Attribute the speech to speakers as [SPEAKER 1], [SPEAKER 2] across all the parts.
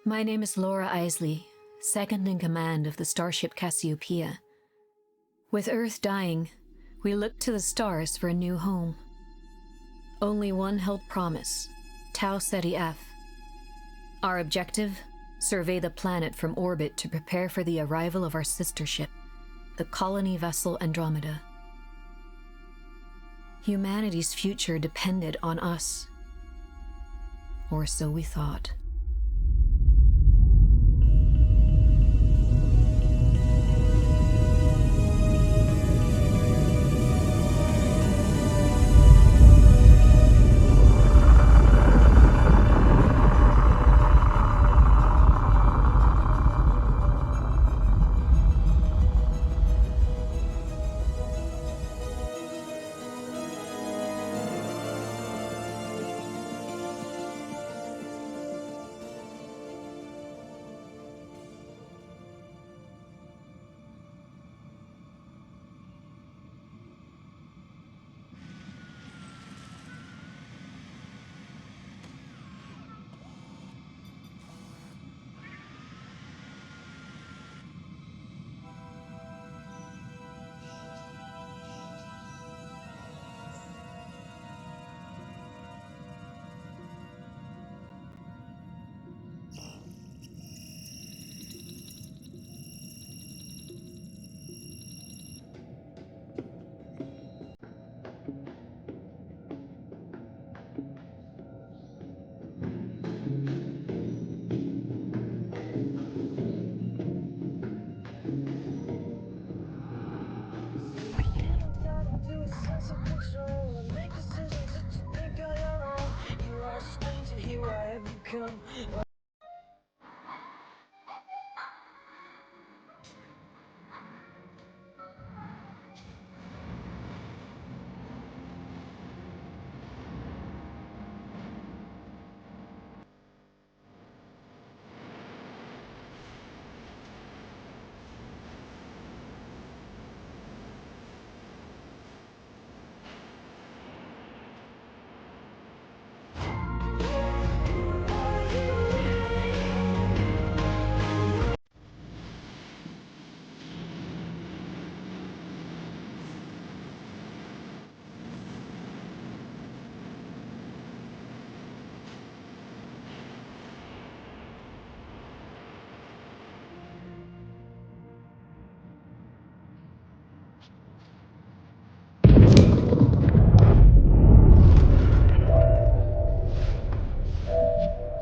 [SPEAKER 1] My name is Laura Isley, second in command of the starship Cassiopeia. With Earth dying, we looked to the stars for a new home. Only one held promise, Tau Ceti F. Our objective? Survey the planet from orbit to prepare for the arrival of our sister ship, the colony vessel Andromeda. Humanity's future depended on us. Or so we thought.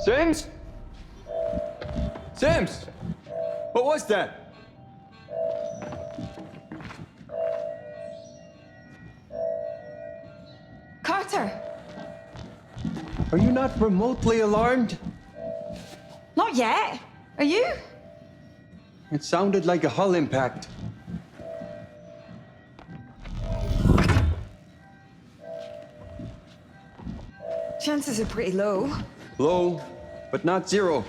[SPEAKER 2] Sims? Sims! What was that?
[SPEAKER 3] Carter!
[SPEAKER 2] Are you not remotely alarmed?
[SPEAKER 3] Not yet. Are you?
[SPEAKER 2] It sounded like a hull impact.
[SPEAKER 3] Chances are pretty low.
[SPEAKER 2] Low, but not zero.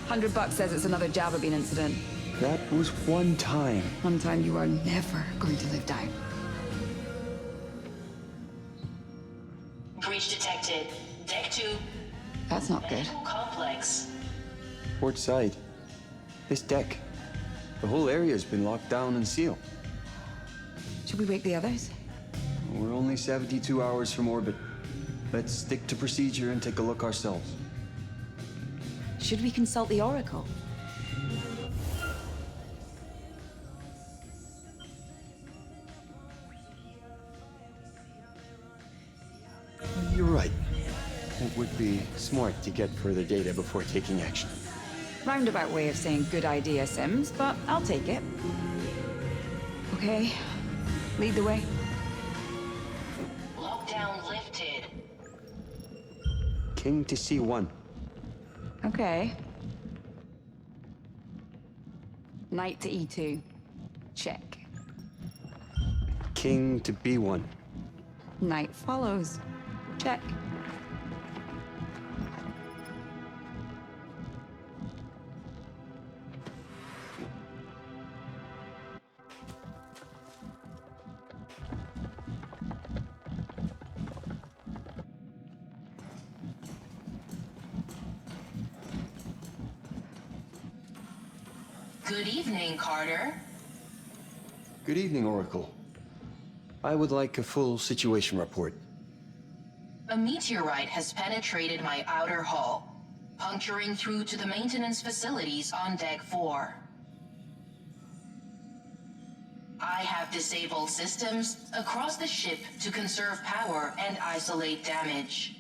[SPEAKER 3] $100 says it's another Java Bean incident.
[SPEAKER 2] That was one time.
[SPEAKER 3] One time you are never going to live down.
[SPEAKER 4] Breach detected. Deck 2.
[SPEAKER 3] That's not good.
[SPEAKER 4] Medical complex.
[SPEAKER 2] Port side. This deck. The whole area's been locked down and sealed.
[SPEAKER 3] Should we wake the others?
[SPEAKER 2] We're only 72 hours from orbit. Let's stick to procedure and take a look ourselves.
[SPEAKER 3] Should we consult the Oracle?
[SPEAKER 2] You're right. It would be smart to get further data before taking action.
[SPEAKER 3] Roundabout way of saying good idea, Sims, but I'll take it. Okay, lead the way.
[SPEAKER 4] Lockdown lifted.
[SPEAKER 2] King to C1.
[SPEAKER 3] Okay. Knight to E2. Check.
[SPEAKER 2] King to B1.
[SPEAKER 3] Knight follows. Check.
[SPEAKER 4] Good evening, Carter.
[SPEAKER 2] Good evening, Oracle. I would like a full situation report.
[SPEAKER 4] A meteorite has penetrated my outer hull, puncturing through to the maintenance facilities on Deck 4. I have disabled systems across the ship to conserve power and isolate damage.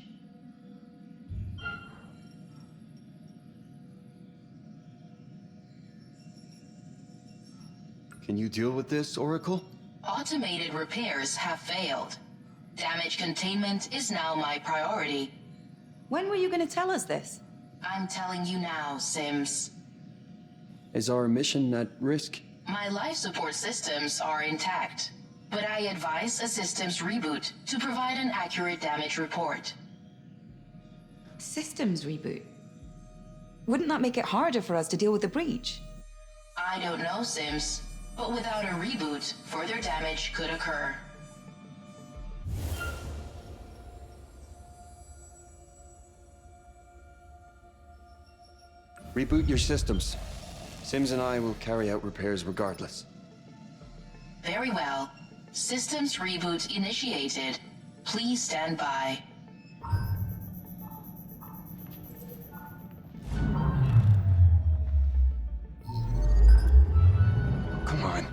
[SPEAKER 2] Can you deal with this, Oracle?
[SPEAKER 4] Automated repairs have failed. Damage containment is now my priority.
[SPEAKER 3] When were you going to tell us this?
[SPEAKER 4] I'm telling you now, Sims.
[SPEAKER 2] Is our mission at risk?
[SPEAKER 4] My life support systems are intact, but I advise a systems reboot to provide an accurate damage report.
[SPEAKER 3] Systems reboot? Wouldn't that make it harder for us to deal with the breach?
[SPEAKER 4] I don't know, Sims, but without a reboot, further damage could occur.
[SPEAKER 2] Reboot your systems. Sims and I will carry out repairs regardless.
[SPEAKER 4] Very well. Systems reboot initiated. Please stand by.
[SPEAKER 2] Come on.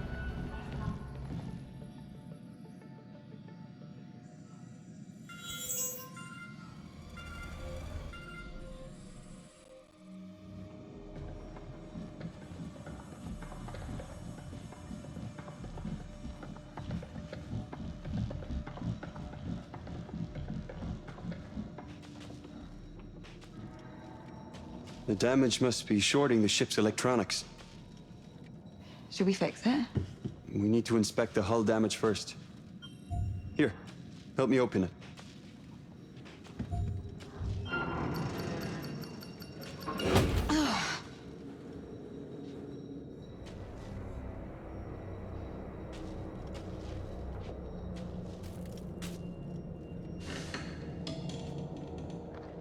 [SPEAKER 2] The damage must be shorting the ship's electronics.
[SPEAKER 3] Should we fix it?
[SPEAKER 2] We need to inspect the hull damage first. Here, help me open it.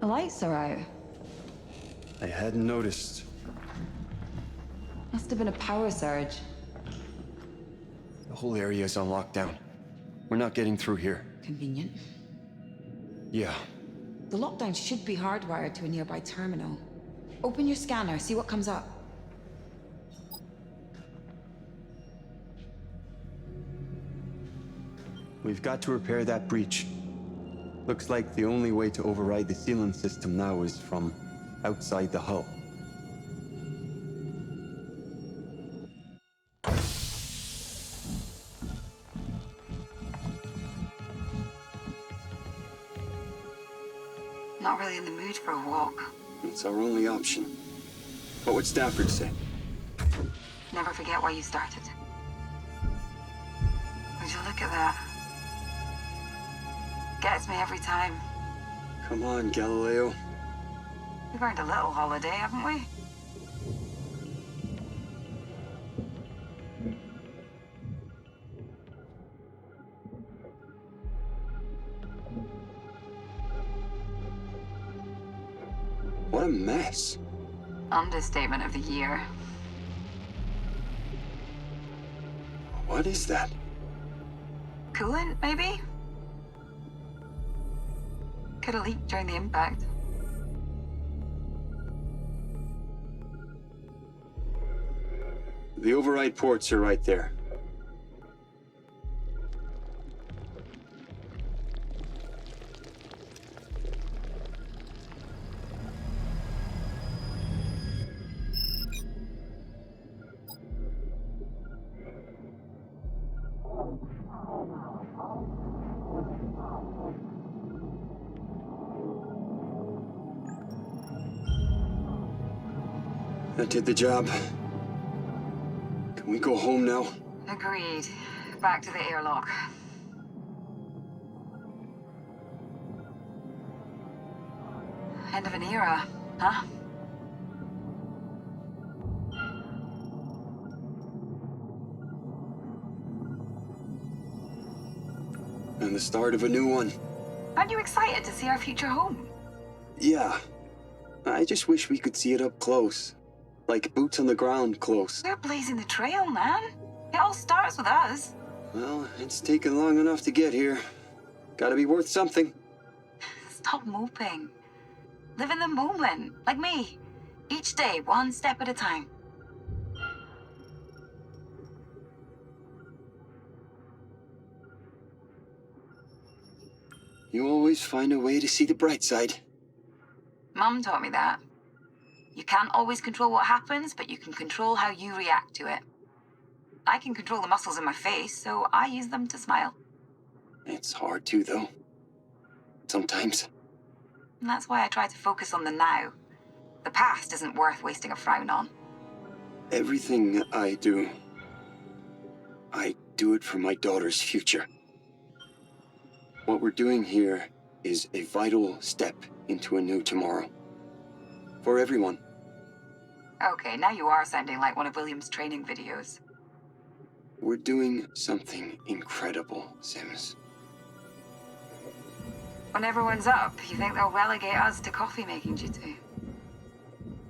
[SPEAKER 3] The lights are out.
[SPEAKER 2] I hadn't noticed.
[SPEAKER 3] Must have been a power surge.
[SPEAKER 2] The whole area is on lockdown. We're not getting through here.
[SPEAKER 3] Convenient.
[SPEAKER 2] Yeah.
[SPEAKER 3] The lockdown should be hardwired to a nearby terminal. Open your scanner, see what comes up.
[SPEAKER 2] We've got to repair that breach. Looks like the only way to override the sealant system now is from outside the hull.
[SPEAKER 3] Not really in the mood for a walk.
[SPEAKER 2] It's our only option. What would Stafford say?
[SPEAKER 3] Never forget why you started. Would you look at that? Gets me every time.
[SPEAKER 2] Come on, Galileo.
[SPEAKER 3] We've earned a little holiday, haven't we?
[SPEAKER 2] What a mess.
[SPEAKER 3] Understatement of the year.
[SPEAKER 2] What is that?
[SPEAKER 3] Coolant, maybe? Could have leaked during the impact.
[SPEAKER 2] The override ports are right there. That did the job. Can we go home now?
[SPEAKER 3] Agreed. Back to the airlock. End of an era, huh?
[SPEAKER 2] And the start of a new one.
[SPEAKER 3] Aren't you excited to see our future home?
[SPEAKER 2] Yeah. I just wish we could see it up close. Like boots on the ground close.
[SPEAKER 3] We're blazing the trail, man. It all starts with us.
[SPEAKER 2] Well, it's taken long enough to get here. Gotta be worth something.
[SPEAKER 3] Stop moping. Live in the moment, like me. Each day, one step at a time.
[SPEAKER 2] You always find a way to see the bright side.
[SPEAKER 3] Mum taught me that. You can't always control what happens, but you can control how you react to it. I can control the muscles in my face, so I use them to smile.
[SPEAKER 2] It's hard to, though. Sometimes.
[SPEAKER 3] And that's why I try to focus on the now. The past isn't worth wasting a frown on.
[SPEAKER 2] Everything I do it for my daughter's future. What we're doing here is a vital step into a new tomorrow. For everyone.
[SPEAKER 3] Okay, now you are sounding like one of William's training videos.
[SPEAKER 2] We're doing something incredible, Sims.
[SPEAKER 3] When everyone's up, you think they'll relegate us to coffee-making duty?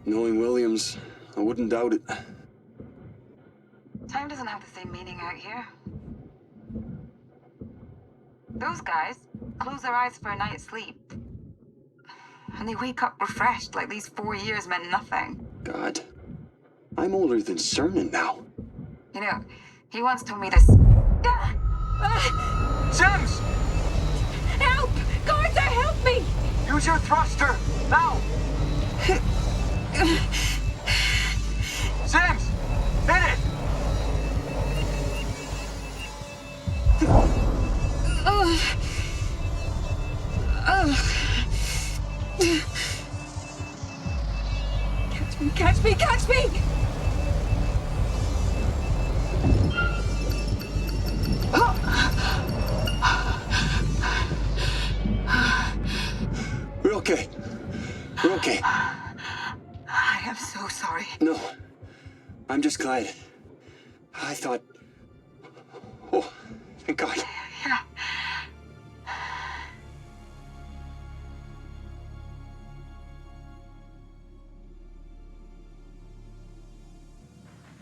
[SPEAKER 2] Knowing Williams, I wouldn't doubt it.
[SPEAKER 3] Time doesn't have the same meaning out here. Those guys close their eyes for a night's sleep. And they wake up refreshed like these 4 years meant nothing.
[SPEAKER 2] God, I'm older than Cernan now.
[SPEAKER 3] You know, he once told me this.
[SPEAKER 5] Sims!
[SPEAKER 3] Help! Guards, help me!
[SPEAKER 5] Use your thruster! Now! Sims! Hit it!
[SPEAKER 3] Catch me! Catch me!
[SPEAKER 2] We're okay. We're okay.
[SPEAKER 3] I am so sorry.
[SPEAKER 2] No, I'm just glad. I thought... Oh, thank God.
[SPEAKER 3] Yeah.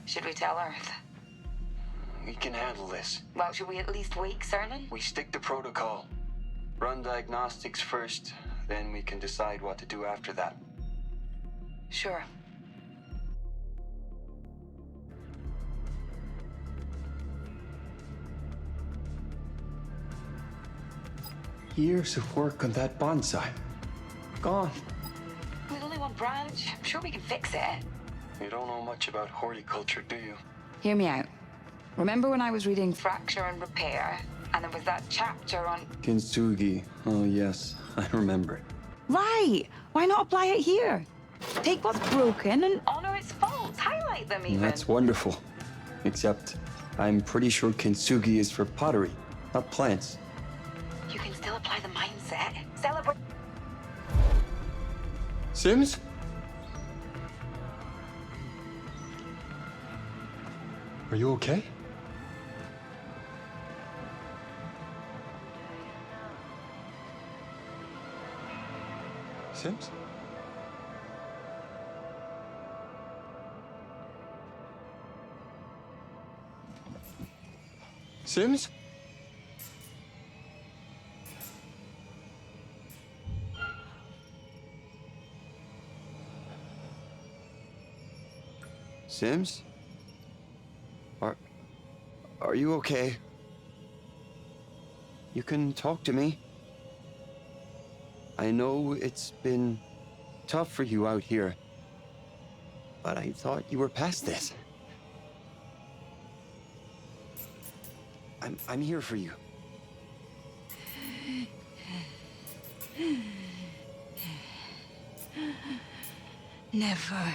[SPEAKER 3] Should we tell Earth?
[SPEAKER 2] We can handle this.
[SPEAKER 3] Well, should we at least wake Cernan?
[SPEAKER 2] We stick to protocol. Run diagnostics first, then we can decide what to do after that.
[SPEAKER 3] Sure.
[SPEAKER 2] Years of work on that bonsai. Gone.
[SPEAKER 3] With only one branch, I'm sure we can fix it.
[SPEAKER 2] You don't know much about horticulture, do you?
[SPEAKER 3] Hear me out. Remember when I was reading Fracture and Repair, and there was that chapter on...
[SPEAKER 2] Kintsugi. Oh, yes. I remember.
[SPEAKER 3] Right! Why not apply it here? Take what's broken and honor its faults. Highlight them even.
[SPEAKER 2] That's wonderful. Except, I'm pretty sure Kintsugi is for pottery, not plants.
[SPEAKER 3] You can still apply the mindset. Celebrate...
[SPEAKER 2] Sims? Are you okay? Sims? Sims? Sims? Are you okay? You can talk to me. I know it's been tough for you out here, but I thought you were past this. I'm here for you.
[SPEAKER 3] Never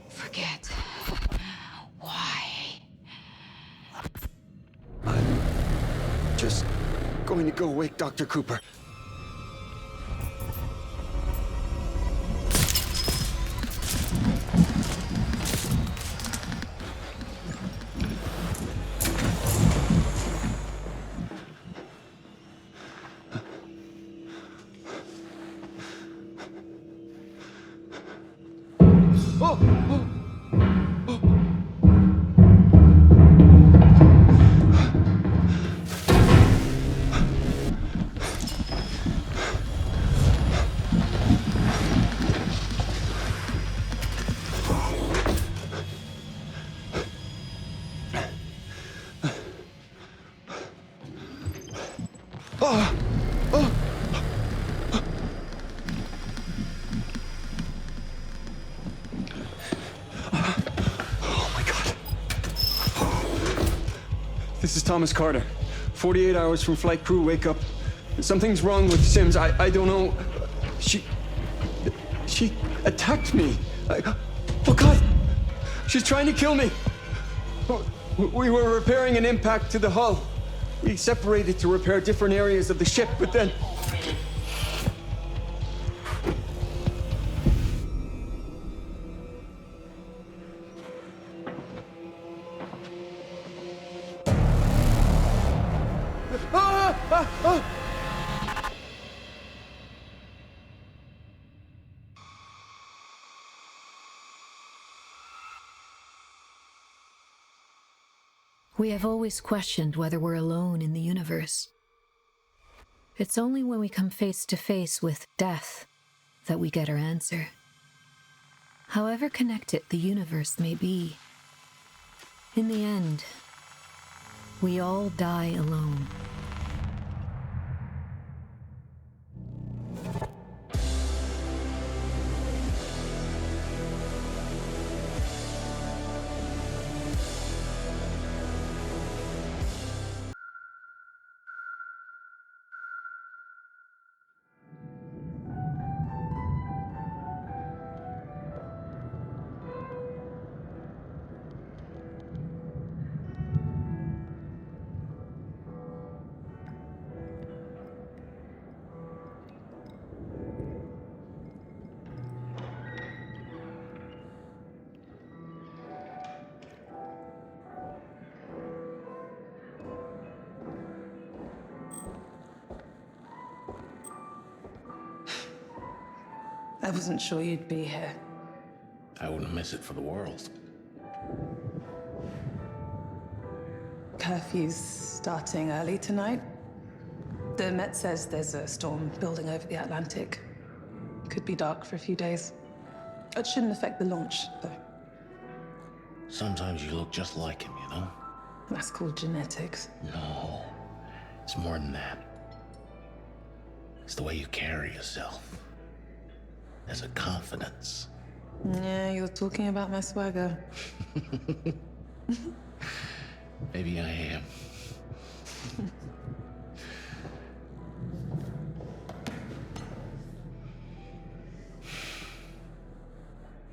[SPEAKER 3] forget why.
[SPEAKER 2] I'm just going to go wake Dr. Cooper. Oh! This is Thomas Carter. 48 hours from flight crew, wake up. Something's wrong with Sims. I don't know. She attacked me. Oh God! She's trying to kill me. We were repairing an impact to the hull. We separated to repair different areas of the ship, but then...
[SPEAKER 1] We have always questioned whether we're alone in the universe. It's only when we come face to face with death that we get our answer. However connected the universe may be, in the end, we all die alone.
[SPEAKER 6] I wasn't sure you'd be here.
[SPEAKER 7] I wouldn't miss it for the world.
[SPEAKER 6] Curfew's starting early tonight. The Met says there's a storm building over the Atlantic. Could be dark for a few days. It shouldn't affect the launch, though.
[SPEAKER 7] Sometimes you look just like him, you know?
[SPEAKER 6] That's called genetics.
[SPEAKER 7] No, it's more than that. It's the way you carry yourself. There's a confidence.
[SPEAKER 6] Yeah, you're talking about my swagger.
[SPEAKER 7] Maybe I am.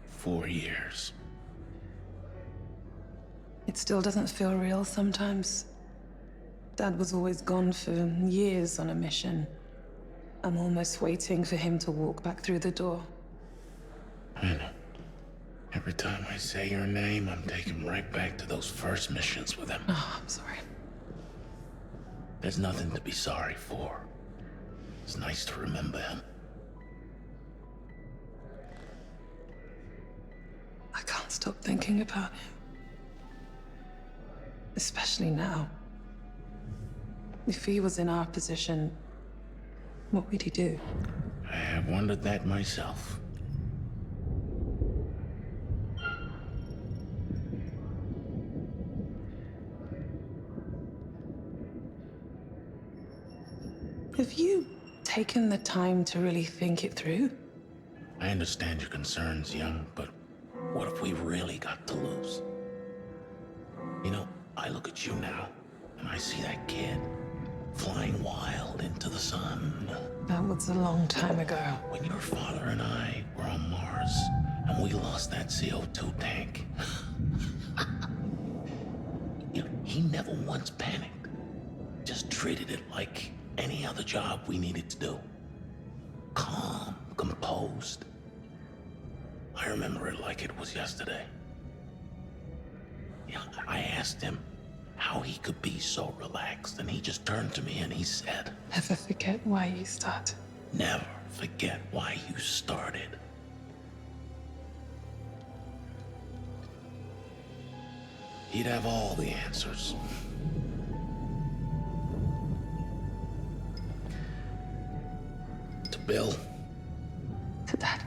[SPEAKER 7] Four years.
[SPEAKER 6] It still doesn't feel real sometimes. Dad was always gone for years on a mission. I'm almost waiting for him to walk back through the door.
[SPEAKER 7] I know. Every time I say your name, I'm taken right back to those first missions with him.
[SPEAKER 6] Oh, I'm sorry.
[SPEAKER 7] There's nothing to be sorry for. It's nice to remember him.
[SPEAKER 6] I can't stop thinking about him. Especially now. If he was in our position, what would he do?
[SPEAKER 7] I have wondered that myself.
[SPEAKER 6] Have you taken the time to really think it through?
[SPEAKER 7] I understand your concerns, young, but what if we really got to lose? You know, I look at you now, and I see that kid flying wild into the sun.
[SPEAKER 6] That was a long time ago.
[SPEAKER 7] When your father and I were on Mars, and we lost that CO2 tank. You know, he never once panicked. Just treated it like any other job we needed to do. Calm, composed. I remember it like it was yesterday. Yeah, I asked him how he could be so relaxed, and he just turned to me and he said,
[SPEAKER 6] Never forget why you started.
[SPEAKER 7] "Never forget why you started." He'd have all the answers. To Bill.
[SPEAKER 6] To Dad.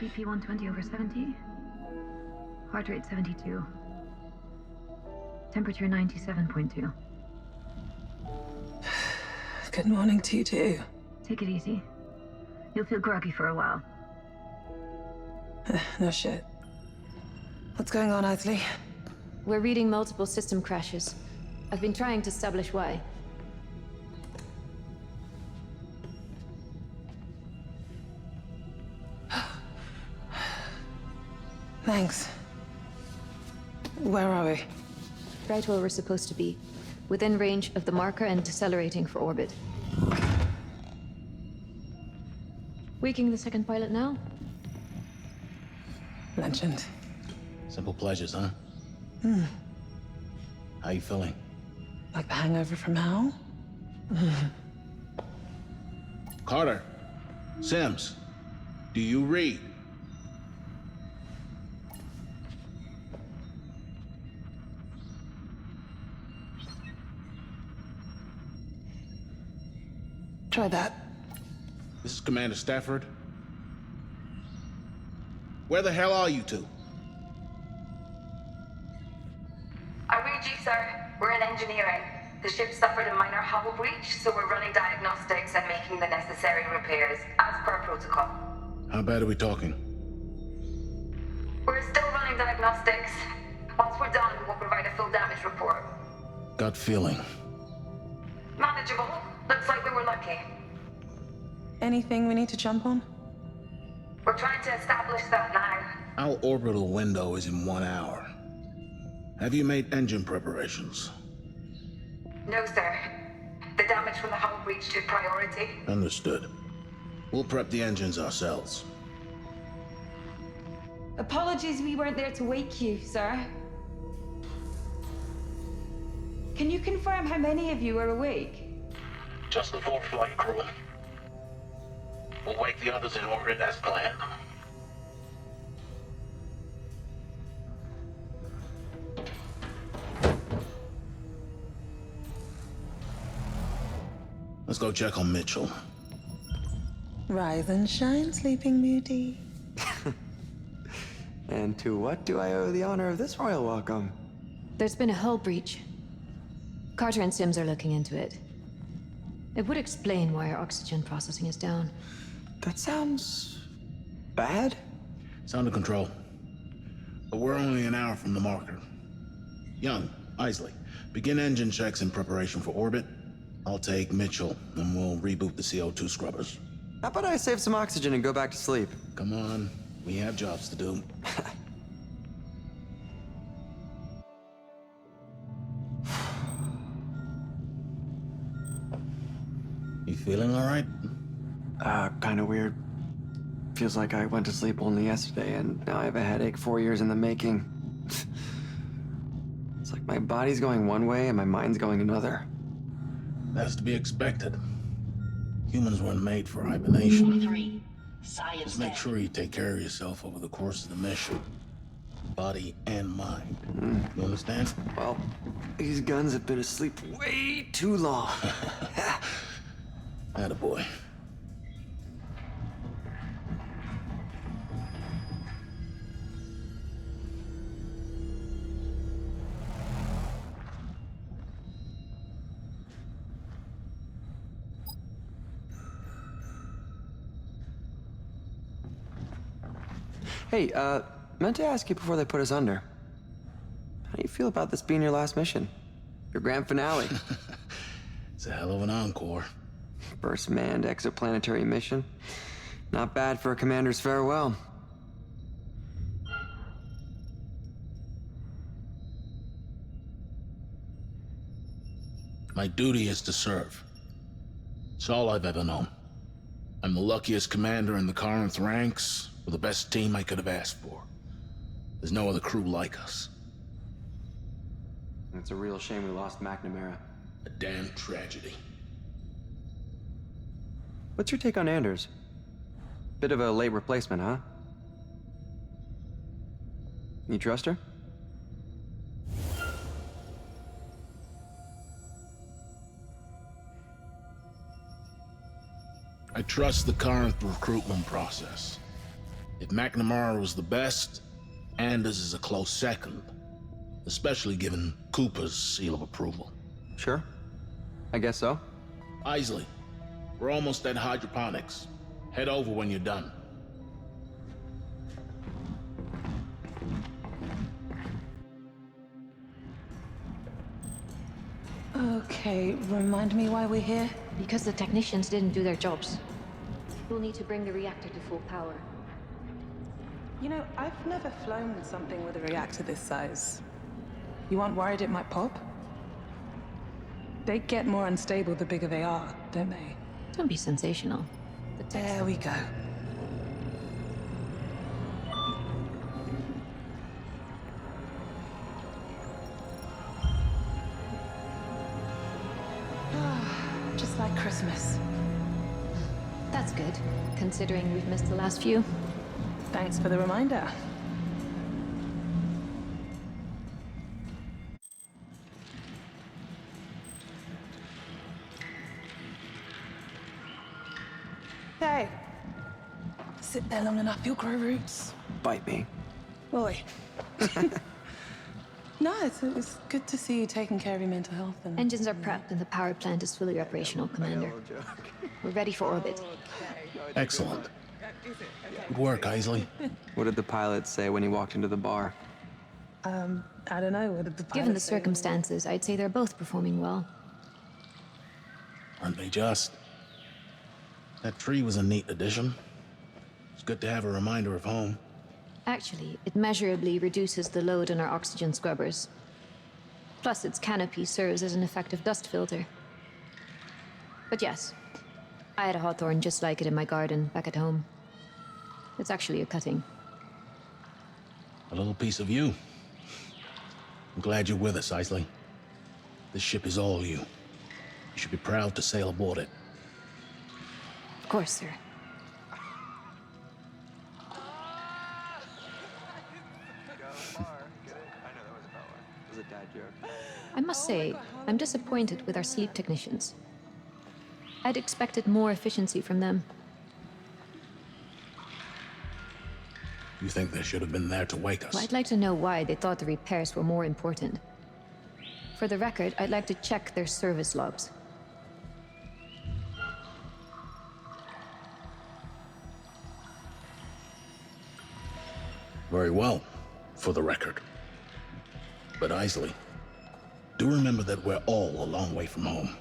[SPEAKER 1] BP 120/70. Heart rate 72. Temperature 97.2.
[SPEAKER 6] Good morning to you too.
[SPEAKER 1] Take it easy. You'll feel groggy for a while.
[SPEAKER 6] No shit. What's going on, Isley?
[SPEAKER 1] We're reading multiple system crashes. I've been trying to establish why.
[SPEAKER 6] Thanks. Where are we?
[SPEAKER 1] Right where we're supposed to be. Within range of the marker and decelerating for orbit. Waking the second pilot now?
[SPEAKER 6] Legend.
[SPEAKER 7] Simple pleasures, huh? How you feeling?
[SPEAKER 6] Like the hangover from hell?
[SPEAKER 7] Carter. Sims. Do you read?
[SPEAKER 6] Try that.
[SPEAKER 7] This is Commander Stafford. Where the hell are you two?
[SPEAKER 3] I read you, sir. We're in engineering. The ship suffered a minor hull breach, so we're running diagnostics and making the necessary repairs, as per protocol.
[SPEAKER 7] How bad are we talking?
[SPEAKER 3] We're still running diagnostics. Once we're done, we'll provide a full damage report.
[SPEAKER 7] Gut feeling.
[SPEAKER 3] Manageable. Looks like we were lucky.
[SPEAKER 6] Anything we need to jump on?
[SPEAKER 3] We're trying to establish that now.
[SPEAKER 7] Our orbital window is in 1 hour. Have you made engine preparations?
[SPEAKER 3] No, sir. The damage from the hull breach took priority.
[SPEAKER 7] Understood. We'll prep the engines ourselves.
[SPEAKER 8] Apologies we weren't there to wake you, sir. Can you confirm how many of you are awake?
[SPEAKER 7] Just the 4 flight crew. We'll wake the others in orbit as planned. Let's go check on Mitchell.
[SPEAKER 6] Rise and shine, Sleeping Beauty.
[SPEAKER 2] And to what do I owe the honor of this royal welcome?
[SPEAKER 1] There's been a hull breach. Carter and Sims are looking into it. It would explain why our oxygen processing is down.
[SPEAKER 2] That sounds bad.
[SPEAKER 7] Sound of control. But we're only an hour from the marker. Young, Isley, begin engine checks in preparation for orbit. I'll take Mitchell, and we'll reboot the CO2 scrubbers.
[SPEAKER 2] How about I save some oxygen and go back to sleep?
[SPEAKER 7] Come on, we have jobs to do. You feeling all right?
[SPEAKER 2] Kinda weird. Feels like I went to sleep only yesterday, and now I have a headache 4 years in the making. It's like my body's going one way and my mind's going another.
[SPEAKER 7] That's to be expected. Humans weren't made for hibernation.
[SPEAKER 4] 3. Science
[SPEAKER 7] Just make
[SPEAKER 4] deck.
[SPEAKER 7] sure you take care of yourself over the course of the mission. Body and mind. You understand?
[SPEAKER 2] Well, these guns have been asleep way too long.
[SPEAKER 7] Attaboy.
[SPEAKER 2] Hey, meant to ask you before they put us under. How do you feel about this being your last mission? Your grand finale?
[SPEAKER 7] It's a hell of an encore.
[SPEAKER 2] First manned exoplanetary mission. Not bad for a commander's farewell.
[SPEAKER 7] My duty is to serve. It's all I've ever known. I'm the luckiest commander in the Corinth ranks, with the best team I could have asked for. There's no other crew like us.
[SPEAKER 2] It's a real shame we lost McNamara.
[SPEAKER 7] A damn tragedy.
[SPEAKER 2] What's your take on Anders? Bit of a late replacement, huh? You trust her?
[SPEAKER 7] I trust the Corinth recruitment process. If McNamara was the best, Anders is a close second. Especially given Cooper's seal of approval.
[SPEAKER 2] Sure. I guess so.
[SPEAKER 7] Isley, we're almost at hydroponics. Head over when you're done.
[SPEAKER 6] Okay, remind me why we're here?
[SPEAKER 1] Because the technicians didn't do their jobs. We'll need to bring the reactor to full power.
[SPEAKER 6] You know, I've never flown something with a reactor this size. You aren't worried it might pop? They get more unstable the bigger they are, don't they?
[SPEAKER 1] Don't be sensational.
[SPEAKER 6] There we go. Just like Christmas.
[SPEAKER 1] That's good, considering we've missed the last few.
[SPEAKER 6] Thanks for the reminder. Hey. Sit there long enough, you'll grow roots.
[SPEAKER 2] Bite me.
[SPEAKER 6] Boy. No, it's good to see you taking care of your mental health and...
[SPEAKER 1] Engines are prepped and the power plant is fully operational, Commander. We're ready for orbit.
[SPEAKER 7] Excellent. Good work, Isley.
[SPEAKER 2] What did the pilot say when he walked into the bar?
[SPEAKER 6] I don't know, what did the pilot
[SPEAKER 1] Given the
[SPEAKER 6] say?
[SPEAKER 1] circumstances, I'd say they're both performing well.
[SPEAKER 7] Aren't they just? That tree was a neat addition. It's good to have a reminder of home.
[SPEAKER 1] Actually, it measurably reduces the load on our oxygen scrubbers. Plus, its canopy serves as an effective dust filter. But yes, I had a hawthorn just like it in my garden back at home. It's actually a cutting.
[SPEAKER 7] A little piece of you. I'm glad you're with us, Isley. This ship is all you. You should be proud to sail aboard it.
[SPEAKER 1] Of course, sir. I must say, I'm disappointed with our sleep technicians. I'd expected more efficiency from them.
[SPEAKER 7] You think they should have been there to wake us?
[SPEAKER 1] Well, I'd like to know why they thought the repairs were more important. For the record, I'd like to check their service logs.
[SPEAKER 7] Very well, for the record. But Isley, do remember that we're all a long way from home.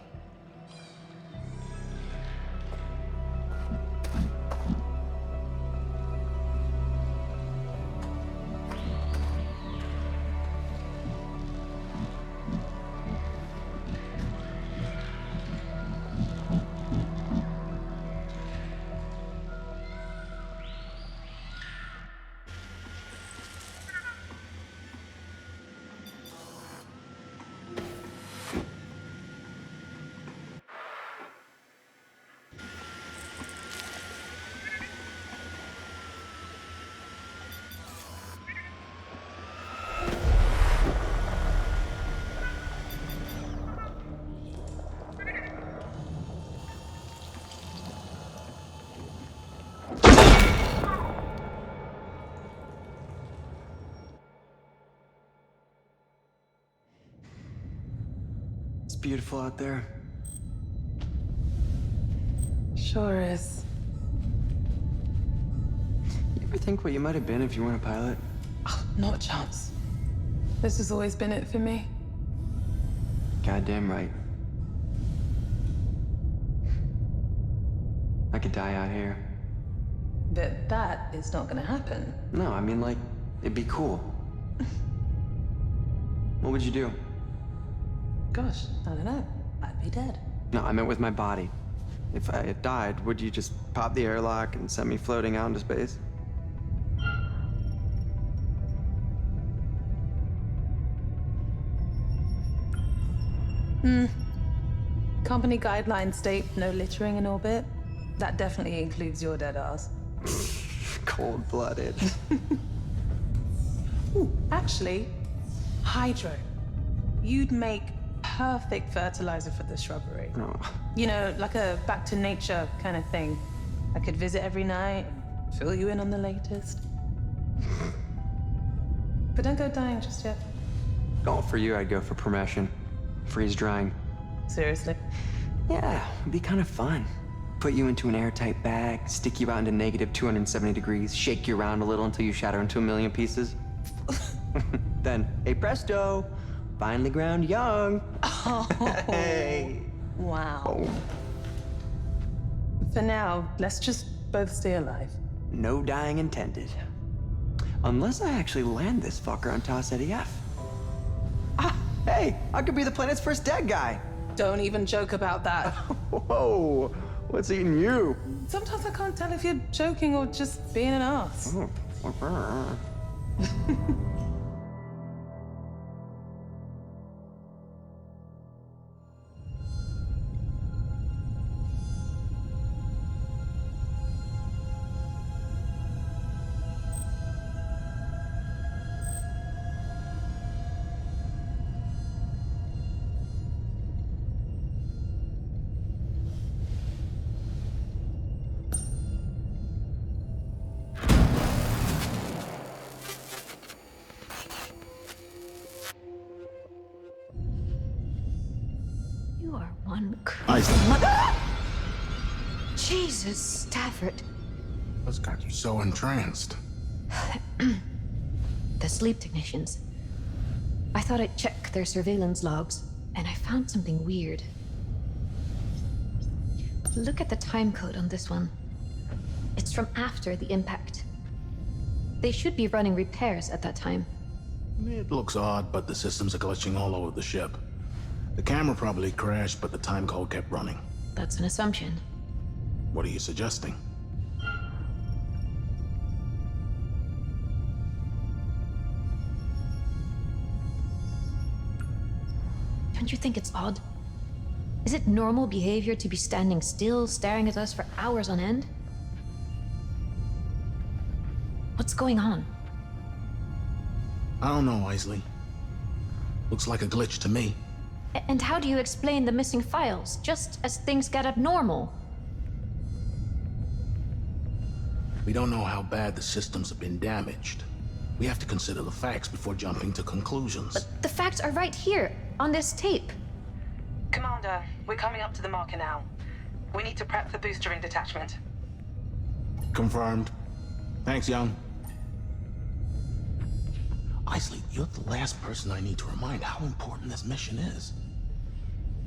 [SPEAKER 2] It's beautiful out there.
[SPEAKER 6] Sure is.
[SPEAKER 2] You ever think what you might have been if you weren't a pilot?
[SPEAKER 6] Oh, not a chance. This has always been it for me.
[SPEAKER 2] Goddamn right. I could die out here.
[SPEAKER 6] But that is not gonna happen.
[SPEAKER 2] No, I mean, like, it'd be cool. What would you do?
[SPEAKER 6] Gosh, I don't know. I'd be dead.
[SPEAKER 2] No, I meant with my body. If I had died, would you just pop the airlock and send me floating out into space?
[SPEAKER 6] Company guidelines state no littering in orbit. That definitely includes your dead ass.
[SPEAKER 2] Cold-blooded.
[SPEAKER 6] Ooh, actually, hydro. You'd make perfect fertilizer for the shrubbery.
[SPEAKER 2] No.
[SPEAKER 6] You know, like a back to nature kind of thing. I could visit every night, Fill you in on the latest. But don't go dying just yet.
[SPEAKER 2] Oh, for you, I'd go for permission. Freeze drying.
[SPEAKER 6] Seriously?
[SPEAKER 2] Yeah, it'd be kind of fun. Put you into an airtight bag, stick you out into negative 270 degrees, shake you around a little until you shatter into a million pieces. Then, hey presto, finally ground young.
[SPEAKER 6] Oh,
[SPEAKER 2] Hey.
[SPEAKER 6] wow.
[SPEAKER 2] Oh.
[SPEAKER 6] For now, let's just both stay alive.
[SPEAKER 2] No dying intended. Unless I actually land this fucker on Toss Eddie F. Ah, hey, I could be the planet's first dead guy.
[SPEAKER 6] Don't even joke about that.
[SPEAKER 2] Whoa, what's eating you?
[SPEAKER 6] Sometimes I can't tell if you're joking or just being an ass.
[SPEAKER 1] You are one
[SPEAKER 7] Isaac.
[SPEAKER 1] Jesus, Stafford.
[SPEAKER 7] What's got you so entranced?
[SPEAKER 1] The sleep technicians. I thought I'd check their surveillance logs, and I found something weird. Look at the time code on this one. It's from after the impact. They should be running repairs at that time.
[SPEAKER 7] It looks odd, but the systems are glitching all over the ship. The camera probably crashed, but the time code kept running.
[SPEAKER 1] That's an assumption.
[SPEAKER 7] What are you suggesting?
[SPEAKER 1] Don't you think it's odd? Is it normal behavior to be standing still, staring at us for hours on end? What's going on?
[SPEAKER 7] I don't know, Isley. Looks like a glitch to me.
[SPEAKER 1] And how do you explain the missing files, just as things get abnormal?
[SPEAKER 7] We don't know how bad the systems have been damaged. We have to consider the facts before jumping to conclusions.
[SPEAKER 1] But the facts are right here, on this tape.
[SPEAKER 6] Commander, we're coming up to the marker now. We need to prep for boostering detachment.
[SPEAKER 7] Confirmed. Thanks, Young. Isley, you're the last person I need to remind how important this mission is.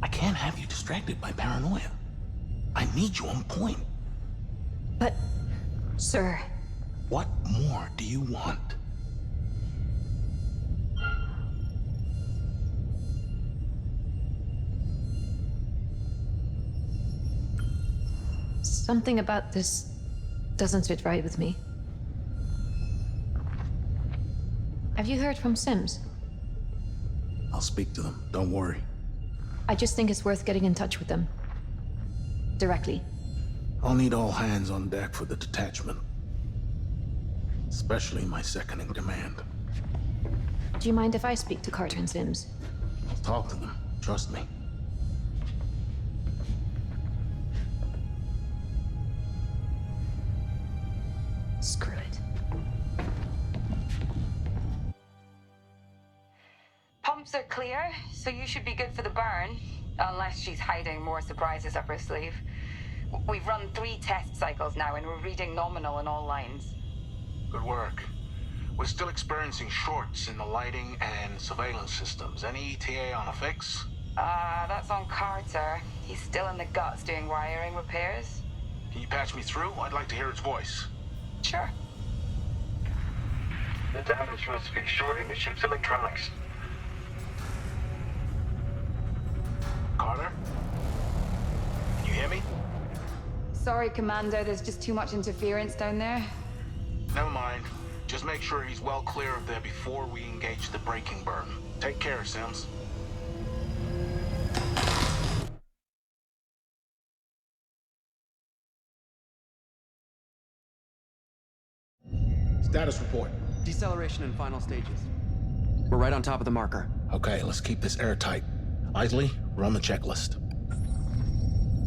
[SPEAKER 7] I can't have you distracted by paranoia. I need you on point.
[SPEAKER 1] But, sir...
[SPEAKER 7] What more do you want?
[SPEAKER 1] Something about this doesn't sit right with me. Have you heard from Sims?
[SPEAKER 7] I'll speak to them, don't worry.
[SPEAKER 1] I just think it's worth getting in touch with them. Directly.
[SPEAKER 7] I'll need all hands on deck for the detachment. Especially my second in command.
[SPEAKER 1] Do you mind if I speak to Carter and Sims?
[SPEAKER 7] I'll talk to them, trust me.
[SPEAKER 1] Screw it.
[SPEAKER 3] Pumps are clear, so you should be good for the burn. Unless she's hiding more surprises up her sleeve. We've run 3 test cycles now, and we're reading nominal in all lines.
[SPEAKER 7] Good work. We're still experiencing shorts in the lighting and surveillance systems. Any ETA on a fix?
[SPEAKER 3] That's on Carter. He's still in the guts doing wiring repairs.
[SPEAKER 7] Can you patch me through? I'd like to hear his voice.
[SPEAKER 3] Sure.
[SPEAKER 5] The damage must be shorting the ship's electronics.
[SPEAKER 7] Carter? Can you hear me?
[SPEAKER 8] Sorry, Commander, there's just too much interference down there.
[SPEAKER 7] Never mind. Just make sure he's well clear of there before we engage the braking burn. Take care, Sims. Status report.
[SPEAKER 2] Deceleration in final stages. We're right on top of the marker.
[SPEAKER 7] Okay, let's keep this airtight. Isley, run the checklist.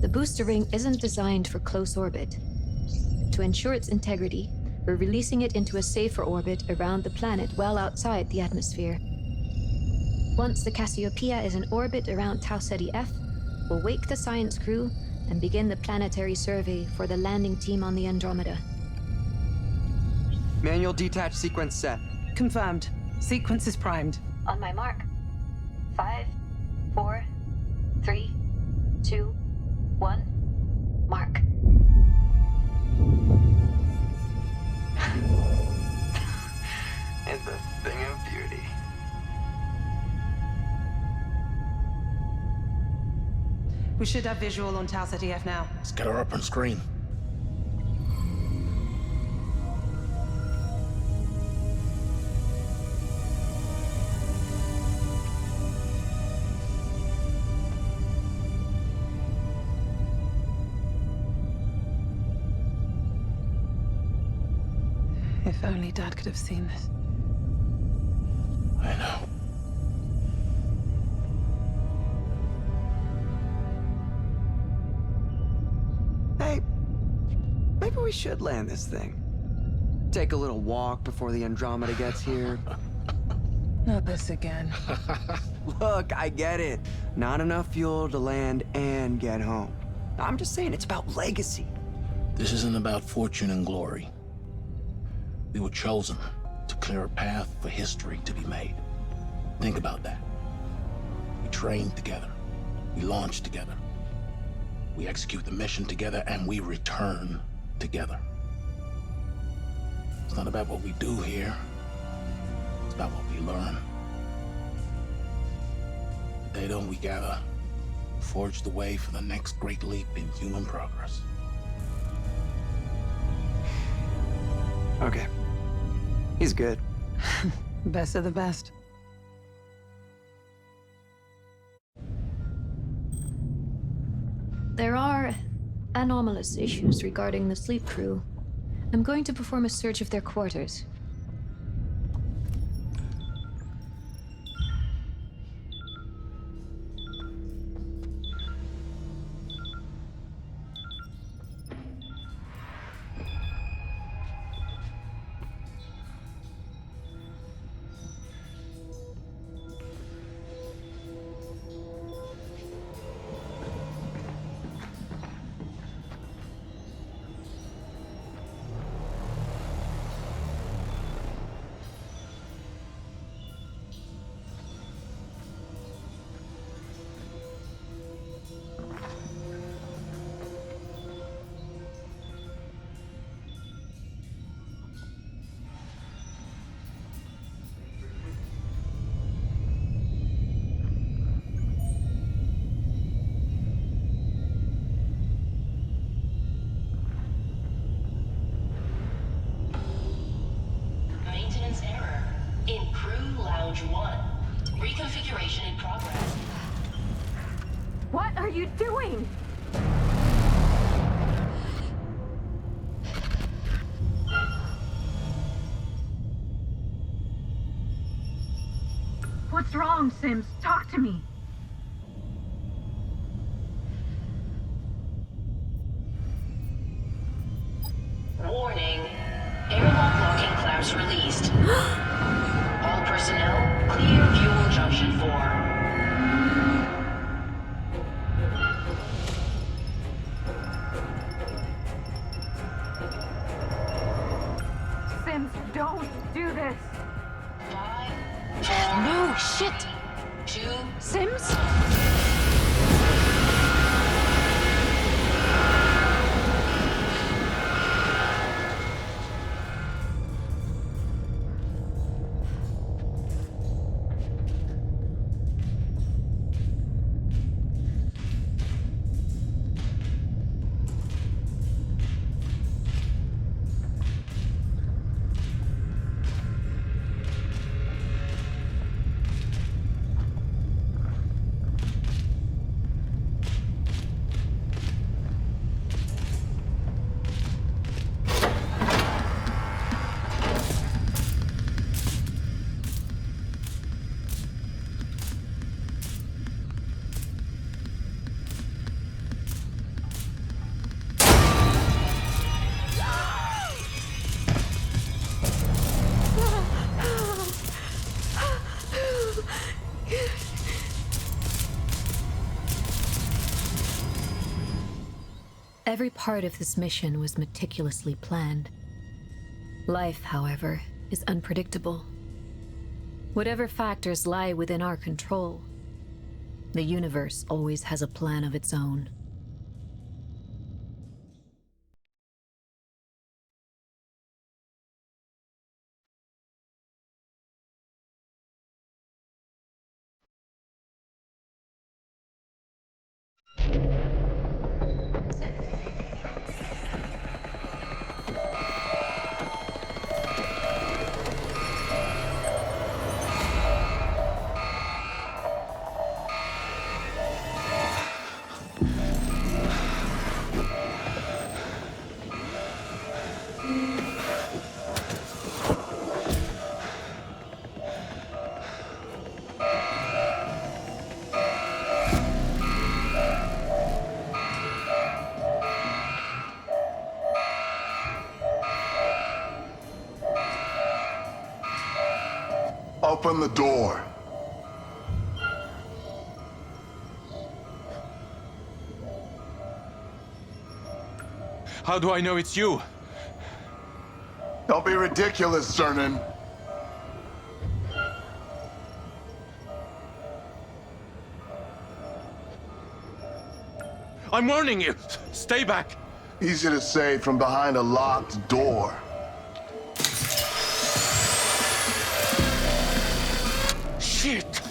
[SPEAKER 1] The booster ring isn't designed for close orbit. to ensure its integrity, we're releasing it into a safer orbit around the planet well outside the atmosphere. Once the Cassiopeia is in orbit around Tau Ceti F, we'll wake the science crew and begin the planetary survey for the landing team on the Andromeda.
[SPEAKER 2] Manual detach sequence set.
[SPEAKER 6] Confirmed. Sequence is primed.
[SPEAKER 1] On my mark. 5, 4, 3, 2, 1, mark.
[SPEAKER 2] It's a thing of beauty.
[SPEAKER 6] We should have visual on Tau Ceti F now.
[SPEAKER 7] Let's get her up on screen.
[SPEAKER 6] If only Dad could have seen this.
[SPEAKER 7] I know.
[SPEAKER 2] Hey, maybe we should land this thing. Take a little walk before the Andromeda gets here.
[SPEAKER 6] Not this again.
[SPEAKER 2] Look, I get it. Not enough fuel to land and get home. I'm just saying, it's about legacy.
[SPEAKER 7] This isn't about fortune and glory. We were chosen to clear a path for history to be made. Think about that. We trained together. We launched together. We execute the mission together, and we return together. It's not about what we do here. It's about what we learn. The data we gather forge the way for the next great leap in human progress.
[SPEAKER 2] Okay. He's good.
[SPEAKER 6] Best of the best.
[SPEAKER 1] There are anomalous issues regarding the sleep crew. I'm going to perform a search of their quarters.
[SPEAKER 4] Maintenance error. In Crew Lounge 1. Reconfiguration in progress.
[SPEAKER 1] What are you doing?
[SPEAKER 9] What's wrong, Sims? Talk to me.
[SPEAKER 4] Warning. Airlock locking clamps released. All personnel, clear fuel junction 4.
[SPEAKER 9] Sims, don't do this.
[SPEAKER 4] 5,
[SPEAKER 1] No, shit!
[SPEAKER 4] 2,
[SPEAKER 1] Sims? Every part of this mission was meticulously planned. Life, however, is unpredictable. Whatever factors lie within our control, the universe always has a plan of its own.
[SPEAKER 10] Open the door.
[SPEAKER 2] How do I know it's you?
[SPEAKER 10] Don't be ridiculous, Cernan.
[SPEAKER 2] I'm warning you! Stay back!
[SPEAKER 10] Easy to say from behind a locked door.
[SPEAKER 2] Shit!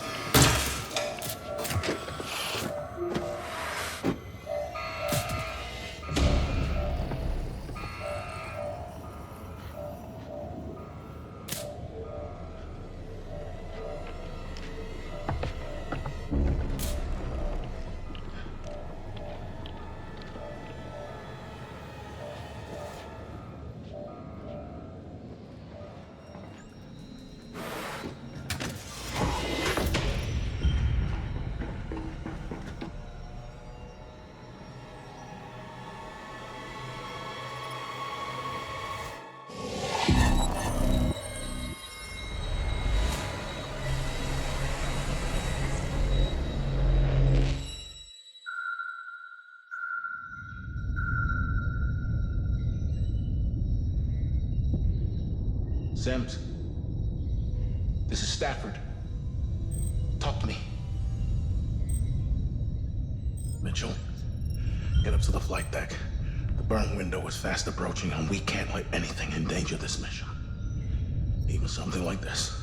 [SPEAKER 7] Sims, this is Stafford. Talk to me. Mitchell, get up to the flight deck. The burn window is fast approaching, and we can't let anything endanger this mission. Even something like this.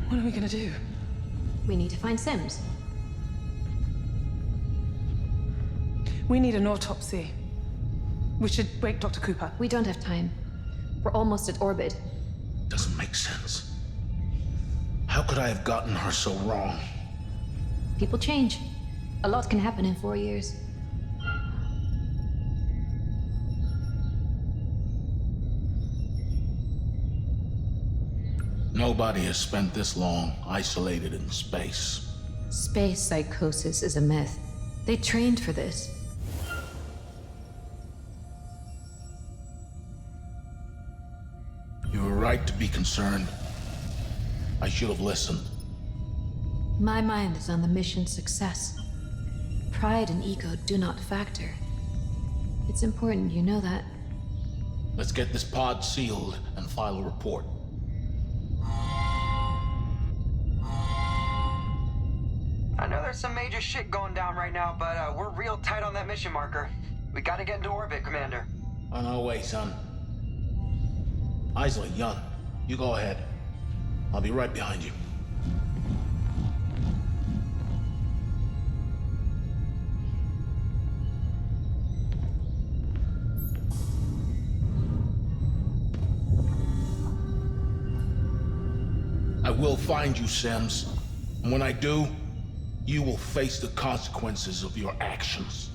[SPEAKER 6] What are we gonna do?
[SPEAKER 1] We need to find Sims.
[SPEAKER 6] We need an autopsy. We should wake Dr. Cooper.
[SPEAKER 1] We don't have time. We're almost at orbit.
[SPEAKER 7] Doesn't make sense. How could I have gotten her so wrong?
[SPEAKER 1] People change. A lot can happen in 4 years.
[SPEAKER 7] Nobody has spent this long isolated in space.
[SPEAKER 1] Space psychosis is a myth. They trained for this.
[SPEAKER 7] You were right to be concerned. I should have listened.
[SPEAKER 1] My mind is on the mission's success. Pride and ego do not factor. It's important you know that.
[SPEAKER 7] Let's get this pod sealed and file a report.
[SPEAKER 11] I know there's some major shit going down right now, but we're real tight on that mission marker. We gotta get into orbit, Commander.
[SPEAKER 7] On our way, son. Isley, Young, you go ahead. I'll be right behind you. I will find you, Sims. And when I do, you will face the consequences of your actions.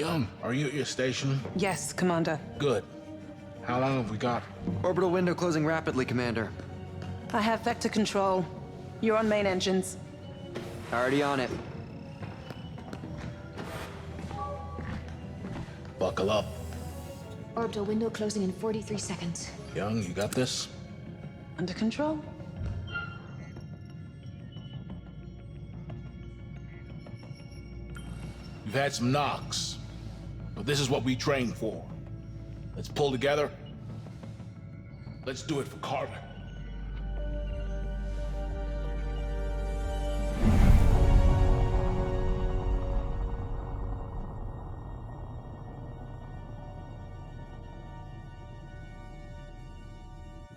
[SPEAKER 7] Young, are you at your station?
[SPEAKER 6] Yes, Commander.
[SPEAKER 7] Good. How long have we got?
[SPEAKER 11] Orbital window closing rapidly, Commander.
[SPEAKER 6] I have vector control. You're on main engines.
[SPEAKER 11] Already on it.
[SPEAKER 7] Buckle up.
[SPEAKER 1] Orbital window closing in 43 seconds.
[SPEAKER 7] Young, you got this?
[SPEAKER 6] Under control?
[SPEAKER 7] We've had some knocks, but this is what we trained for. Let's pull together. Let's do it for Carter.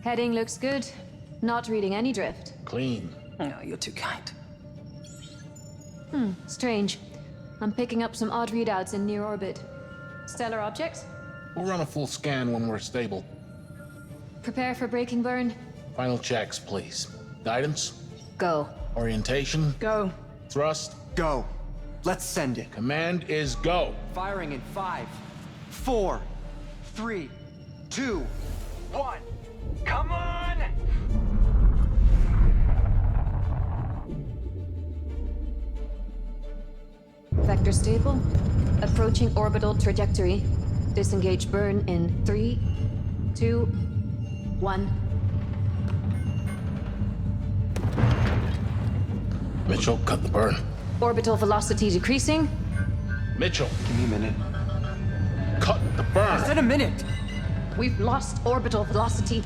[SPEAKER 1] Heading looks good. Not reading any drift.
[SPEAKER 7] Clean.
[SPEAKER 6] No, you're too kind.
[SPEAKER 1] Strange. I'm picking up some odd readouts in near orbit. Stellar objects?
[SPEAKER 7] We'll run a full scan when we're stable.
[SPEAKER 1] Prepare for braking burn.
[SPEAKER 7] Final checks, please. Guidance?
[SPEAKER 1] Go.
[SPEAKER 7] Orientation?
[SPEAKER 6] Go.
[SPEAKER 7] Thrust?
[SPEAKER 11] Go. Let's send it.
[SPEAKER 7] Command is go.
[SPEAKER 11] Firing in 5, 4, 3, 2, 1. Come on!
[SPEAKER 1] Vector stable. Approaching orbital trajectory. Disengage burn in 3, 2, 1.
[SPEAKER 7] Mitchell, cut the burn.
[SPEAKER 1] Orbital velocity decreasing.
[SPEAKER 7] Mitchell,
[SPEAKER 11] Give me a minute.
[SPEAKER 7] cut the burn.
[SPEAKER 11] I said a minute!
[SPEAKER 1] We've lost orbital velocity.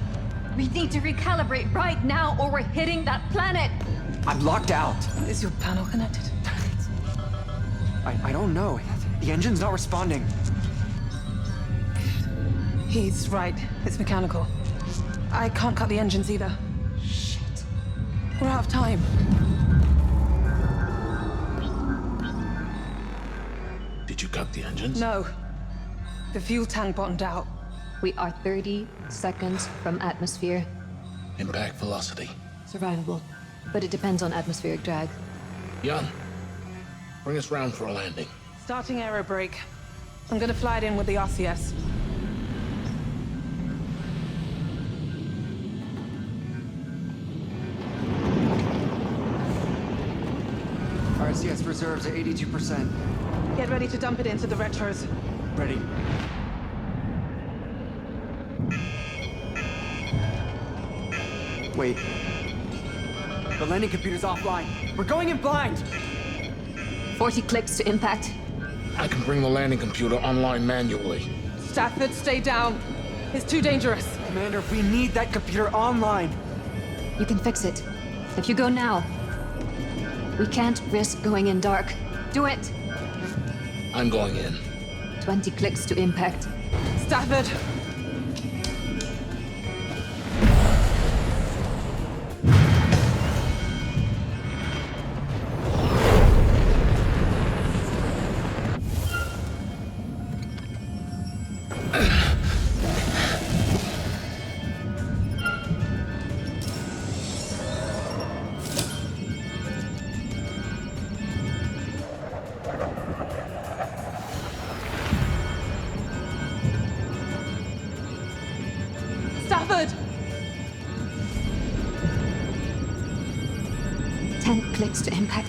[SPEAKER 1] We need to recalibrate right now or we're hitting that planet.
[SPEAKER 11] I'm locked out.
[SPEAKER 6] Is your panel connected?
[SPEAKER 11] I don't know. The engine's not responding.
[SPEAKER 6] He's right. It's mechanical. I can't cut the engines either.
[SPEAKER 11] Shit.
[SPEAKER 6] We're out of time.
[SPEAKER 7] Did you cut the engines?
[SPEAKER 6] No. The fuel tank bottomed out.
[SPEAKER 1] We are 30 seconds from atmosphere.
[SPEAKER 7] Impact velocity.
[SPEAKER 1] Survivable. But it depends on atmospheric drag.
[SPEAKER 7] Young, bring us round for a landing.
[SPEAKER 6] Starting aero brake. I'm gonna fly it in with the RCS.
[SPEAKER 11] RCS reserves at 82%.
[SPEAKER 6] Get ready to dump it into the retros.
[SPEAKER 11] Ready. Wait. The landing computer's offline. We're going in blind!
[SPEAKER 1] 40 clicks to impact.
[SPEAKER 7] I can bring the landing computer online manually.
[SPEAKER 6] Stafford, stay down. It's too dangerous.
[SPEAKER 11] Commander, we need that computer online.
[SPEAKER 1] You can fix it. If you go now. We can't risk going in dark. Do it!
[SPEAKER 7] I'm going in.
[SPEAKER 1] 20 clicks to impact.
[SPEAKER 6] Stafford! Stafford!
[SPEAKER 1] 10 clicks to impact.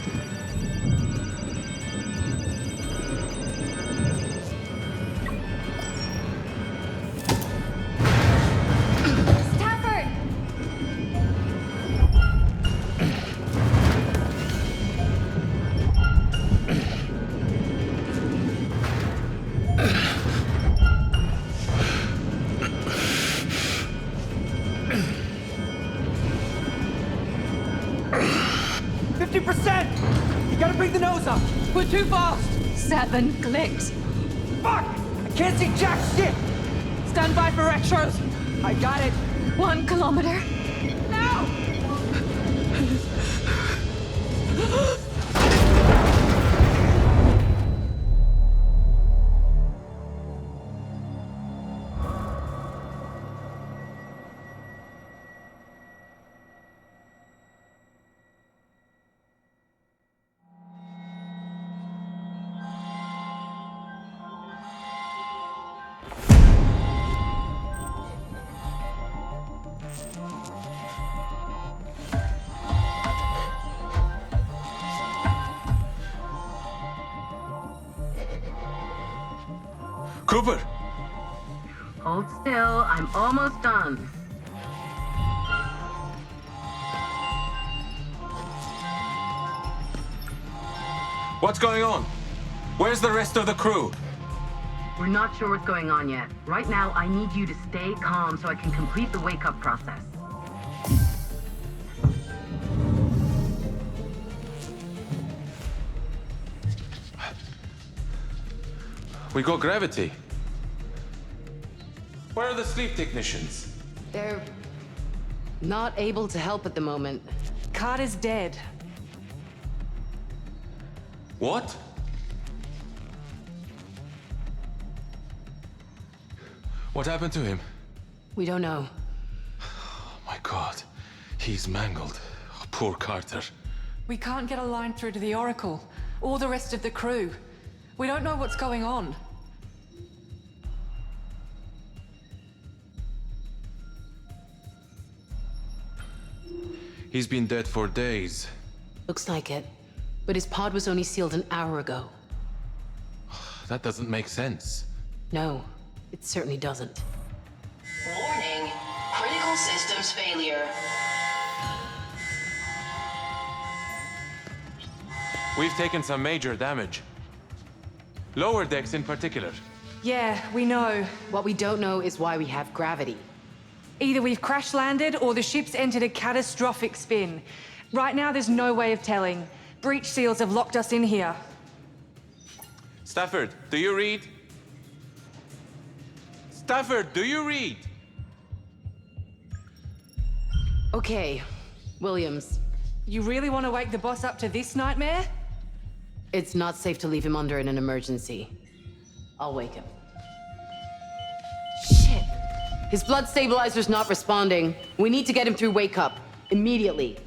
[SPEAKER 1] Stafford!
[SPEAKER 11] You gotta bring the nose up!
[SPEAKER 6] We're too fast!
[SPEAKER 1] 7 clicks.
[SPEAKER 11] Fuck! I can't see jack shit!
[SPEAKER 6] Stand by for retros!
[SPEAKER 11] I got it!
[SPEAKER 1] 1 kilometer.
[SPEAKER 6] Now!
[SPEAKER 12] Cooper!
[SPEAKER 4] Hold still, I'm almost done.
[SPEAKER 12] What's going on? Where's the rest of the crew?
[SPEAKER 4] We're not sure what's going on yet. Right now, I need you to stay calm so I can complete the wake-up process.
[SPEAKER 12] We got gravity. Where are the sleep technicians?
[SPEAKER 4] They're not able to help at the moment.
[SPEAKER 6] Carter's dead.
[SPEAKER 12] What? What happened to him?
[SPEAKER 4] We don't know.
[SPEAKER 12] Oh my God. He's mangled. Oh, poor Carter.
[SPEAKER 6] We can't get a line through to the Oracle, or the rest of the crew. We don't know what's going on.
[SPEAKER 12] He's been dead for days.
[SPEAKER 4] Looks like it. But his pod was only sealed an hour ago.
[SPEAKER 12] That doesn't make sense.
[SPEAKER 4] No, it certainly doesn't.
[SPEAKER 13] Warning. Critical systems failure.
[SPEAKER 12] We've taken some major damage. Lower decks in particular.
[SPEAKER 6] Yeah, we know.
[SPEAKER 4] What we don't know is why we have gravity.
[SPEAKER 6] Either we've crash landed or the ship's entered a catastrophic spin. Right now, there's no way of telling. Breach seals have locked us in here.
[SPEAKER 12] Stafford, do you read? Stafford, do you read?
[SPEAKER 4] Okay, Williams.
[SPEAKER 6] You really want to wake the boss up to this nightmare?
[SPEAKER 4] It's not safe to leave him under in an emergency. I'll wake him. Shit! His blood stabilizer's not responding. We need to get him through wake up. Immediately.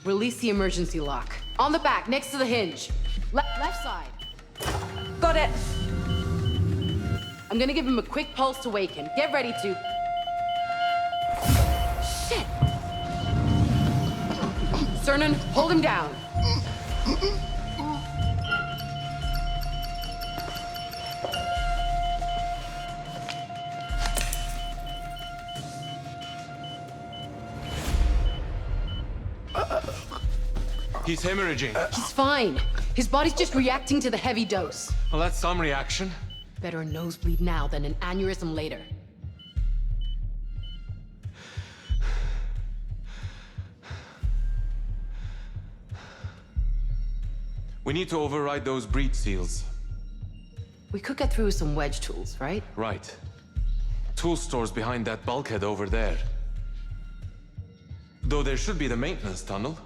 [SPEAKER 4] Release the emergency lock. On the back, next to the hinge. Left side.
[SPEAKER 6] Got it!
[SPEAKER 4] I'm gonna give him a quick pulse to wake him. Get ready to... Shit! Cernan, hold him down.
[SPEAKER 12] He's hemorrhaging.
[SPEAKER 4] He's fine. His body's just reacting to the heavy dose.
[SPEAKER 12] Well, that's some reaction.
[SPEAKER 4] Better a nosebleed now than an aneurysm later.
[SPEAKER 12] We need to override those breach seals.
[SPEAKER 4] We could get through with some wedge tools, right?
[SPEAKER 12] Right. Tool stores behind that bulkhead over there. Though there should be the maintenance tunnel.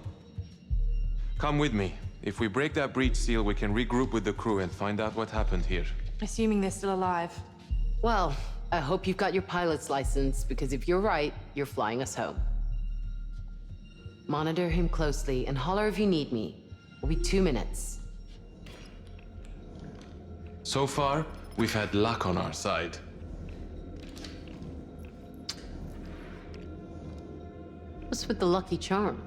[SPEAKER 12] Come with me. If we break that breach seal, we can regroup with the crew and find out what happened here.
[SPEAKER 6] Assuming they're still alive.
[SPEAKER 4] Well, I hope you've got your pilot's license, because if you're right, you're flying us home. Monitor him closely and holler if you need me. It'll be 2 minutes.
[SPEAKER 12] So far, we've had luck on our side.
[SPEAKER 4] What's with the lucky charm?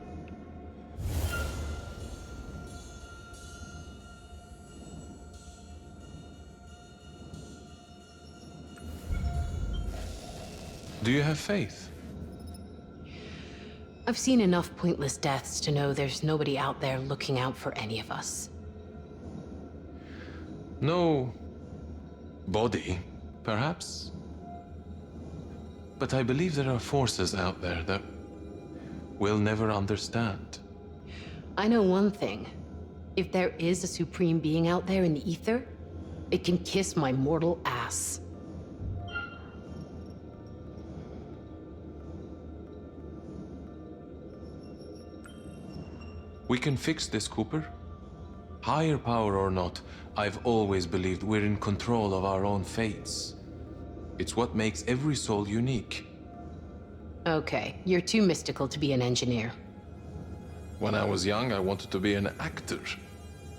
[SPEAKER 12] Do you have faith?
[SPEAKER 4] I've seen enough pointless deaths to know there's nobody out there looking out for any of us.
[SPEAKER 12] No body, perhaps. But I believe there are forces out there that we'll never understand.
[SPEAKER 4] I know one thing. If there is a supreme being out there in the ether, it can kiss my mortal ass.
[SPEAKER 12] We can fix this, Cooper. Higher power or not, I've always believed we're in control of our own fates. It's what makes every soul unique.
[SPEAKER 4] Okay, you're too mystical to be an engineer.
[SPEAKER 12] When I was young, I wanted to be an actor.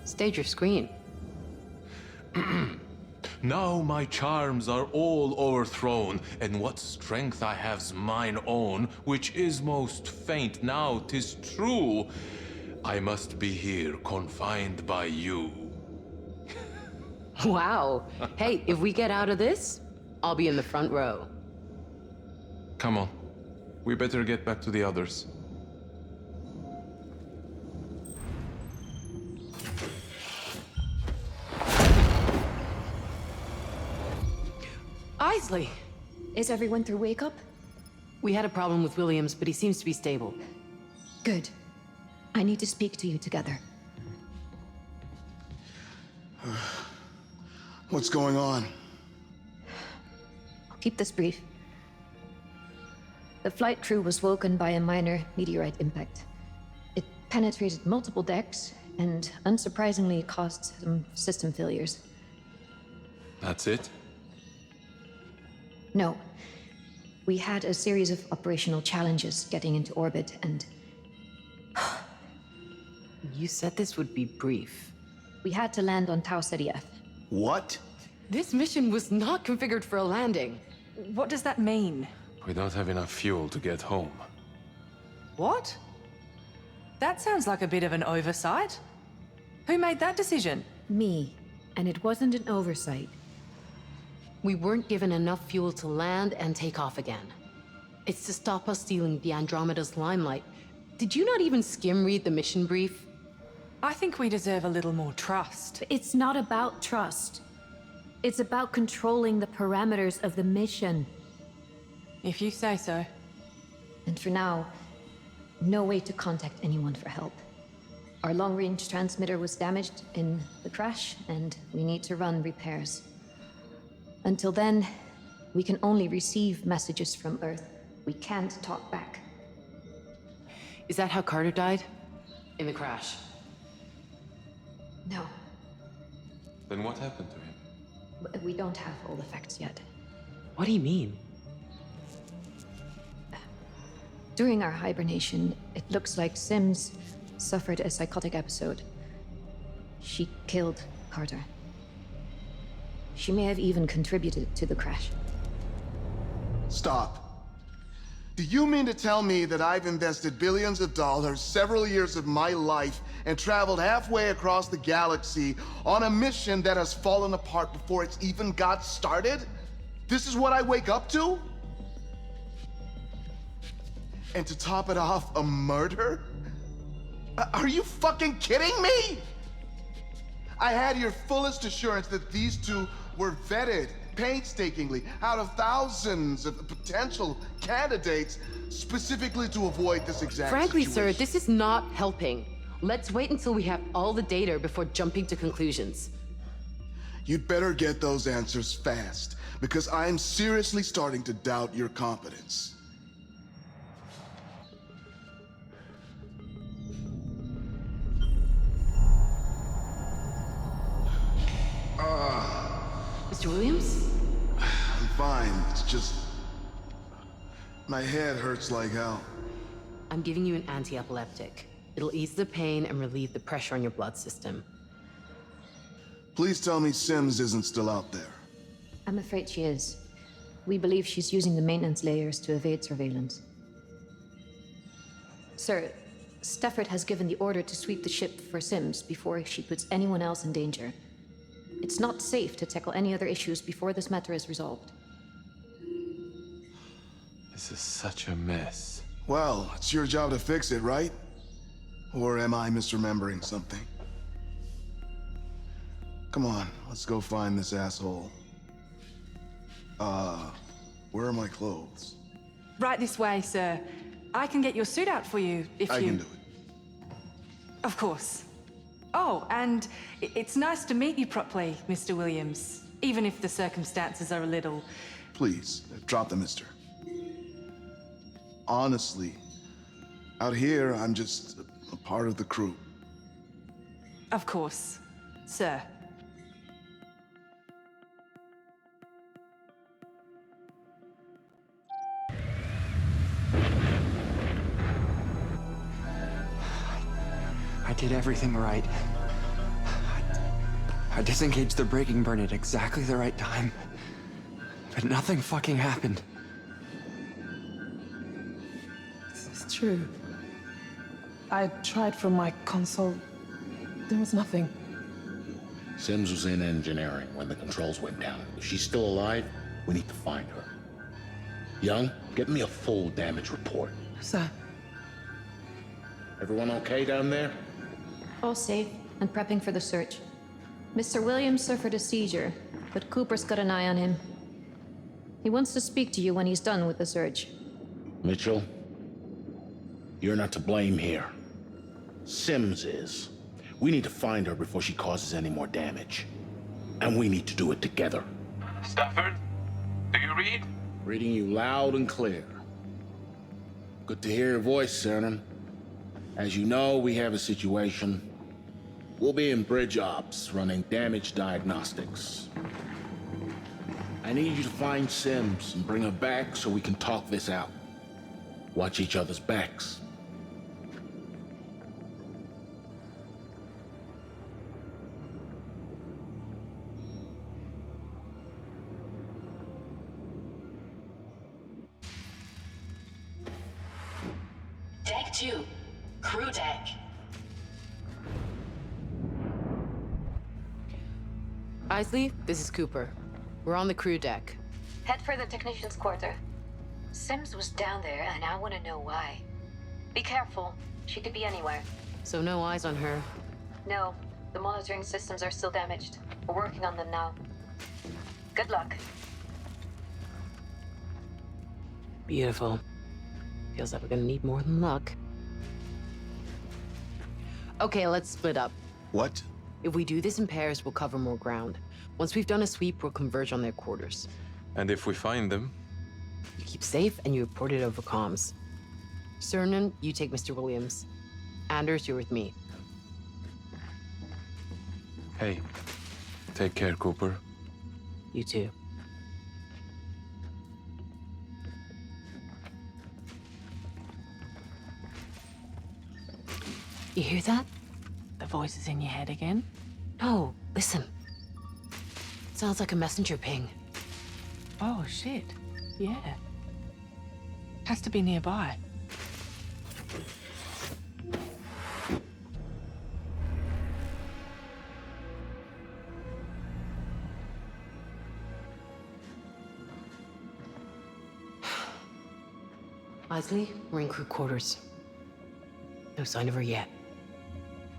[SPEAKER 4] Stage or screen.
[SPEAKER 12] Now my charms are all overthrown, and what strength I have's mine own, which is most faint. Now 'tis true, I must be here, confined by you.
[SPEAKER 4] Wow. Hey, if we get out of this, I'll be in the front row.
[SPEAKER 12] Come on. We better get back to the others.
[SPEAKER 4] Isley!
[SPEAKER 1] Is everyone through wake up?
[SPEAKER 4] We had a problem with Williams, but he seems to be stable.
[SPEAKER 1] Good. I need to speak to you together.
[SPEAKER 10] What's going on?
[SPEAKER 1] I'll keep this brief. The flight crew was woken by a minor meteorite impact. It penetrated multiple decks and, unsurprisingly, caused some system failures.
[SPEAKER 12] That's it?
[SPEAKER 1] No. We had a series of operational challenges getting into orbit, and
[SPEAKER 4] You said this would be brief.
[SPEAKER 1] we had to land on Tau Ceti F.
[SPEAKER 10] What?
[SPEAKER 4] This mission was not configured for a landing.
[SPEAKER 6] What does that mean?
[SPEAKER 12] We don't have enough fuel to get home.
[SPEAKER 6] What? That sounds like a bit of an oversight. Who made that decision?
[SPEAKER 1] Me. And it wasn't an oversight.
[SPEAKER 4] We weren't given enough fuel to land and take off again. It's to stop us stealing the Andromeda's limelight. Did you not even skim read the mission brief?
[SPEAKER 6] I think we deserve a little more trust.
[SPEAKER 1] It's not about trust. It's about controlling the parameters of the mission.
[SPEAKER 6] If you say so.
[SPEAKER 1] And for now, no way to contact anyone for help. Our long-range transmitter was damaged in the crash, and we need to run repairs. Until then, we can only receive messages from Earth. We can't talk back.
[SPEAKER 4] Is that how Carter died? In the crash?
[SPEAKER 1] No,
[SPEAKER 12] Then what happened to him?
[SPEAKER 1] we don't have all the facts yet.
[SPEAKER 4] What do you mean?
[SPEAKER 1] During our hibernation, it looks like Sims suffered a psychotic episode. She killed Carter. She may have even contributed to the crash.
[SPEAKER 10] Stop. Do you mean to tell me that I've invested billions of dollars, several years of my life, and traveled halfway across the galaxy on a mission that has fallen apart before it's even got started? This is what I wake up to? And to top it off, a murder? Are you fucking kidding me? I had your fullest assurance that these two were vetted painstakingly out of thousands of potential candidates specifically to avoid this exact
[SPEAKER 4] Frankly,
[SPEAKER 10] situation.
[SPEAKER 4] sir, this is not helping. Let's wait until we have all the data before jumping to conclusions.
[SPEAKER 10] You'd better get those answers fast, because I'm seriously starting to doubt your competence.
[SPEAKER 4] Mr. Williams?
[SPEAKER 10] I'm fine, it's just... my head hurts like hell.
[SPEAKER 4] I'm giving you an anti-epileptic. It'll ease the pain and relieve the pressure on your blood system.
[SPEAKER 10] Please tell me Sims isn't still out there.
[SPEAKER 1] I'm afraid she is. We believe she's using the maintenance layers to evade surveillance. Sir, Stafford has given the order to sweep the ship for Sims before she puts anyone else in danger. It's not safe to tackle any other issues before this matter is resolved.
[SPEAKER 12] This is such a mess.
[SPEAKER 10] Well, it's your job to fix it, right? Or am I misremembering something? Come on, let's go find this asshole. Where are my clothes?
[SPEAKER 6] Right this way, sir. I can get your suit out for you if
[SPEAKER 10] I
[SPEAKER 6] you...
[SPEAKER 10] can do it.
[SPEAKER 6] Of course. Oh, and it's nice to meet you properly, Mr. Williams. Even if the circumstances are a little...
[SPEAKER 10] Please, drop the mister. Honestly, out here, I'm just a part of the crew.
[SPEAKER 6] Of course, sir.
[SPEAKER 14] I did everything right. I disengaged the braking burn at exactly the right time. But nothing fucking happened.
[SPEAKER 6] This is true. I tried from my console. There was nothing.
[SPEAKER 7] Sims was in engineering when the controls went down. If she's still alive, we need to find her. Young, get me a full damage report.
[SPEAKER 6] Sir.
[SPEAKER 7] Everyone okay down there?
[SPEAKER 1] All safe and prepping for the search. Mr. Williams suffered a seizure, but Cooper's got an eye on him. He wants to speak to you when he's done with the search.
[SPEAKER 7] Mitchell, you're not to blame here. Sims is. We need to find her before she causes any more damage. And we need to do it together.
[SPEAKER 12] Stafford, do you read?
[SPEAKER 7] Reading you loud and clear. Good to hear your voice, Cernan. As you know, we have a situation. We'll be in bridge ops, running damage diagnostics. I need you to find Sims and bring her back so we can talk this out. Watch each other's backs.
[SPEAKER 13] Deck 2. Crew deck.
[SPEAKER 4] Isley, this is Cooper. We're on the crew deck.
[SPEAKER 1] Head for the technician's quarter. Sims was down there, and I want to know why. Be careful. She could be anywhere.
[SPEAKER 4] So no eyes on her.
[SPEAKER 1] No, the monitoring systems are still damaged. We're working on them now. Good luck.
[SPEAKER 4] Beautiful. Feels like we're gonna need more than luck. Okay, let's split up.
[SPEAKER 10] What?
[SPEAKER 4] If we do this in pairs, we'll cover more ground. Once we've done a sweep, we'll converge on their quarters.
[SPEAKER 12] And if we find them?
[SPEAKER 4] You keep safe and you report it over comms. Cernan, you take Mr. Williams. Anders, you're with me.
[SPEAKER 12] Hey, take care, Cooper.
[SPEAKER 4] You too. You hear that?
[SPEAKER 6] The voice is in your head again?
[SPEAKER 4] No, listen. Sounds like a messenger ping.
[SPEAKER 6] Oh, shit. Yeah. Has to be nearby.
[SPEAKER 4] Isley, we're in crew quarters. No sign of her yet.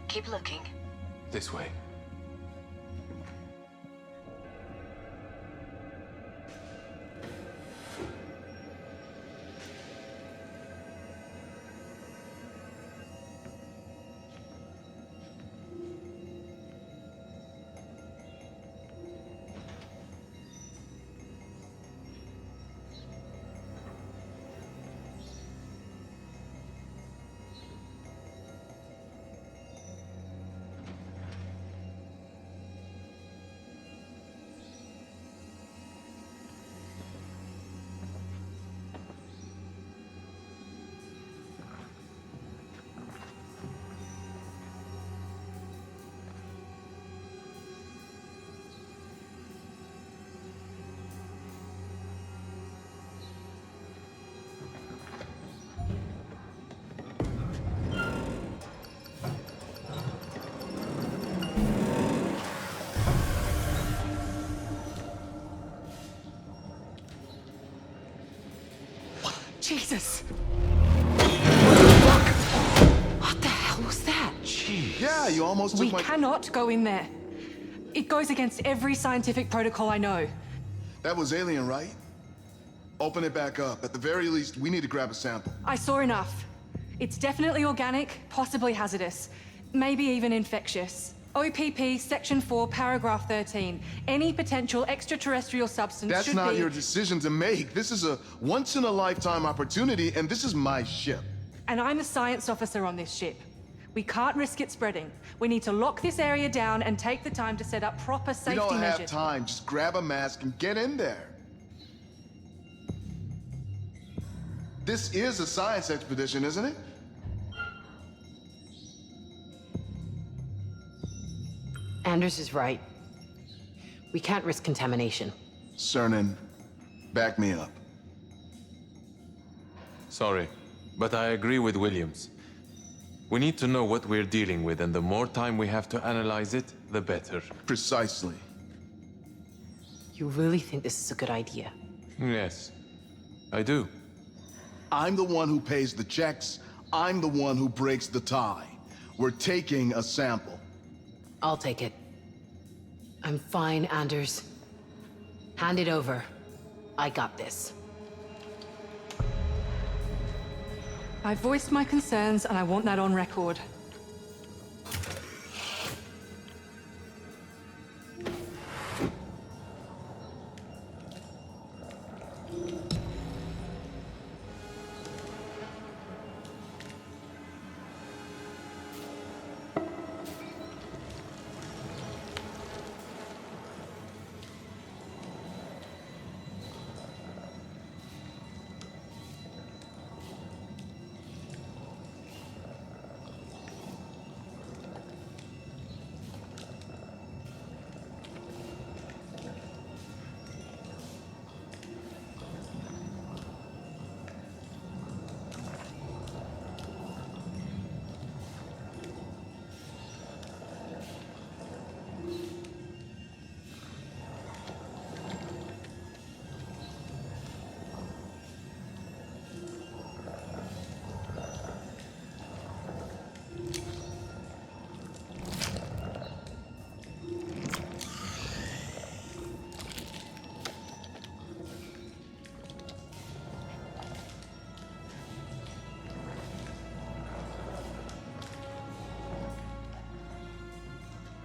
[SPEAKER 1] Keep looking.
[SPEAKER 12] This way.
[SPEAKER 6] Jesus!
[SPEAKER 4] What the hell was that?
[SPEAKER 10] Jeez. Yeah, you almost took
[SPEAKER 6] We cannot go in there. It goes against every scientific protocol I know.
[SPEAKER 10] That was alien, right? Open it back up. At the very least, we need to grab a sample.
[SPEAKER 6] I saw enough. It's definitely organic, possibly hazardous, maybe even infectious. OPP Section 4, Paragraph 13. Any potential extraterrestrial substance
[SPEAKER 10] That's
[SPEAKER 6] should
[SPEAKER 10] not
[SPEAKER 6] be...
[SPEAKER 10] your decision to make. This is a once-in-a-lifetime opportunity, and this is my ship.
[SPEAKER 6] And I'm the science officer on this ship. We can't risk it spreading. We need to lock this area down and take the time to set up proper safety
[SPEAKER 10] We don't
[SPEAKER 6] measures.
[SPEAKER 10] have time. Just grab a mask and get in there. This is a science expedition, isn't it?
[SPEAKER 4] Anders is right. We can't risk contamination.
[SPEAKER 10] Cernan, back me up.
[SPEAKER 12] Sorry, but I agree with Williams. We need to know what we're dealing with, and the more time we have to analyze it, the better.
[SPEAKER 10] Precisely.
[SPEAKER 4] You really think this is a good idea?
[SPEAKER 12] Yes, I do.
[SPEAKER 10] I'm the one who pays the checks. I'm the one who breaks the tie. We're taking a sample.
[SPEAKER 4] I'll take it. I'm fine, Anders. Hand it over. I got this.
[SPEAKER 6] I voiced my concerns, and I want that on record.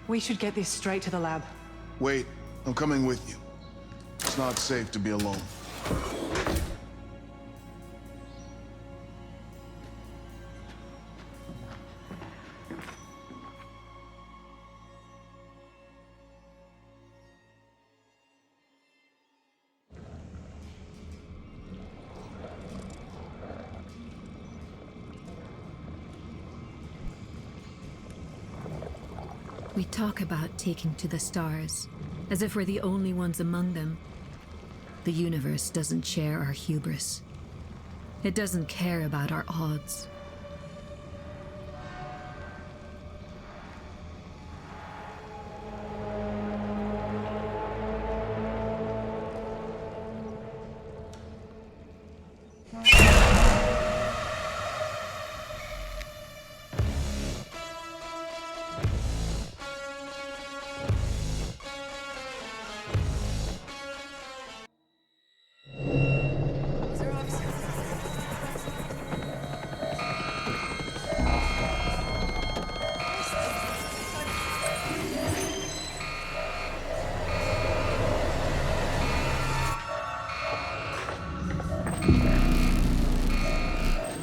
[SPEAKER 6] We should get this straight to the lab.
[SPEAKER 10] Wait, I'm coming with you. It's not safe to be alone.
[SPEAKER 1] We talk about taking to the stars, as if we're the only ones among them. The universe doesn't share our hubris. It doesn't care about our odds.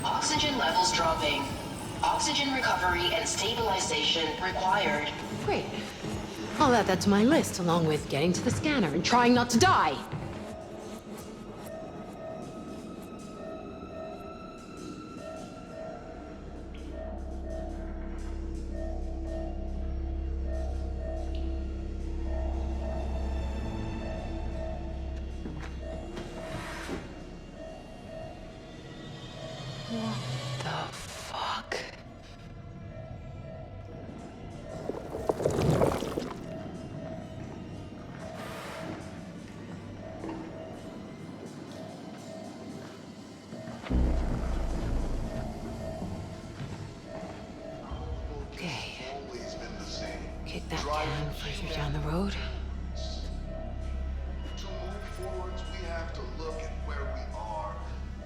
[SPEAKER 13] Oxygen levels dropping. Oxygen recovery and stabilization required.
[SPEAKER 4] Great. I'll add that to my list, along with getting to the scanner and trying not to die. What the fuck? Okay. Kick that can further down the road.
[SPEAKER 10] To move forwards, we have to look at where we are.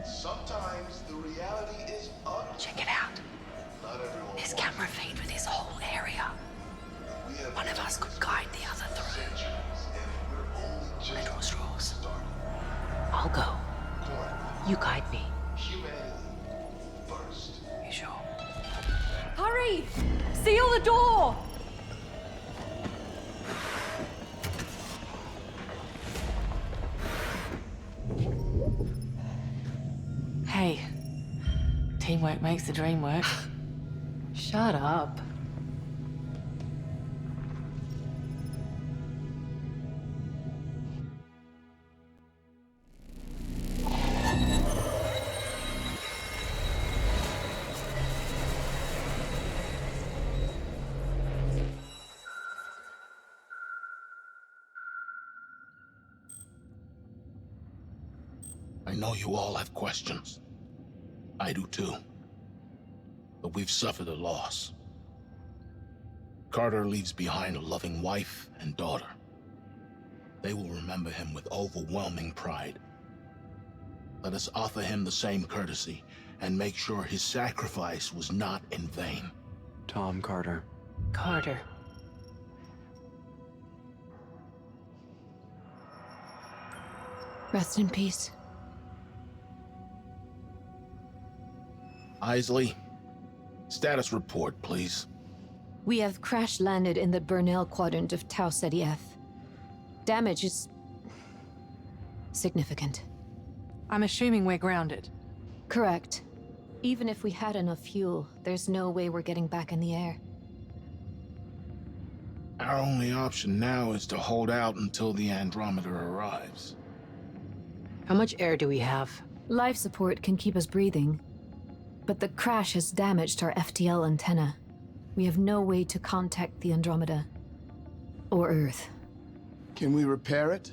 [SPEAKER 10] Sometimes the reality is ugly.
[SPEAKER 4] Check it out.
[SPEAKER 10] Not everyone
[SPEAKER 4] This
[SPEAKER 10] wants
[SPEAKER 4] camera feed with this whole area.
[SPEAKER 10] it. We have
[SPEAKER 4] One of us could guide the other through.
[SPEAKER 10] centuries, and we're only just
[SPEAKER 4] I draw straws.
[SPEAKER 10] starting.
[SPEAKER 4] I'll go.
[SPEAKER 10] Point.
[SPEAKER 4] You guide me.
[SPEAKER 10] Humanity first.
[SPEAKER 4] You sure?
[SPEAKER 6] Hurry! Seal the door!
[SPEAKER 15] Hey, teamwork makes the dream work.
[SPEAKER 4] Shut up.
[SPEAKER 7] know you all have questions. I do too. But we've suffered a loss. Carter leaves behind a loving wife and daughter. They will remember him with overwhelming pride. Let us offer him the same courtesy and make sure his sacrifice was not in vain.
[SPEAKER 14] Tom Carter.
[SPEAKER 15] Carter.
[SPEAKER 1] Rest in peace.
[SPEAKER 7] Isley, status report, please.
[SPEAKER 1] We have crash landed in the Burnell quadrant of Tau Ceti F. Damage is significant.
[SPEAKER 15] I'm assuming we're grounded.
[SPEAKER 1] Correct. Even if we had enough fuel, there's no way we're getting back in the air.
[SPEAKER 7] Our only option now is to hold out until the Andromeda arrives.
[SPEAKER 4] How much air do we have?
[SPEAKER 1] Life support can keep us breathing, but the crash has damaged our FTL antenna. We have no way to contact the Andromeda. Or Earth.
[SPEAKER 10] Can we repair it?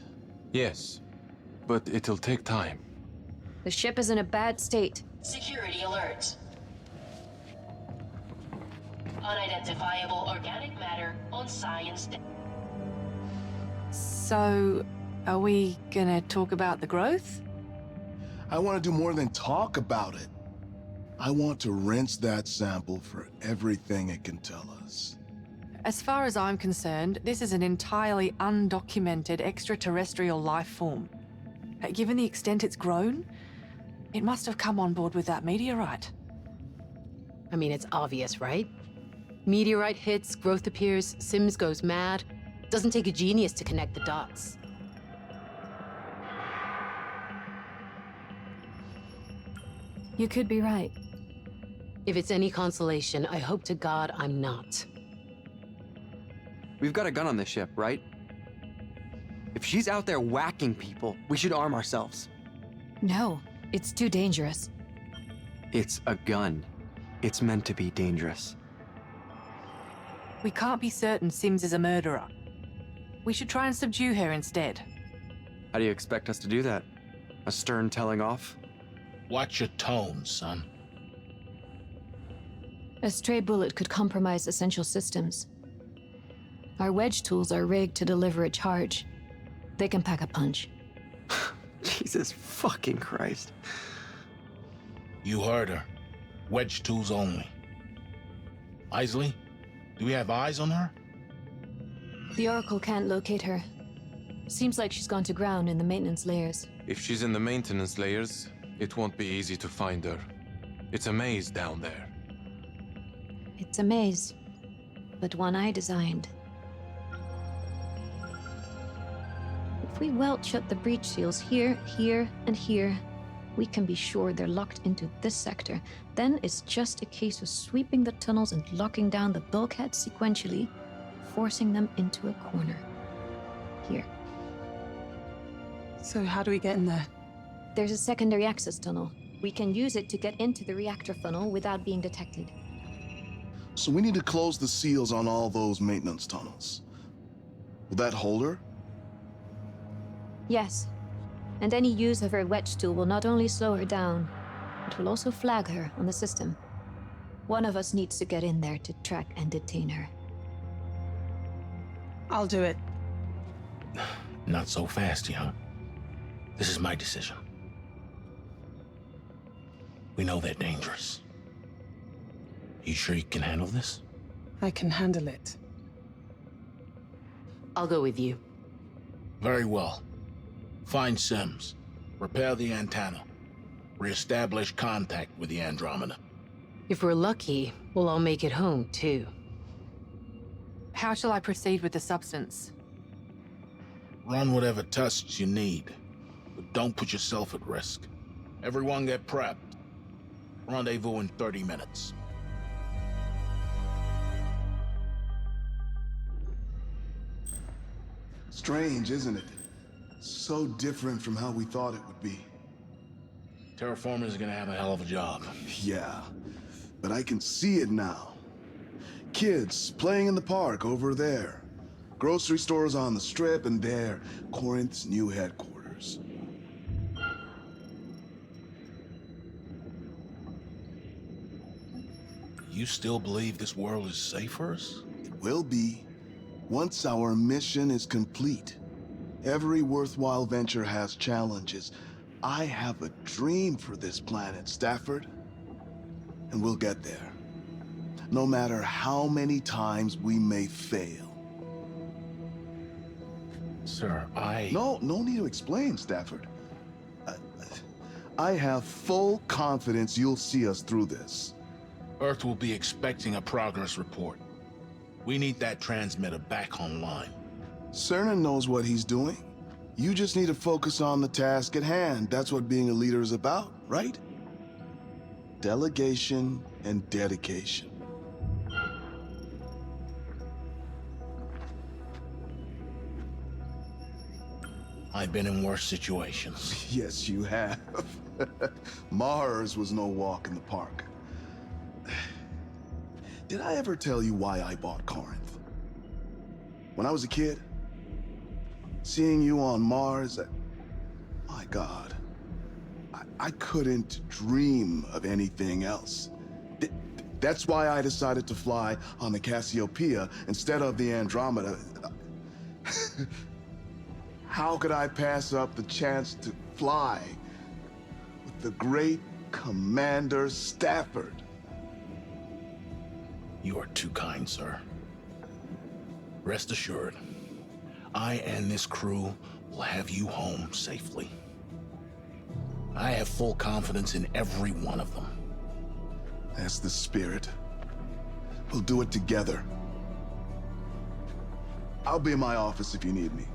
[SPEAKER 12] Yes, but it'll take time.
[SPEAKER 1] The ship is in a bad state.
[SPEAKER 13] Security alert. Unidentifiable organic matter on science.
[SPEAKER 15] So, are we gonna talk about the growth?
[SPEAKER 10] I want to do more than talk about it. I want to rinse that sample for everything it can tell us.
[SPEAKER 15] As far as I'm concerned, this is an entirely undocumented extraterrestrial life form. Given the extent it's grown, it must have come on board with that meteorite.
[SPEAKER 4] I mean, it's obvious, right? Meteorite hits, growth appears, Sims goes mad. Doesn't take a genius to connect the dots.
[SPEAKER 1] You could be right.
[SPEAKER 4] If it's any consolation, I hope to God I'm not.
[SPEAKER 14] We've got a gun on this ship, right? If she's out there whacking people, we should arm ourselves.
[SPEAKER 1] No, it's too dangerous.
[SPEAKER 14] It's a gun. It's meant to be dangerous.
[SPEAKER 15] We can't be certain Sims is a murderer. We should try and subdue her instead.
[SPEAKER 14] How do you expect us to do that? A stern telling off?
[SPEAKER 7] Watch your tone, son.
[SPEAKER 1] A stray bullet could compromise essential systems. Our wedge tools are rigged to deliver a charge. They can pack a punch.
[SPEAKER 14] Jesus fucking Christ.
[SPEAKER 7] You heard her. Wedge tools only. Isley, do we have eyes on her?
[SPEAKER 1] The Oracle can't locate her. Seems like she's gone to ground in the maintenance layers.
[SPEAKER 12] If she's in the maintenance layers, it won't be easy to find her. It's a maze down there.
[SPEAKER 1] It's a maze, but one I designed. If we weld shut the breach seals here, here, and here, we can be sure they're locked into this sector. Then it's just a case of sweeping the tunnels and locking down the bulkheads sequentially, forcing them into a corner. Here.
[SPEAKER 6] So how do we get in there?
[SPEAKER 1] There's a secondary access tunnel. We can use it to get into the reactor funnel without being detected.
[SPEAKER 10] So we need to close the seals on all those maintenance tunnels. Will that hold her?
[SPEAKER 1] Yes. And any use of her wedge tool will not only slow her down, it will also flag her on the system. One of us needs to get in there to track and detain her.
[SPEAKER 6] I'll do it.
[SPEAKER 7] Not so fast, young. This is my decision. We know they're dangerous. You sure you can handle this?
[SPEAKER 6] I can handle it.
[SPEAKER 4] I'll go with you.
[SPEAKER 7] Very well. Find Sims. Repair the antenna. Reestablish contact with the Andromeda.
[SPEAKER 4] If we're lucky, we'll all make it home, too.
[SPEAKER 15] How shall I proceed with the substance?
[SPEAKER 7] Run whatever tests you need, but don't put yourself at risk. Everyone get prepped. Rendezvous in 30 minutes.
[SPEAKER 10] Strange, isn't it? So different from how we thought it would be.
[SPEAKER 7] Terraformers are gonna have a hell of a job.
[SPEAKER 10] Yeah, but I can see it now. Kids playing in the park over there. Grocery stores on the strip, and there, Corinth's new headquarters.
[SPEAKER 7] You still believe this world is safe for us?
[SPEAKER 10] It will be, once our mission is complete. Every worthwhile venture has challenges. I have a dream for this planet, Stafford. And we'll get there. No matter how many times we may fail.
[SPEAKER 7] Sir,
[SPEAKER 10] No need to explain, Stafford. I have full confidence you'll see us through this.
[SPEAKER 7] Earth will be expecting a progress report. We need that transmitter back online.
[SPEAKER 10] Cernan knows what he's doing. You just need to focus on the task at hand. That's what being a leader is about, right? Delegation and dedication.
[SPEAKER 7] I've been in worse situations.
[SPEAKER 10] Yes, you have. Mars was no walk in the park. Did I ever tell you why I bought Corinth? When I was a kid, seeing you on Mars, my God, I couldn't dream of anything else. That's why I decided to fly on the Cassiopeia instead of the Andromeda. How could I pass up the chance to fly with the great Commander Stafford?
[SPEAKER 7] You are too kind, sir. Rest assured, I and this crew will have you home safely. I have full confidence in every one of them.
[SPEAKER 10] That's the spirit. We'll do it together. I'll be in my office if you need me.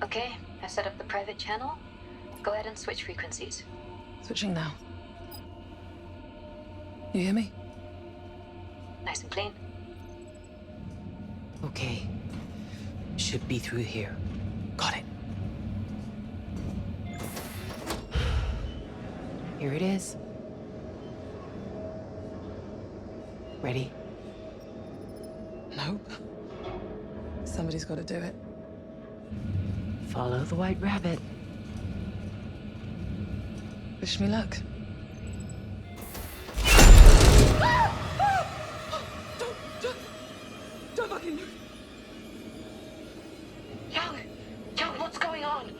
[SPEAKER 1] Okay, I set up the private channel. Go ahead and switch frequencies.
[SPEAKER 6] Switching now. You hear me?
[SPEAKER 1] Nice and clean.
[SPEAKER 16] Okay. Should be through here. Got it. Here it is. Ready?
[SPEAKER 6] Nope. Somebody's got to do it.
[SPEAKER 16] Follow the white rabbit.
[SPEAKER 6] Wish me luck. Don't fucking move.
[SPEAKER 4] Young, what's going on?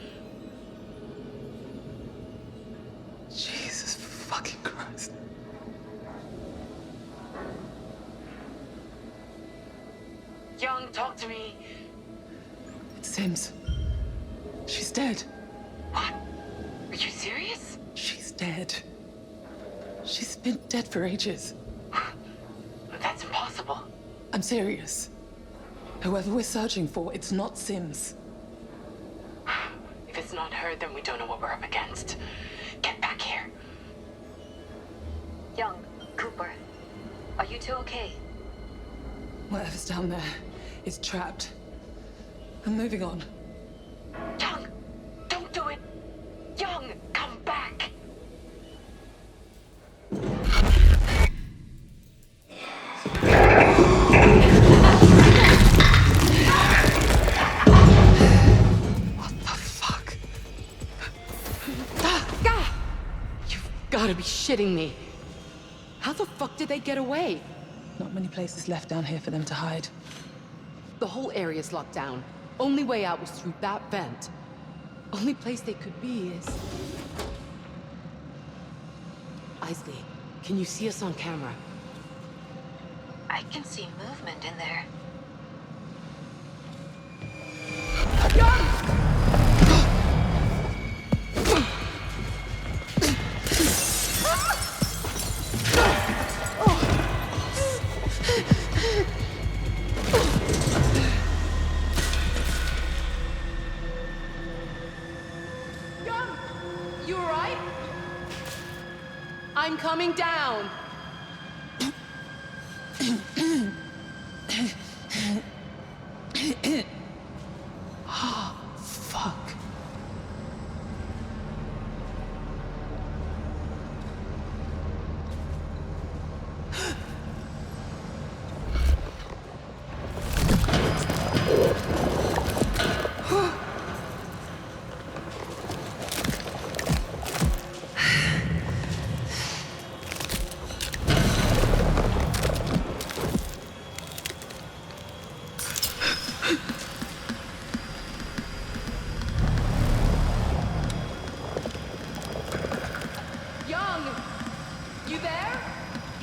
[SPEAKER 6] Jesus fucking Christ.
[SPEAKER 4] Young, talk to me.
[SPEAKER 6] It's Sims. She's dead.
[SPEAKER 4] What? Are you serious?
[SPEAKER 6] She's dead. She's been dead for ages.
[SPEAKER 4] That's impossible.
[SPEAKER 6] I'm serious. Whoever we're searching for, it's not Sims.
[SPEAKER 4] If it's not her, then we don't know what we're up against. Get back here.
[SPEAKER 1] Young, Cooper, are you two okay?
[SPEAKER 6] Whatever's down there is trapped. I'm moving on.
[SPEAKER 4] Young, don't do it. Young, come back.
[SPEAKER 6] What the fuck?
[SPEAKER 4] You've gotta be shitting me. How the fuck did they get away?
[SPEAKER 6] Not many places left down here for them to hide.
[SPEAKER 4] The whole area's locked down. Only way out was through that vent. Only place they could be is... Isley, can you see us on camera?
[SPEAKER 1] I can see movement in there.
[SPEAKER 4] You alright? I'm coming down.
[SPEAKER 6] Oh, fuck.
[SPEAKER 4] Young, you there?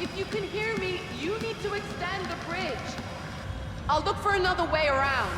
[SPEAKER 4] If you can hear me, you need to extend the bridge. I'll look for another way around.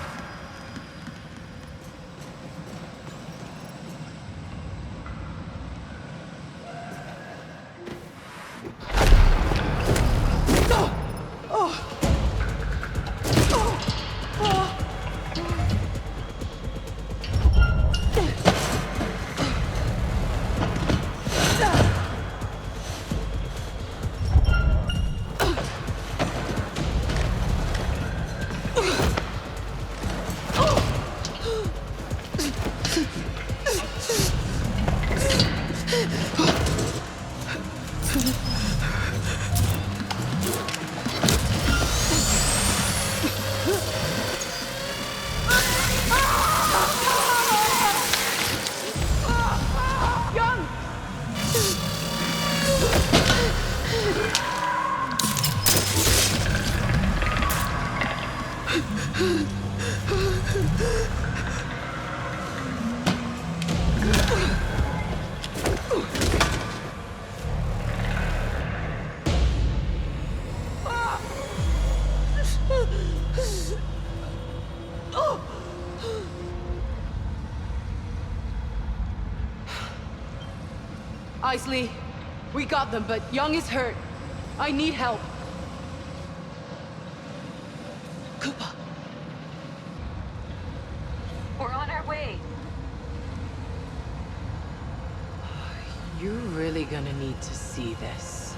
[SPEAKER 4] Isley, we got them, but Young is hurt. I need help.
[SPEAKER 6] Cooper.
[SPEAKER 8] We're on our way.
[SPEAKER 4] You're really gonna need to see this.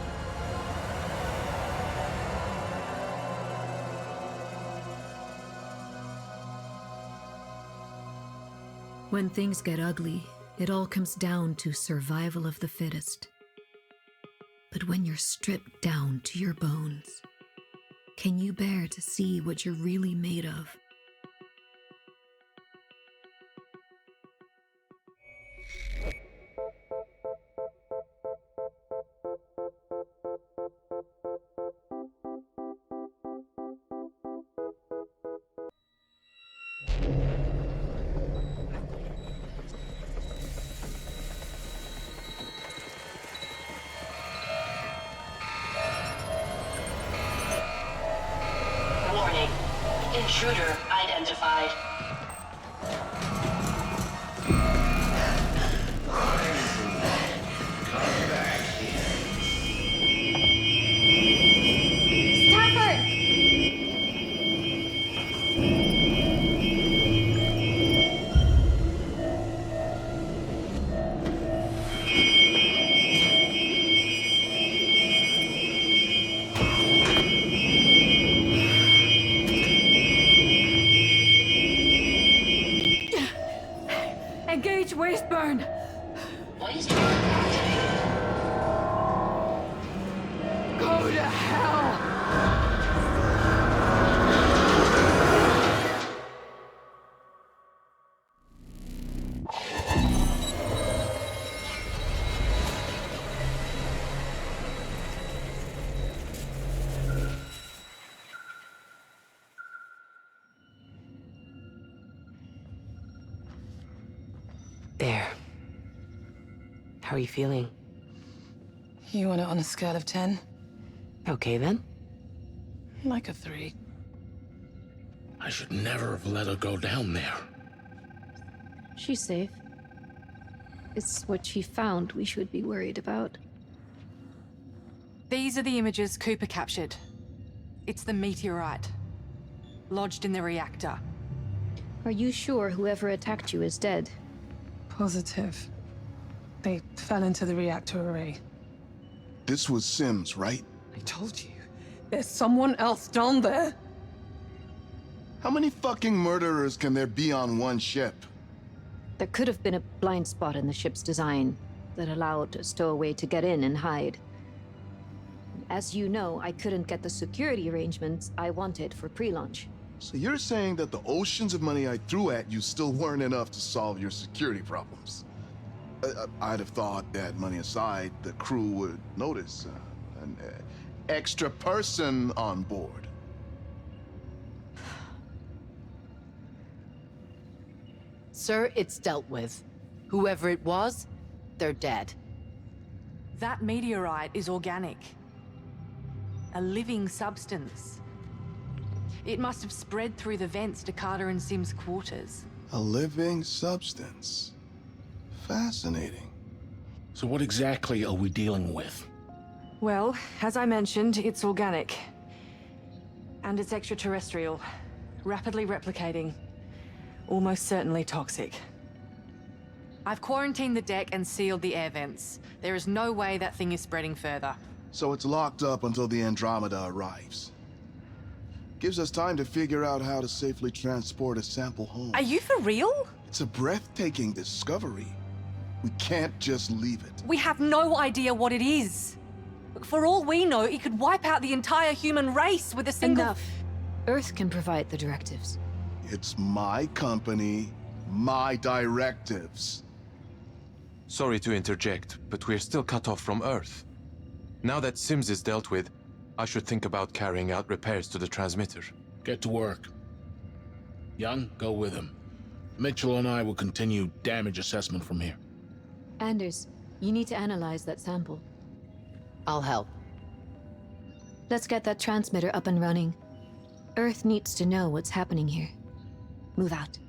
[SPEAKER 1] When things get ugly, it all comes down to survival of the fittest. But when you're stripped down to your bones, can you bear to see what you're really made of?
[SPEAKER 13] Warning. Intruder identified.
[SPEAKER 9] Engage Wasteburn!
[SPEAKER 13] Wasteburn activated.
[SPEAKER 9] Go to hell!
[SPEAKER 4] There. How are you feeling?
[SPEAKER 6] You want it on a scale of 10?
[SPEAKER 4] Okay, then.
[SPEAKER 6] Like a 3.
[SPEAKER 7] I should never have let her go down there.
[SPEAKER 1] She's safe. It's what she found we should be worried about.
[SPEAKER 15] These are the images Cooper captured. It's the meteorite, lodged in the reactor.
[SPEAKER 1] Are you sure whoever attacked you is dead?
[SPEAKER 6] Positive. They fell into the reactor array.
[SPEAKER 10] This was Sims, right?
[SPEAKER 6] I told you. There's someone else down there.
[SPEAKER 10] How many fucking murderers can there be on one ship?
[SPEAKER 1] There could have been a blind spot in the ship's design that allowed a stowaway to get in and hide. As you know, I couldn't get the security arrangements I wanted for pre-launch.
[SPEAKER 10] So you're saying that the oceans of money I threw at you still weren't enough to solve your security problems? I'd have thought that, money aside, the crew would notice an extra person on board.
[SPEAKER 4] Sir, it's dealt with. Whoever it was, they're dead.
[SPEAKER 15] That meteorite is organic. A living substance. It must have spread through the vents to Carter and Sim's quarters.
[SPEAKER 10] A living substance. Fascinating.
[SPEAKER 7] So what exactly are we dealing with?
[SPEAKER 15] Well, as I mentioned, it's organic. And it's extraterrestrial. Rapidly replicating. Almost certainly toxic. I've quarantined the deck and sealed the air vents. There is no way that thing is spreading further.
[SPEAKER 10] So it's locked up until the Andromeda arrives. Gives us time to figure out how to safely transport a sample home.
[SPEAKER 15] Are you for real?
[SPEAKER 10] It's a breathtaking discovery. We can't just leave it.
[SPEAKER 15] We have no idea what it is. For all we know, it could wipe out the entire human race with a single...
[SPEAKER 1] Enough. Earth can provide the directives.
[SPEAKER 10] It's my company, my directives.
[SPEAKER 12] Sorry to interject, but we're still cut off from Earth. Now that Sims is dealt with, I should think about carrying out repairs to the transmitter.
[SPEAKER 7] Get to work. Young, go with him. Mitchell and I will continue damage assessment from here.
[SPEAKER 1] Anders, you need to analyze that sample.
[SPEAKER 4] I'll help.
[SPEAKER 1] Let's get that transmitter up and running. Earth needs to know what's happening here. Move out.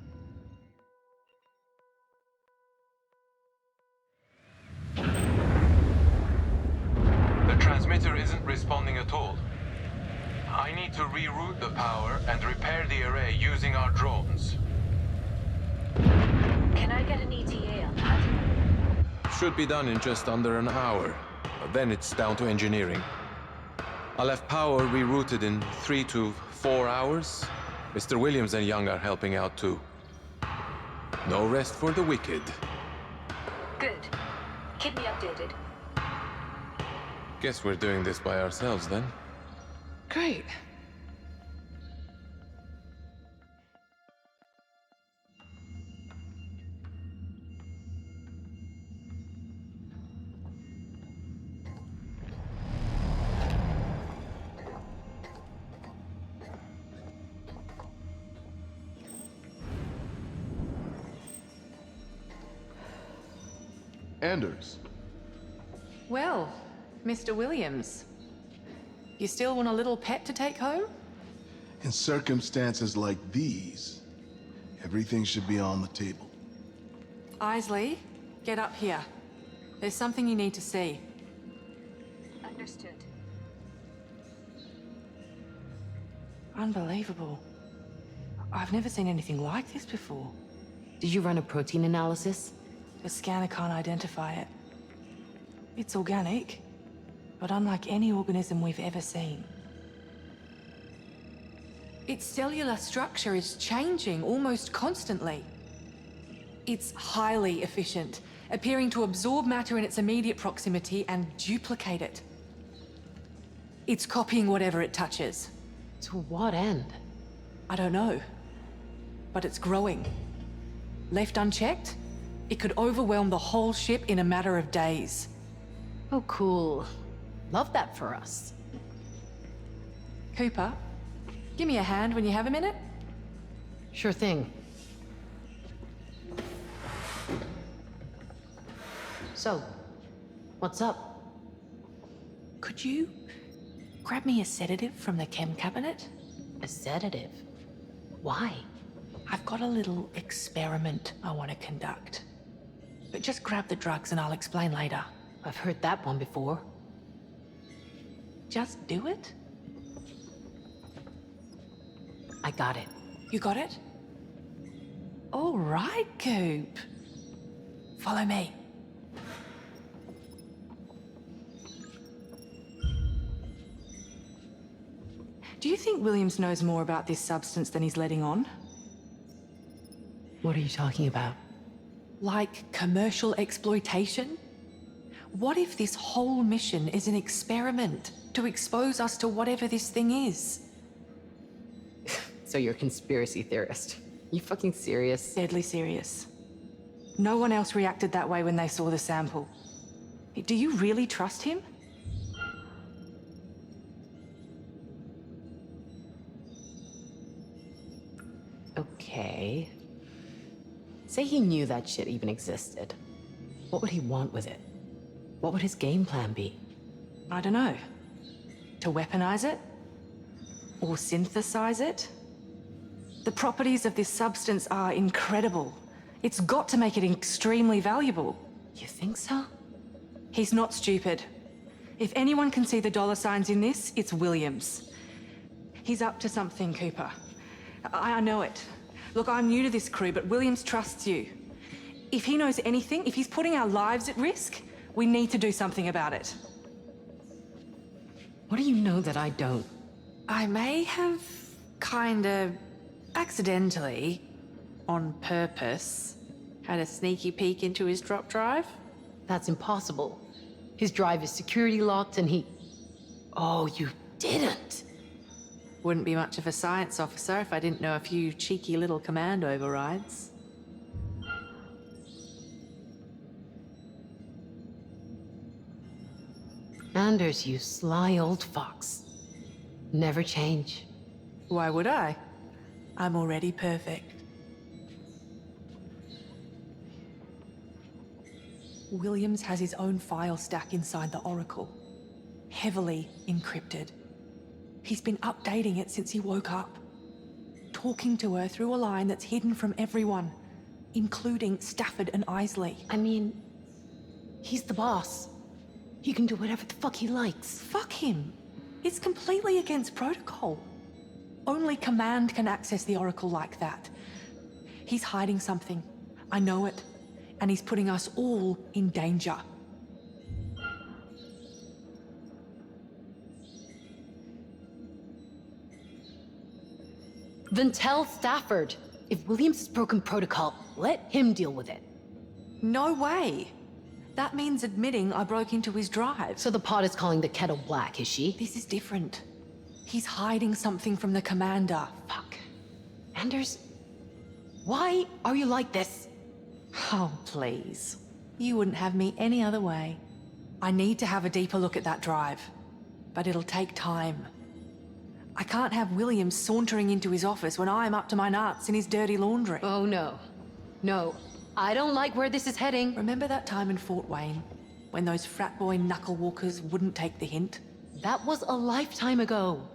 [SPEAKER 12] The transmitter isn't responding at all. I need to reroute the power and repair the array using our drones.
[SPEAKER 1] Can I get an ETA on that?
[SPEAKER 12] Should be done in just under an hour. Then it's down to engineering. I'll have power rerouted in 3 to 4 hours. Mr. Williams and Young are helping out too. No rest for the wicked.
[SPEAKER 1] Good. Keep me updated.
[SPEAKER 12] Guess we're doing this by ourselves then.
[SPEAKER 15] Great.
[SPEAKER 10] Anders.
[SPEAKER 15] Well, Mr. Williams. You still want a little pet to take home?
[SPEAKER 10] In circumstances like these, everything should be on the table.
[SPEAKER 15] Isley, get up here. There's something you need to see.
[SPEAKER 1] Understood.
[SPEAKER 15] Unbelievable. I've never seen anything like this before.
[SPEAKER 4] Did you run a protein analysis?
[SPEAKER 15] The scanner can't identify it. It's organic, but unlike any organism we've ever seen. Its cellular structure is changing almost constantly. It's highly efficient, appearing to absorb matter in its immediate proximity and duplicate it. It's copying whatever it touches.
[SPEAKER 4] To what end?
[SPEAKER 15] I don't know, but it's growing. Left unchecked, it could overwhelm the whole ship in a matter of days.
[SPEAKER 4] Oh, cool. Love that for us.
[SPEAKER 15] Cooper, give me a hand when you have a minute.
[SPEAKER 4] Sure thing. So, what's up?
[SPEAKER 15] Could you grab me a sedative from the chem cabinet?
[SPEAKER 4] A sedative? Why?
[SPEAKER 15] I've got a little experiment I want to conduct. But just grab the drugs and I'll explain later.
[SPEAKER 4] I've heard that one before.
[SPEAKER 15] Just do it?
[SPEAKER 4] I got it.
[SPEAKER 15] You got it? All right, Coop. Follow me. Do you think Williams knows more about this substance than he's letting on?
[SPEAKER 4] What are you talking about?
[SPEAKER 15] Like commercial exploitation? What if this whole mission is an experiment to expose us to whatever this thing is?
[SPEAKER 4] So you're a conspiracy theorist. You fucking serious?
[SPEAKER 15] Deadly serious. No one else reacted that way when they saw the sample. Do you really trust him?
[SPEAKER 4] Okay. Say he knew that shit even existed. What would he want with it? What would his game plan be?
[SPEAKER 15] I don't know. To weaponize it? Or synthesize it? The properties of this substance are incredible. It's got to make it extremely valuable.
[SPEAKER 4] You think so?
[SPEAKER 15] He's not stupid. If anyone can see the dollar signs in this, it's Williams. He's up to something, Cooper. I know it. Look, I'm new to this crew, but Williams trusts you. If he knows anything, if he's putting our lives at risk, we need to do something about it.
[SPEAKER 4] What do you know that I don't?
[SPEAKER 15] I may have kinda accidentally, on purpose, had a sneaky peek into his drop drive.
[SPEAKER 4] That's impossible. His drive is security locked and he... Oh, you didn't?
[SPEAKER 15] Wouldn't be much of a science officer if I didn't know a few cheeky little command overrides.
[SPEAKER 4] Anders, you sly old fox. Never change.
[SPEAKER 15] Why would I? I'm already perfect. Williams has his own file stack inside the Oracle. Heavily encrypted. He's been updating it since he woke up. Talking to her through a line that's hidden from everyone, including Stafford and Isley.
[SPEAKER 4] I mean, he's the boss. He can do whatever the fuck he likes.
[SPEAKER 15] Fuck him. It's completely against protocol. Only Command can access the Oracle like that. He's hiding something. I know it. And he's putting us all in danger.
[SPEAKER 4] Then tell Stafford. If Williams has broken protocol, let him deal with it.
[SPEAKER 15] No way. That means admitting I broke into his drive.
[SPEAKER 4] So the pot is calling the kettle black, is she?
[SPEAKER 15] This is different. He's hiding something from the commander.
[SPEAKER 4] Fuck. Anders, why are you like this?
[SPEAKER 15] Oh, please. You wouldn't have me any other way. I need to have a deeper look at that drive. But it'll take time. I can't have Williams sauntering into his office when I'm up to my nuts in his dirty laundry.
[SPEAKER 4] Oh, no. No. I don't like where this is heading.
[SPEAKER 15] Remember that time in Fort Wayne? When those frat boy knuckle-walkers wouldn't take the hint?
[SPEAKER 4] That was a lifetime ago.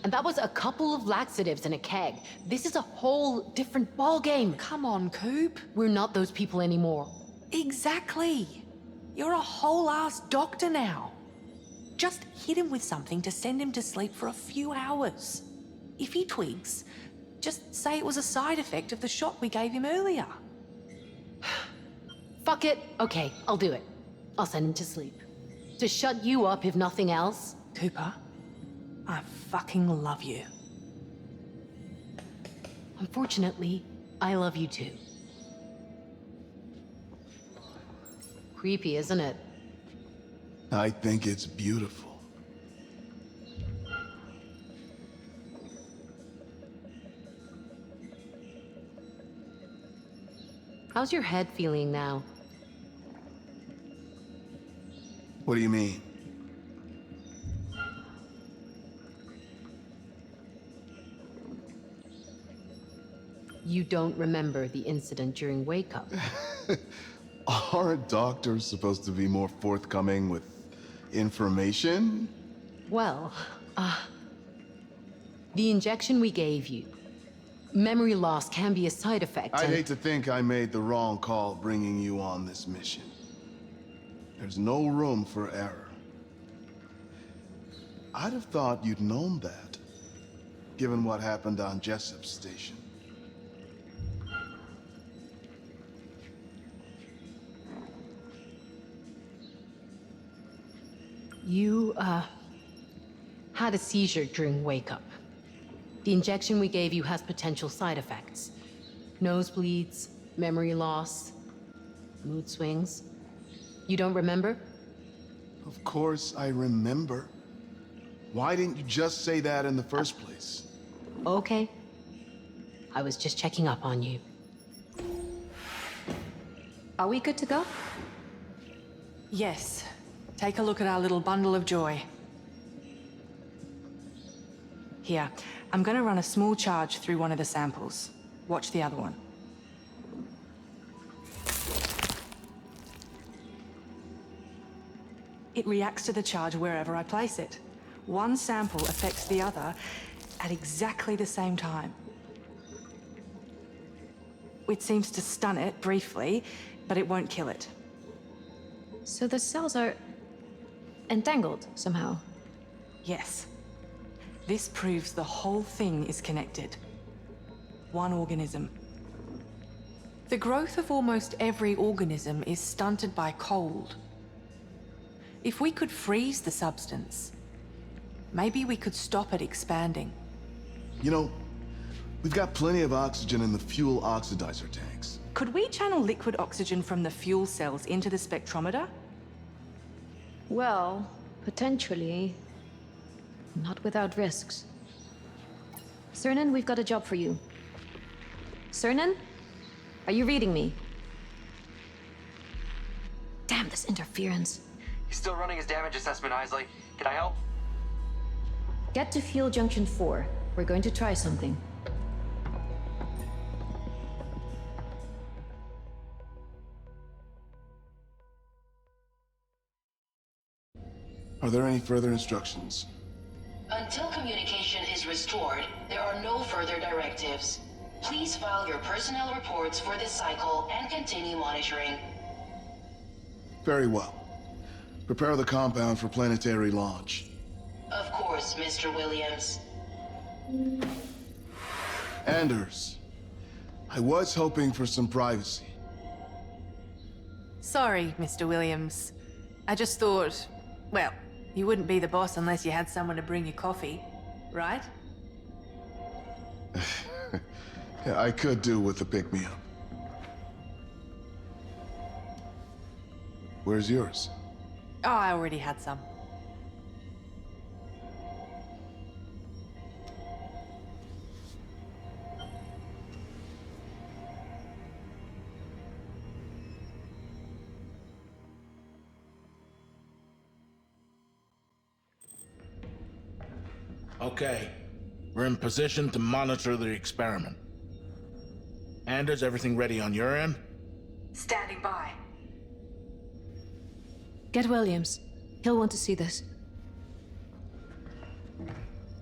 [SPEAKER 4] And that was a couple of laxatives and a keg. This is a whole different ballgame.
[SPEAKER 15] Come on, Coop.
[SPEAKER 4] We're not those people anymore.
[SPEAKER 15] Exactly. You're a whole-ass doctor now. Just hit him with something to send him to sleep for a few hours. If he twigs, just say it was a side effect of the shot we gave him earlier.
[SPEAKER 4] Fuck it. Okay, I'll do it. I'll send him to sleep. To shut you up, if nothing else.
[SPEAKER 15] Cooper, I fucking love you.
[SPEAKER 4] Unfortunately, I love you too. Creepy, isn't it?
[SPEAKER 10] I think it's beautiful.
[SPEAKER 4] How's your head feeling now?
[SPEAKER 10] What do you mean?
[SPEAKER 4] You don't remember the incident during Wake Up.
[SPEAKER 10] Aren't doctors supposed to be more forthcoming with information?
[SPEAKER 4] Well, the injection we gave you. Memory loss can be a side effect.
[SPEAKER 10] I'd hate to think I made the wrong call bringing you on this mission. There's no room for error. I'd have thought you'd known that, given what happened on Jessup's station.
[SPEAKER 4] You, had a seizure during Wake Up. The injection we gave you has potential side effects. Nosebleeds, memory loss, mood swings. You don't remember?
[SPEAKER 10] Of course I remember. Why didn't you just say that in the first place?
[SPEAKER 4] Okay. I was just checking up on you.
[SPEAKER 1] Are we good to go?
[SPEAKER 15] Yes. Take a look at our little bundle of joy. Here, I'm gonna run a small charge through one of the samples. Watch the other one. It reacts to the charge wherever I place it. One sample affects the other at exactly the same time. It seems to stun it briefly, but it won't kill it.
[SPEAKER 1] So the cells are entangled somehow?
[SPEAKER 15] Yes. This proves the whole thing is connected. One organism. The growth of almost every organism is stunted by cold. If we could freeze the substance, maybe we could stop it expanding.
[SPEAKER 10] You know, we've got plenty of oxygen in the fuel oxidizer tanks.
[SPEAKER 15] Could we channel liquid oxygen from the fuel cells into the spectrometer?
[SPEAKER 1] Well, potentially. Not without risks. Cernan, we've got a job for you. Cernan? Are you reading me? Damn, this interference.
[SPEAKER 11] He's still running his damage assessment, Isley. Can I help?
[SPEAKER 1] Get to Fuel Junction 4. We're going to try something.
[SPEAKER 10] Are there any further instructions?
[SPEAKER 13] Until communication is restored, there are no further directives. Please file your personnel reports for this cycle and continue monitoring.
[SPEAKER 10] Very well. Prepare the compound for planetary launch.
[SPEAKER 13] Of course, Mr. Williams.
[SPEAKER 10] Anders, I was hoping for some privacy.
[SPEAKER 15] Sorry, Mr. Williams. I just thought, well, you wouldn't be the boss unless you had someone to bring you coffee, right?
[SPEAKER 10] Yeah, I could do with a pick-me-up. Where's yours?
[SPEAKER 15] Oh, I already had some.
[SPEAKER 17] Okay, we're in position to monitor the experiment. Anders, everything ready on your end?
[SPEAKER 8] Standing by.
[SPEAKER 1] Get Williams. He'll want to see this.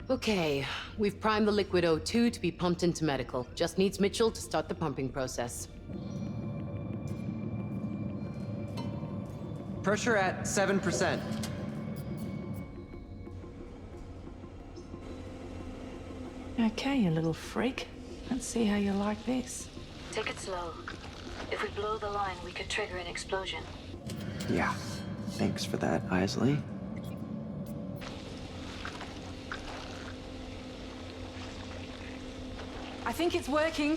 [SPEAKER 4] Okay, we've primed the liquid O2 to be pumped into medical. Just needs Mitchell to start the pumping process.
[SPEAKER 14] Pressure at 7%.
[SPEAKER 15] Okay, you little freak. Let's see how you like this.
[SPEAKER 1] Take it slow. If we blow the line, we could trigger an explosion.
[SPEAKER 14] Yeah. Thanks for that, Isley.
[SPEAKER 15] I think it's working.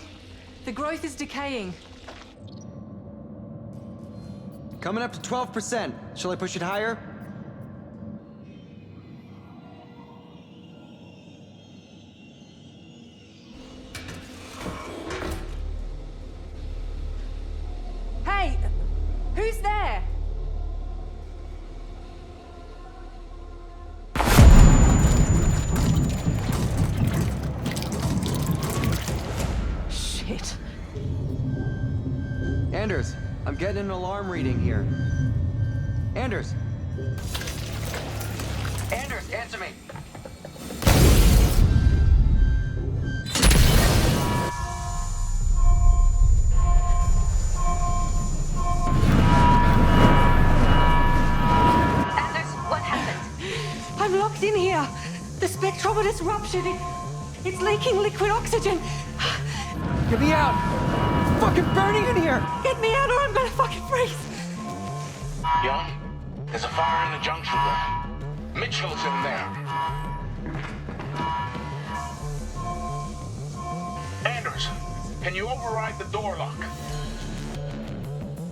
[SPEAKER 15] The growth is decaying.
[SPEAKER 14] Coming up to 12%. Shall I push it higher?
[SPEAKER 15] Hey! Who's there? Shit.
[SPEAKER 14] Anders, I'm getting an alarm reading here. Anders!
[SPEAKER 11] Anders, answer me!
[SPEAKER 1] Anders, what happened?
[SPEAKER 15] I'm locked in here. The spectrometer's ruptured. It's leaking liquid oxygen.
[SPEAKER 14] Get me out! It's fucking burning in here!
[SPEAKER 15] Get me out or I'm gonna fucking freeze.
[SPEAKER 17] Young, there's a fire in the junction room. Mitchell's in there. Can you override the door lock?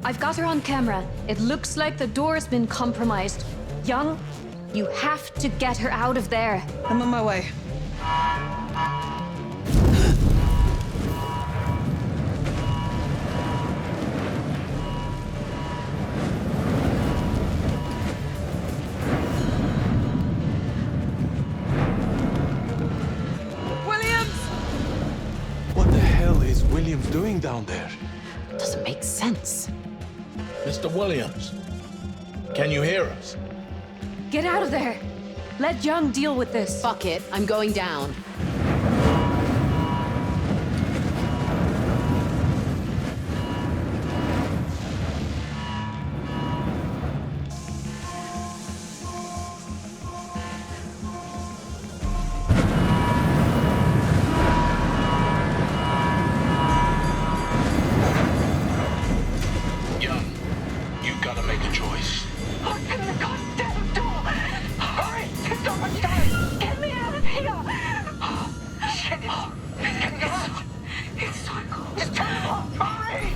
[SPEAKER 1] I've got her on camera. It looks like the door's been compromised. Young, you have to get her out of there.
[SPEAKER 6] I'm on my way.
[SPEAKER 12] What the hell is Williams doing down there?
[SPEAKER 4] Doesn't make sense.
[SPEAKER 17] Mr. Williams, can you hear us?
[SPEAKER 1] Get out of there. Let Young deal with this.
[SPEAKER 4] Fuck it, I'm going down.
[SPEAKER 17] Young, you gotta make a choice.
[SPEAKER 8] Open the goddamn door! Hurry! The door's down! Get me out of here! Shit, it's so cold. Just turn it off! Hurry!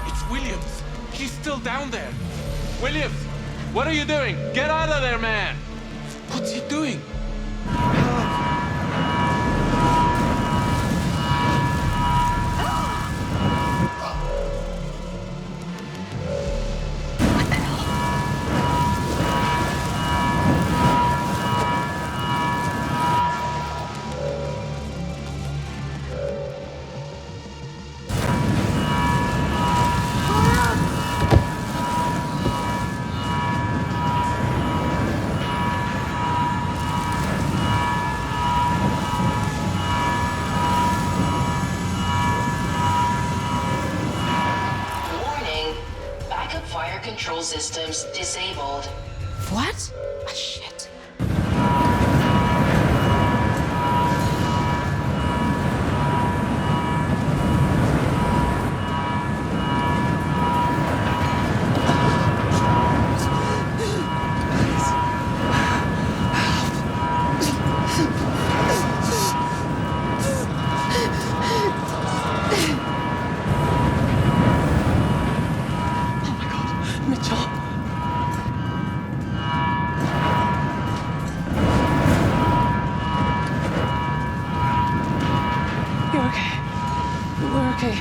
[SPEAKER 12] It's Williams. He's still down there. Williams, what are you doing? Get out of there, man! What's he doing?
[SPEAKER 13] Warning. Backup fire control systems disabled.
[SPEAKER 4] What? Ah, shit.
[SPEAKER 6] Mitchell. You're okay. We're okay.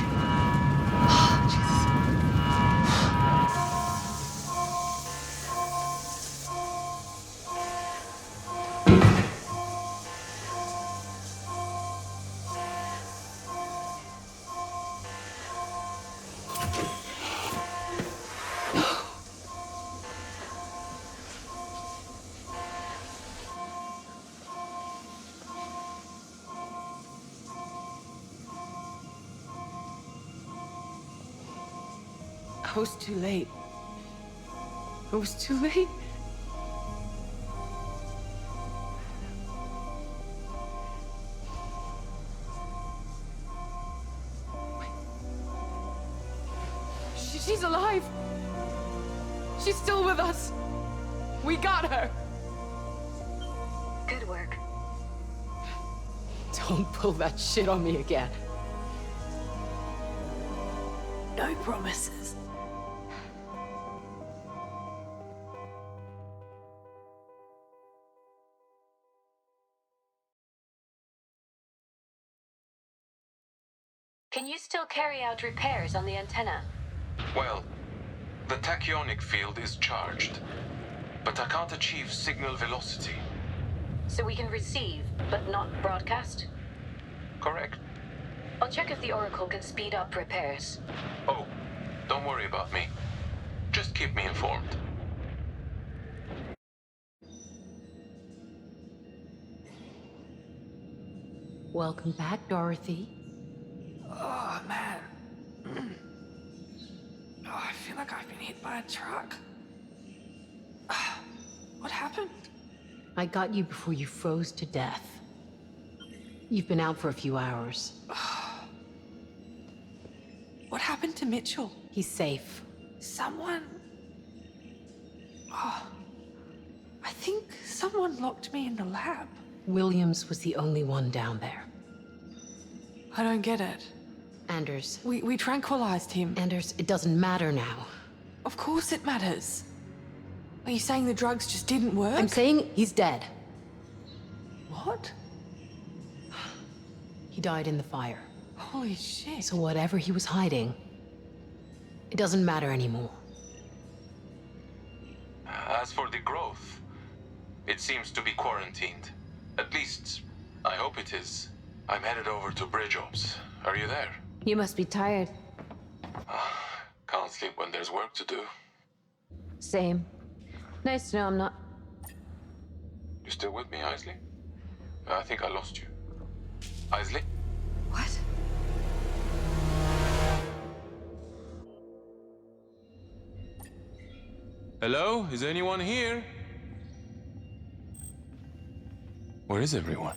[SPEAKER 6] Jesus. I was too late. I was too late. She's alive. She's still with us. We got her.
[SPEAKER 1] Good work.
[SPEAKER 4] Don't pull that shit on me again.
[SPEAKER 1] No promises. Can you still carry out repairs on the antenna?
[SPEAKER 12] Well, the tachyonic field is charged, but I can't achieve signal velocity.
[SPEAKER 1] So we can receive, but not broadcast?
[SPEAKER 12] Correct.
[SPEAKER 1] I'll check if the Oracle can speed up repairs.
[SPEAKER 12] Oh, don't worry about me. Just keep me informed.
[SPEAKER 4] Welcome back, Dorothy.
[SPEAKER 6] Oh, man. Oh, I feel like I've been hit by a truck. What happened?
[SPEAKER 4] I got you before you froze to death. You've been out for a few hours.
[SPEAKER 6] What happened to Mitchell?
[SPEAKER 4] He's safe.
[SPEAKER 6] Someone... Oh, I think someone locked me in the lab.
[SPEAKER 4] Williams was the only one down there.
[SPEAKER 6] I don't get it.
[SPEAKER 4] Anders.
[SPEAKER 6] We tranquilized him.
[SPEAKER 4] Anders, it doesn't matter now.
[SPEAKER 6] Of course it matters. Are you saying the drugs just didn't work?
[SPEAKER 4] I'm saying he's dead.
[SPEAKER 6] What?
[SPEAKER 4] He died in the fire.
[SPEAKER 6] Holy shit.
[SPEAKER 4] So whatever he was hiding, it doesn't matter anymore.
[SPEAKER 12] As for the growth, it seems to be quarantined. At least, I hope it is. I'm headed over to Bridge Ops. Are you there?
[SPEAKER 1] You must be tired.
[SPEAKER 12] Can't sleep when there's work to do.
[SPEAKER 1] Same. Nice to know I'm not...
[SPEAKER 12] You still with me, Isley? I think I lost you. Isley?
[SPEAKER 1] What?
[SPEAKER 12] Hello? Is anyone here? Where is everyone?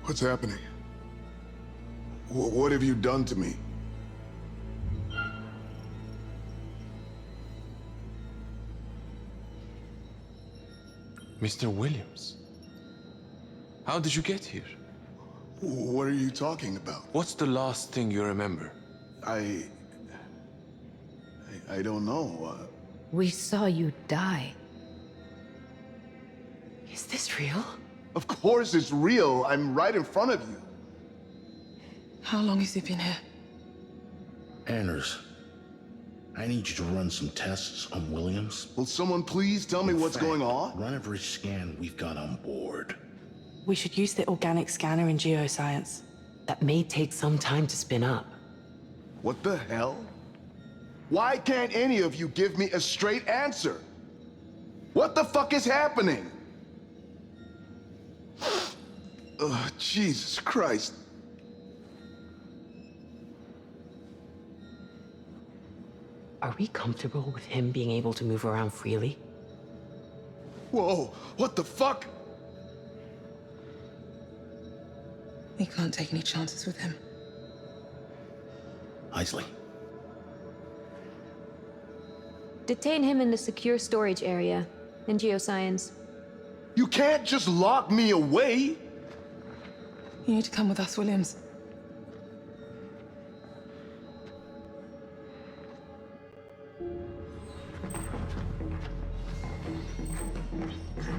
[SPEAKER 10] What's happening? What have you done to me?
[SPEAKER 12] Mr. Williams? How did you get here?
[SPEAKER 10] What are you talking about?
[SPEAKER 12] What's the last thing you remember?
[SPEAKER 10] I don't know.
[SPEAKER 1] We saw you die.
[SPEAKER 6] Is this real?
[SPEAKER 10] Of course it's real. I'm right in front of you.
[SPEAKER 6] How long has he been here?
[SPEAKER 17] Anders, I need you to run some tests on Williams.
[SPEAKER 10] Will someone please tell me what's going on?
[SPEAKER 17] Run every scan we've got on board.
[SPEAKER 15] We should use the organic scanner in geoscience.
[SPEAKER 4] That may take some time to spin up.
[SPEAKER 10] What the hell? Why can't any of you give me a straight answer? What the fuck is happening? Oh, Jesus Christ.
[SPEAKER 4] Are we comfortable with him being able to move around freely?
[SPEAKER 10] Whoa, what the fuck?
[SPEAKER 6] We can't take any chances with him.
[SPEAKER 17] Isley.
[SPEAKER 1] Detain him in the secure storage area in geoscience.
[SPEAKER 10] You can't just lock me away.
[SPEAKER 6] You need to come with us, Williams.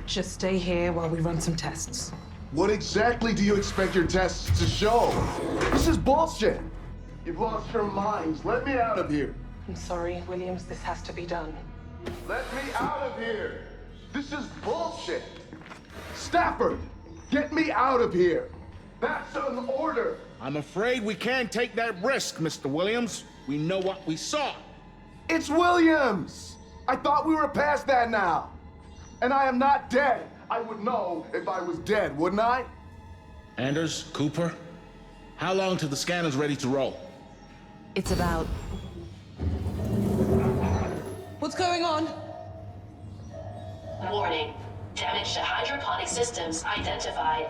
[SPEAKER 6] Just stay here while we run some tests.
[SPEAKER 10] What exactly do you expect your tests to show? This is bullshit. You've lost your minds. Let me out of here.
[SPEAKER 6] I'm sorry, Williams. This has to be done.
[SPEAKER 10] Let me out of here. This is bullshit. Stafford, get me out of here. That's an order.
[SPEAKER 17] I'm afraid we can't take that risk, Mr. Williams. We know what we saw.
[SPEAKER 10] It's Williams. I thought we were past that now. And I am not dead. I would know if I was dead, wouldn't I?
[SPEAKER 17] Anders, Cooper, how long till the scanner's ready to roll?
[SPEAKER 4] It's about...
[SPEAKER 6] What's going on?
[SPEAKER 13] Warning. Damage to hydroponic systems identified.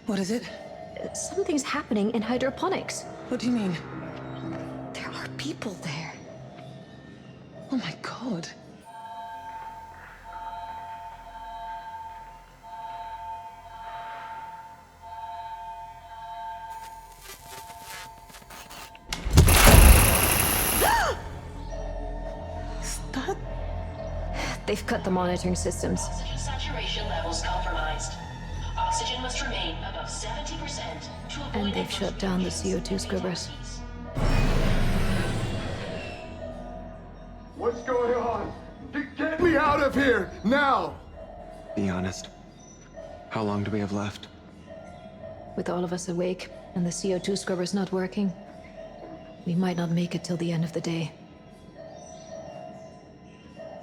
[SPEAKER 6] What is it?
[SPEAKER 1] Something's happening in hydroponics.
[SPEAKER 6] What do you mean?
[SPEAKER 1] There are people there.
[SPEAKER 6] Oh my god.
[SPEAKER 1] They've cut the monitoring systems.
[SPEAKER 13] Oxygen saturation levels compromised. Oxygen must remain above 70% to avoid...
[SPEAKER 1] And they've shut down the CO2 scrubbers.
[SPEAKER 10] here, now!
[SPEAKER 14] Be honest. How long do we have left?
[SPEAKER 1] With all of us awake and the CO2 scrubbers not working, we might not make it till the end of the day.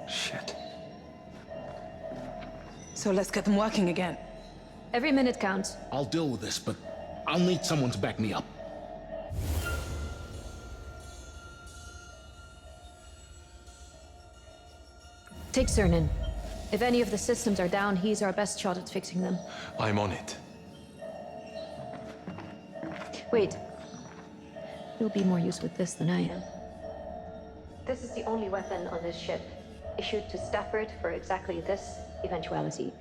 [SPEAKER 14] Shit.
[SPEAKER 6] So let's get them working again.
[SPEAKER 1] Every minute counts.
[SPEAKER 17] I'll deal with this, but I'll need someone to back me up.
[SPEAKER 1] Take Cernan. If any of the systems are down, he's our best shot at fixing them.
[SPEAKER 12] I'm on it.
[SPEAKER 1] Wait. You'll be more use with this than I am. This is the only weapon on this ship, issued to Stafford for exactly this eventuality.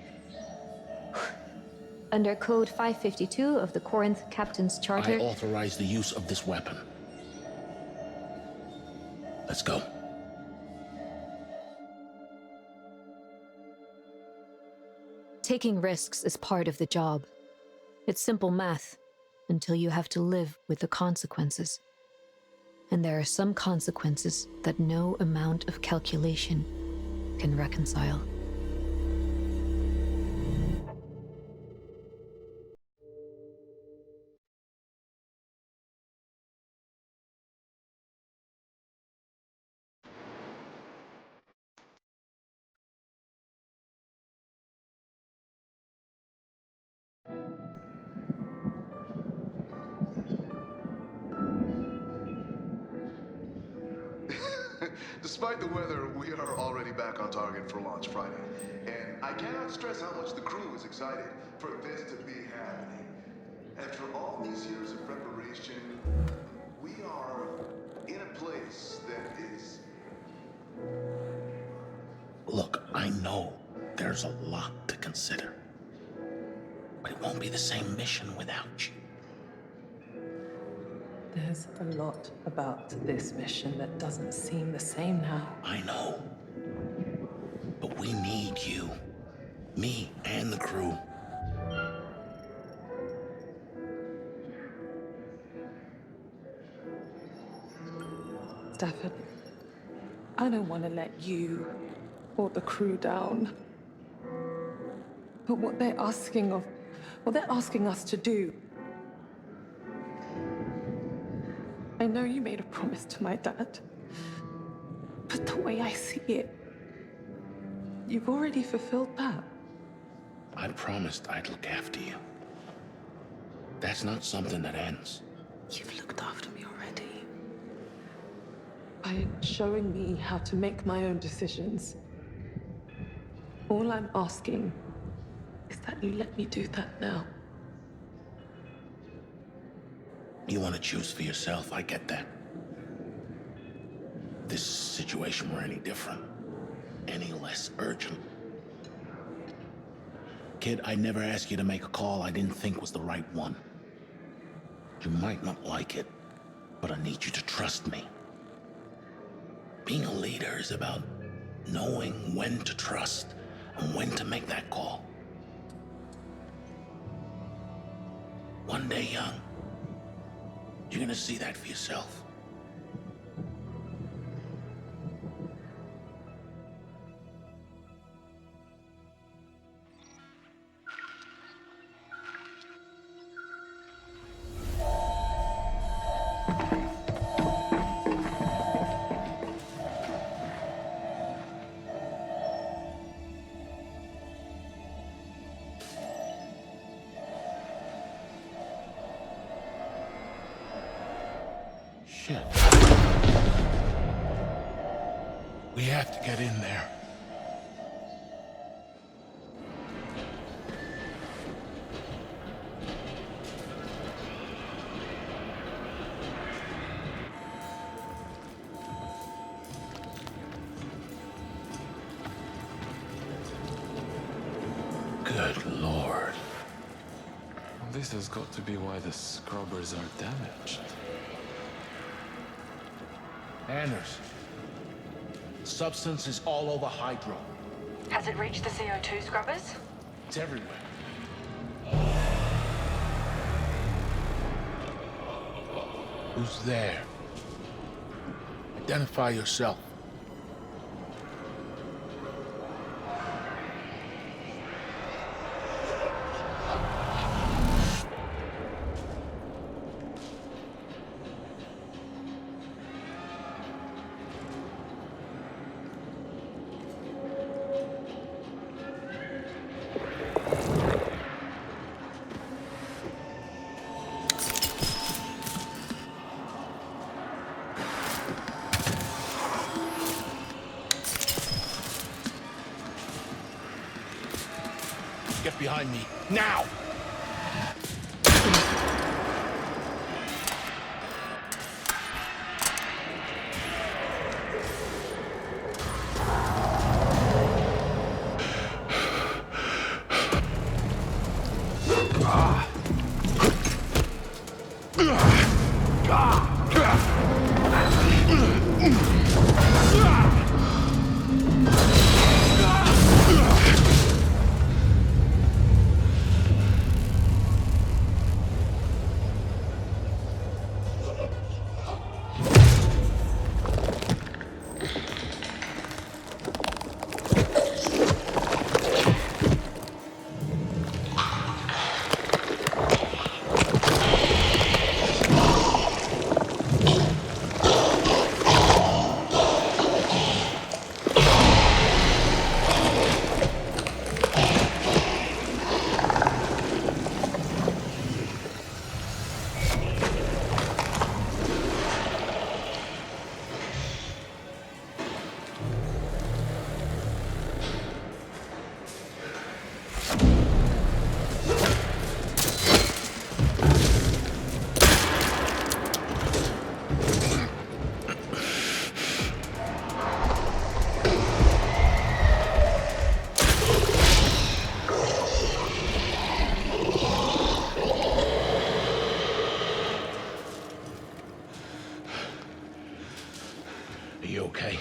[SPEAKER 1] Under Code 552 of the Corinth Captain's Charter...
[SPEAKER 17] I authorize the use of this weapon. Let's go.
[SPEAKER 1] Taking risks is part of the job. It's simple math, until you have to live with the consequences. And there are some consequences that no amount of calculation can reconcile.
[SPEAKER 10] Despite the weather, we are already back on target for launch Friday. And I cannot stress how much the crew is excited for this to be happening. After all these years of preparation, we are in a place that is...
[SPEAKER 17] Look, I know there's a lot to consider. But it won't be the same mission without you.
[SPEAKER 6] There's a lot about this mission that doesn't seem the same now.
[SPEAKER 17] I know. But we need you. Me and the crew.
[SPEAKER 6] Stafford, I don't want to let you or the crew down. But what they're asking us to do. I know you made a promise to my dad, but the way I see it, you've already fulfilled that.
[SPEAKER 17] I promised I'd look after you. That's not something that ends.
[SPEAKER 6] You've looked after me already. By showing me how to make my own decisions. All I'm asking is that you let me do that now.
[SPEAKER 17] You want to choose for yourself, I get that. If this situation were any different, any less urgent. Kid, I never asked you to make a call I didn't think was the right one. You might not like it, but I need you to trust me. Being a leader is about knowing when to trust and when to make that call. One day, young, you're gonna see that for yourself. Shit. We have to get in there. Good Lord.
[SPEAKER 12] This has got to be why the scrubbers are damaged.
[SPEAKER 17] Anders, the substance is all over Hydro.
[SPEAKER 8] Has it reached the CO2 scrubbers?
[SPEAKER 17] It's everywhere. Who's there? Identify yourself. behind me. Now! Are you okay?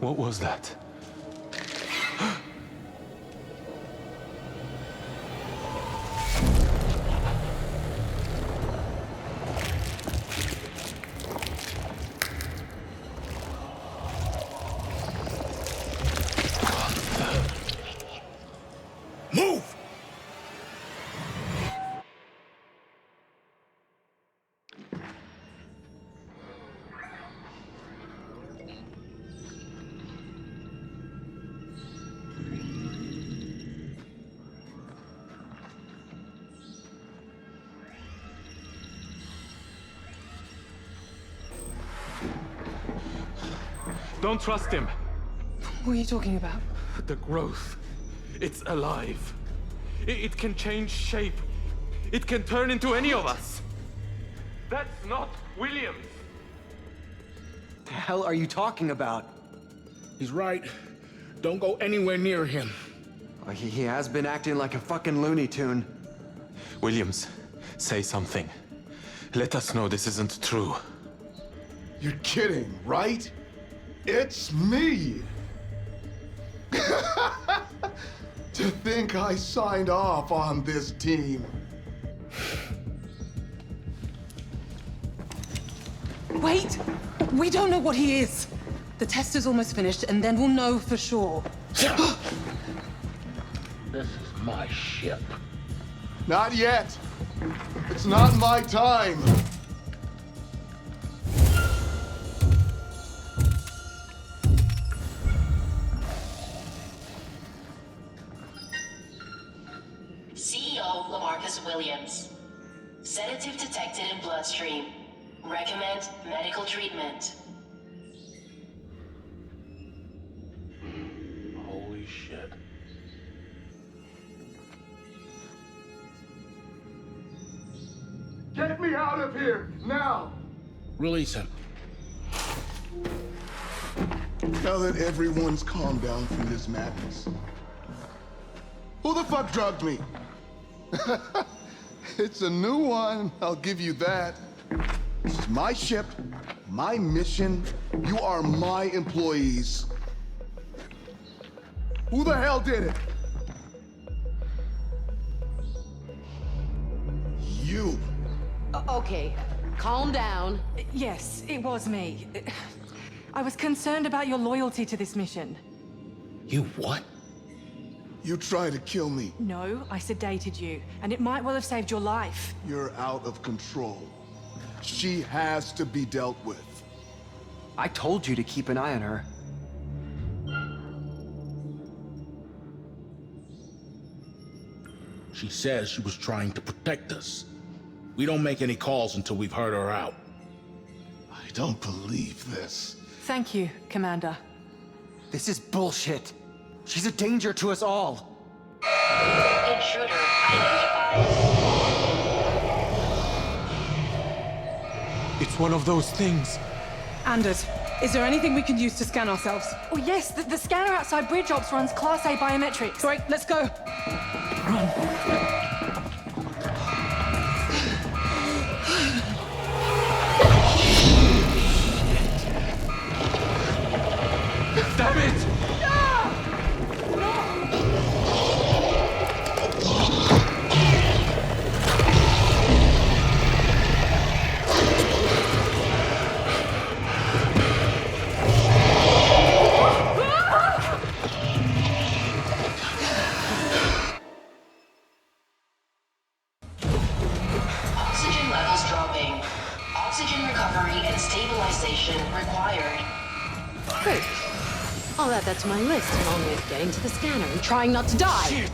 [SPEAKER 12] What was that?
[SPEAKER 17] Move!
[SPEAKER 12] Don't trust him.
[SPEAKER 6] What are you talking about?
[SPEAKER 12] The growth. It's alive. It can change shape. It can turn into any of us. That's not Williams.
[SPEAKER 14] The hell are you talking about?
[SPEAKER 17] He's right. Don't go anywhere near him.
[SPEAKER 14] Oh, he has been acting like a fucking Looney Tune.
[SPEAKER 12] Williams, say something. Let us know this isn't true.
[SPEAKER 10] You're kidding, right? It's me! To think I signed off on this team.
[SPEAKER 6] Wait! We don't know what he is. The test is almost finished, and then we'll know for sure.
[SPEAKER 17] This is my ship.
[SPEAKER 10] Not yet. It's not my time.
[SPEAKER 13] CEO Lamarcus Williams. Sedative detected in bloodstream. Recommend medical treatment.
[SPEAKER 17] Holy shit.
[SPEAKER 10] Get me out of here, now!
[SPEAKER 17] Release him.
[SPEAKER 10] Now that everyone's calmed down from this madness. Who the fuck drugged me? It's a new one, I'll give you that. This is my ship, my mission. You are my employees. Who the hell did it? You.
[SPEAKER 4] Okay, calm down.
[SPEAKER 15] Yes, it was me. I was concerned about your loyalty to this mission.
[SPEAKER 17] You what?
[SPEAKER 10] You tried to kill me.
[SPEAKER 15] No, I sedated you, and it might well have saved your life.
[SPEAKER 10] You're out of control. She has to be dealt with.
[SPEAKER 14] I told you to keep an eye on her.
[SPEAKER 17] She says she was trying to protect us. We don't make any calls until we've heard her out.
[SPEAKER 10] I don't believe this.
[SPEAKER 15] Thank you, Commander.
[SPEAKER 14] This is bullshit. She's a danger to us all.
[SPEAKER 13] Intruder identified.
[SPEAKER 12] It's one of those things.
[SPEAKER 6] Anders, is there anything we can use to scan ourselves?
[SPEAKER 15] Oh yes, the scanner outside Bridge Ops runs Class A biometrics.
[SPEAKER 6] Great, let's go. Run.
[SPEAKER 12] Damn it!
[SPEAKER 13] Oxygen levels dropping. Oxygen recovery and stabilization required.
[SPEAKER 4] Great. I'll add that to my list, along with getting to the scanner and trying not to die.
[SPEAKER 12] Shit!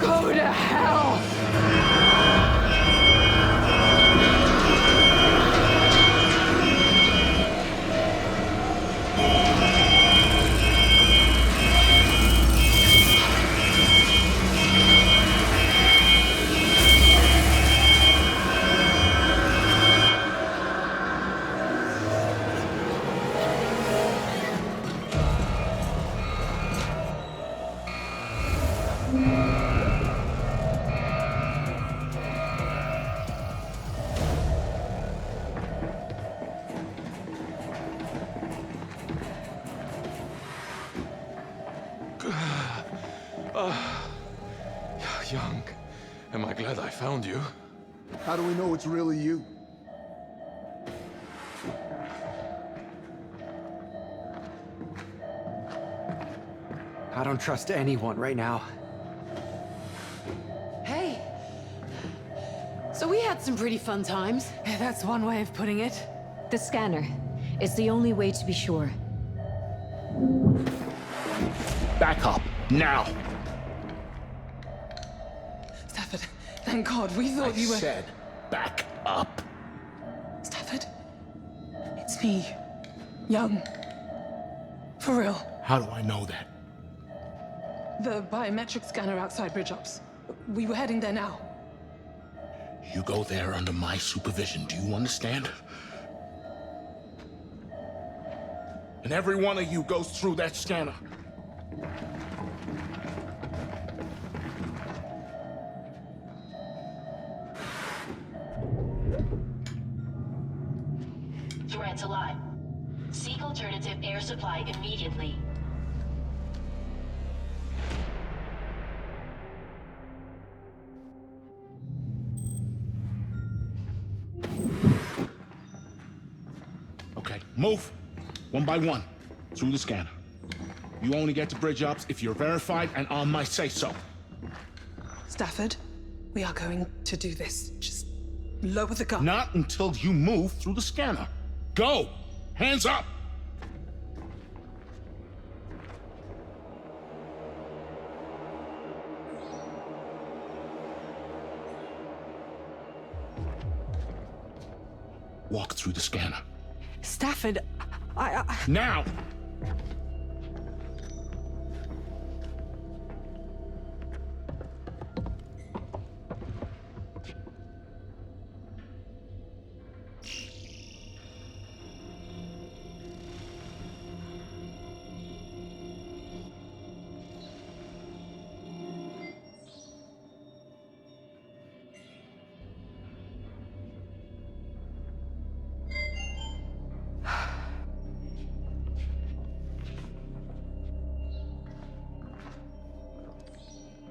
[SPEAKER 9] Go to hell!
[SPEAKER 12] Young, am I glad I found you?
[SPEAKER 10] How do we know it's really you?
[SPEAKER 14] I don't trust anyone right now.
[SPEAKER 4] Hey. So we had some pretty fun times.
[SPEAKER 15] That's one way of putting it.
[SPEAKER 1] The scanner. It's the only way to be sure.
[SPEAKER 17] Back up, now!
[SPEAKER 6] Stafford, thank God, we thought you were...
[SPEAKER 17] I said, back up.
[SPEAKER 6] Stafford, it's me, Young. For real.
[SPEAKER 17] How do I know that?
[SPEAKER 6] The biometric scanner outside Bridge Ops. We were heading there now.
[SPEAKER 17] You go there under my supervision, do you understand? And every one of you goes through that scanner.
[SPEAKER 13] Threat alive. Seek alternative air supply immediately.
[SPEAKER 17] Okay, move. One by one, through the scanner. You only get to Bridge Ops if you're verified and on my say-so.
[SPEAKER 6] Stafford, we are going to do this. Just lower the gun.
[SPEAKER 17] Not until you move through the scanner. Go! Hands up! Walk through the scanner.
[SPEAKER 15] Stafford, I...
[SPEAKER 17] Now!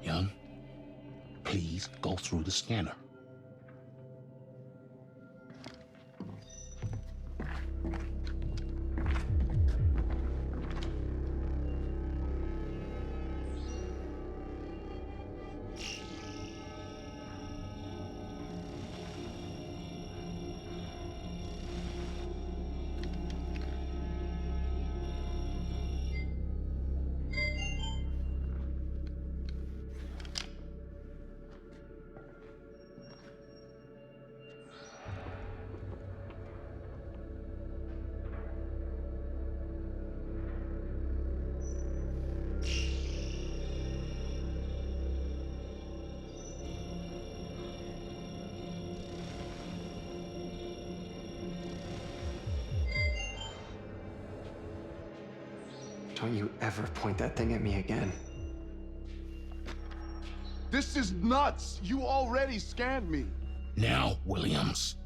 [SPEAKER 17] Young, please go through the scanner.
[SPEAKER 14] Don't you ever point that thing at me again.
[SPEAKER 10] This is nuts! You already scanned me!
[SPEAKER 17] Now, Williams.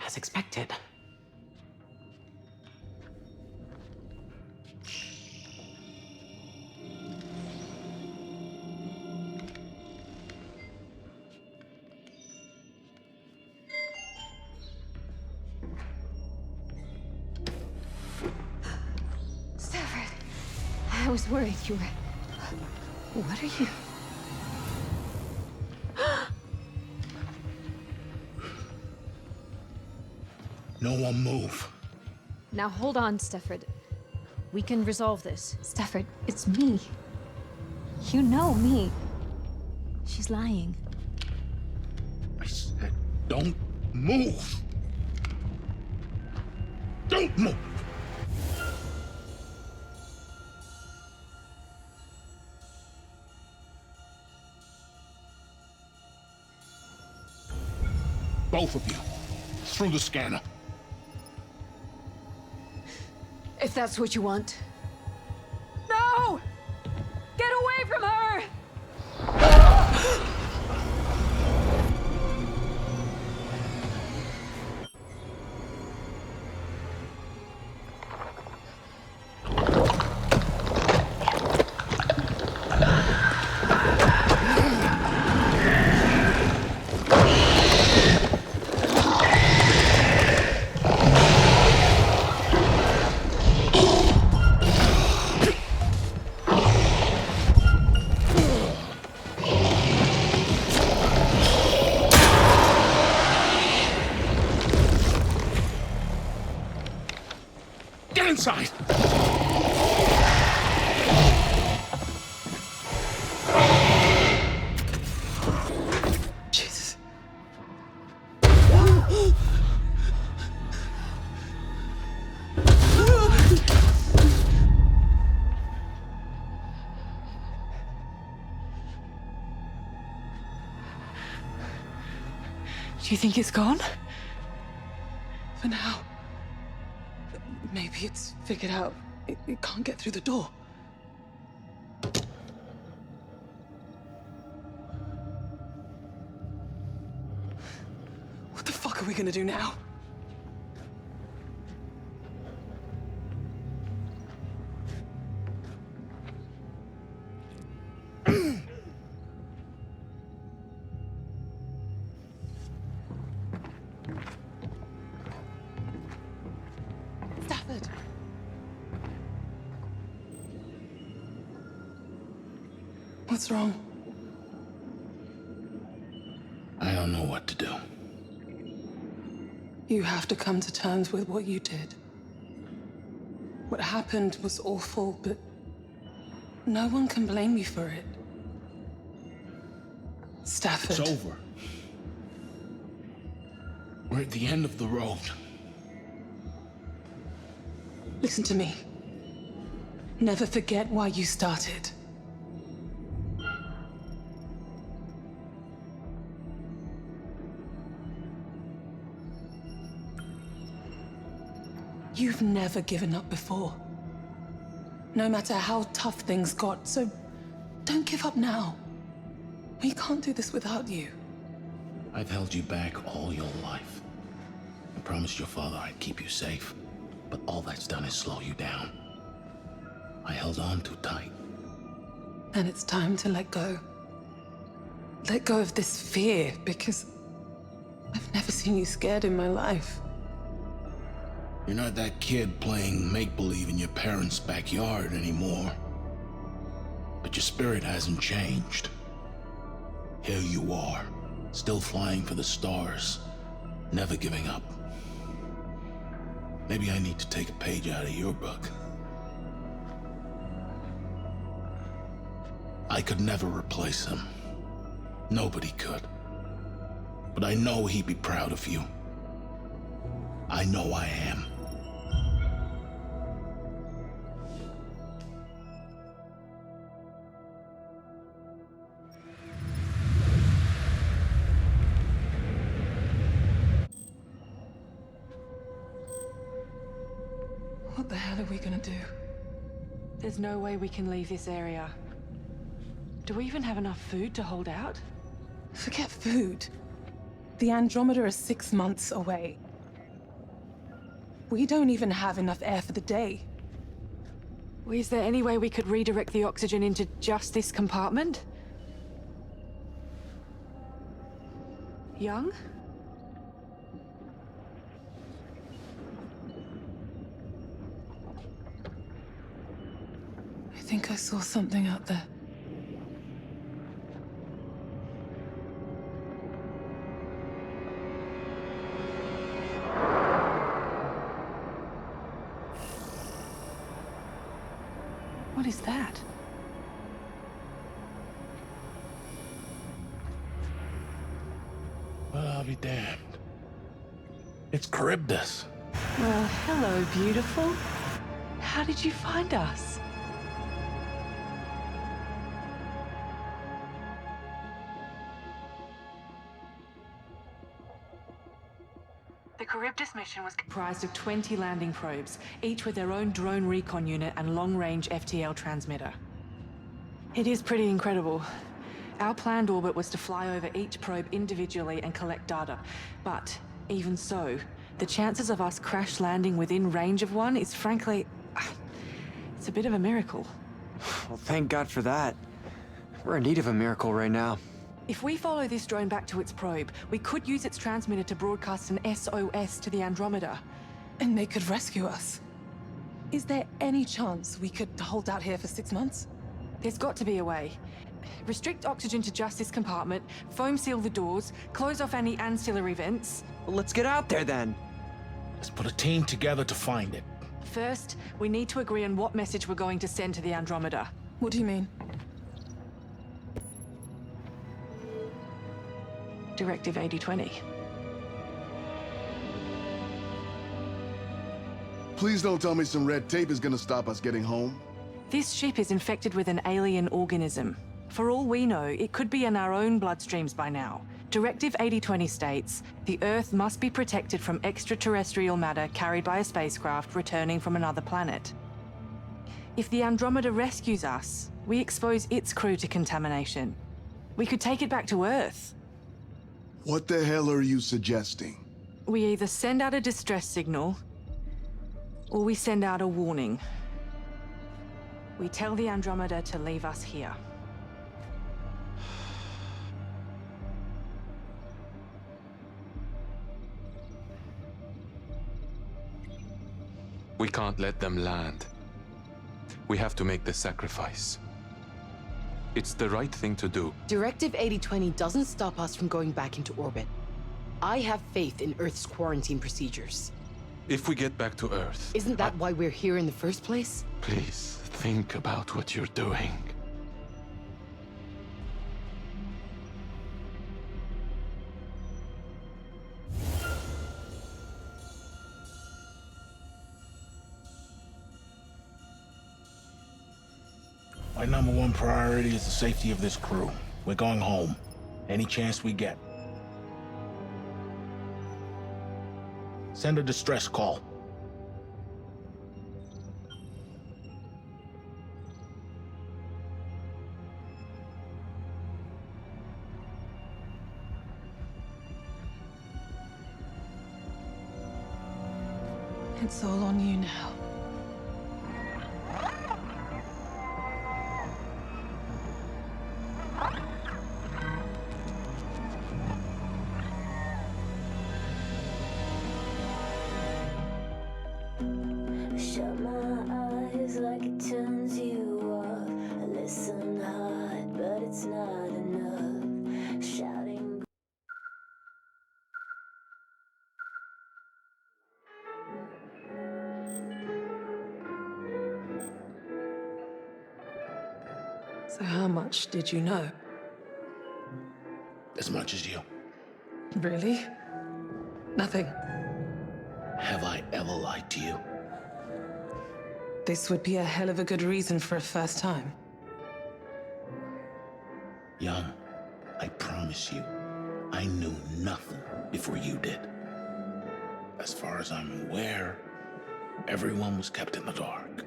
[SPEAKER 16] As expected.
[SPEAKER 1] Stafford, I was worried you were... What are you...
[SPEAKER 17] No one move.
[SPEAKER 1] Now hold on, Stafford. We can resolve this. Stafford, it's me. You know me. She's lying.
[SPEAKER 17] I said, don't move. Don't move. Both of you, through the scanner.
[SPEAKER 1] If that's what you want. No! Get away from her!
[SPEAKER 17] Get inside!
[SPEAKER 6] Jesus. Do you think it's gone? For now. Maybe it's figured out. It can't get through the door. What the fuck are we gonna do now? Stafford. What's wrong?
[SPEAKER 17] I don't know what to do.
[SPEAKER 6] You have to come to terms with what you did. What happened was awful, but no one can blame you for it. Stafford.
[SPEAKER 17] It's over. We're at the end of the road.
[SPEAKER 6] Listen to me. Never forget why you started. You've never given up before. No matter how tough things got, so don't give up now. We can't do this without you.
[SPEAKER 17] I've held you back all your life. I promised your father I'd keep you safe, but all that's done is slow you down. I held on too tight.
[SPEAKER 6] And it's time to let go. Let go of this fear, because I've never seen you scared in my life.
[SPEAKER 17] You're not that kid playing make-believe in your parents' backyard anymore. But your spirit hasn't changed. Here you are, still flying for the stars, never giving up. Maybe I need to take a page out of your book. I could never replace him. Nobody could. But I know he'd be proud of you. I know I am.
[SPEAKER 6] What the hell are we gonna do?
[SPEAKER 15] There's no way we can leave this area. Do we even have enough food to hold out?
[SPEAKER 6] Forget food. The Andromeda is 6 months away. We don't even have enough air for the day.
[SPEAKER 15] Is there any way we could redirect the oxygen into just this compartment? Young?
[SPEAKER 6] I think I saw something out there.
[SPEAKER 15] What is that?
[SPEAKER 17] Well, I'll be damned. It's Charybdis.
[SPEAKER 15] Well, hello, beautiful. How did you find us? The Charybdis mission was comprised of 20 landing probes, each with their own drone recon unit and long-range FTL transmitter. It is pretty incredible. Our planned orbit was to fly over each probe individually and collect data. But even so, the chances of us crash landing within range of one is frankly... it's a bit of a miracle.
[SPEAKER 14] Well, thank God for that. We're in need of a miracle right now.
[SPEAKER 15] If we follow this drone back to its probe, we could use its transmitter to broadcast an SOS to the Andromeda.
[SPEAKER 6] And they could rescue us. Is there any chance we could hold out here for 6 months?
[SPEAKER 15] There's got to be a way. Restrict oxygen to just this compartment, foam seal the doors, close off any ancillary vents.
[SPEAKER 14] Well, let's get out there then.
[SPEAKER 17] Let's put a team together to find it.
[SPEAKER 15] First, we need to agree on what message we're going to send to the Andromeda.
[SPEAKER 6] What do you mean?
[SPEAKER 15] Directive 8020.
[SPEAKER 10] Please don't tell me some red tape is gonna stop us getting home.
[SPEAKER 15] This ship is infected with an alien organism. For all we know, it could be in our own bloodstreams by now. Directive 8020 states, the Earth must be protected from extraterrestrial matter carried by a spacecraft returning from another planet. If the Andromeda rescues us, we expose its crew to contamination. We could take it back to Earth.
[SPEAKER 10] What the hell are you suggesting?
[SPEAKER 15] We either send out a distress signal, or we send out a warning. We tell the Andromeda to leave us here.
[SPEAKER 12] We can't let them land. We have to make the sacrifice. It's the right thing to do.
[SPEAKER 4] Directive 8020 doesn't stop us from going back into orbit. I have faith in Earth's quarantine procedures.
[SPEAKER 12] If we get back to Earth...
[SPEAKER 4] Isn't that why we're here in the first place?
[SPEAKER 12] Please, think about what you're doing.
[SPEAKER 17] My #1 priority is the safety of this crew. We're going home. Any chance we get. Send a distress call.
[SPEAKER 6] It's all on you now.
[SPEAKER 18] Shut my eyes like it turns you off. I listen hard, but it's not enough. Shouting.
[SPEAKER 6] So how much did you know?
[SPEAKER 17] As much as you.
[SPEAKER 6] Really? Nothing.
[SPEAKER 17] Have I ever lied to you?
[SPEAKER 6] This would be a hell of a good reason for a first time.
[SPEAKER 17] Young, I promise you, I knew nothing before you did. As far as I'm aware, everyone was kept in the dark.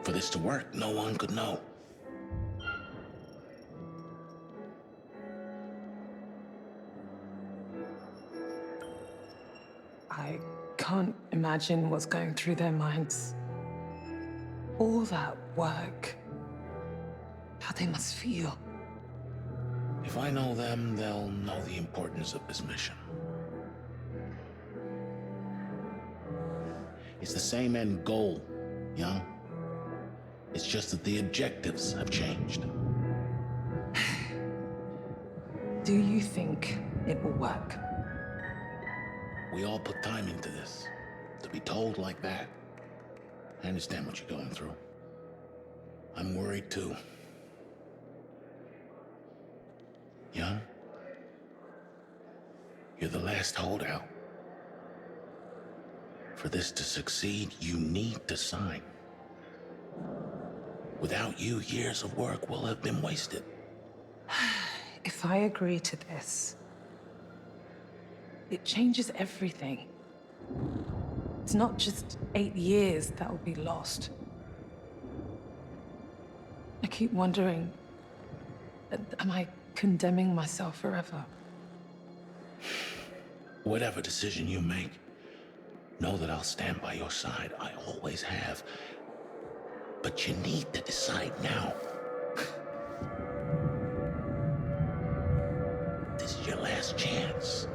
[SPEAKER 17] For this to work, no one could know.
[SPEAKER 6] I can't imagine what's going through their minds. All that work. How they must feel.
[SPEAKER 17] If I know them, they'll know the importance of this mission. It's the same end goal, Young. It's just that the objectives have changed.
[SPEAKER 6] Do you think it will work?
[SPEAKER 17] We all put time into this. To be told like that, I understand what you're going through. I'm worried too. Young, you're the last holdout. For this to succeed, you need to sign. Without you, years of work will have been wasted.
[SPEAKER 6] If I agree to this, it changes everything. It's not just 8 years that will be lost. I keep wondering, am I condemning myself forever?
[SPEAKER 17] Whatever decision you make, know that I'll stand by your side. I always have. But you need to decide now. This is your last chance.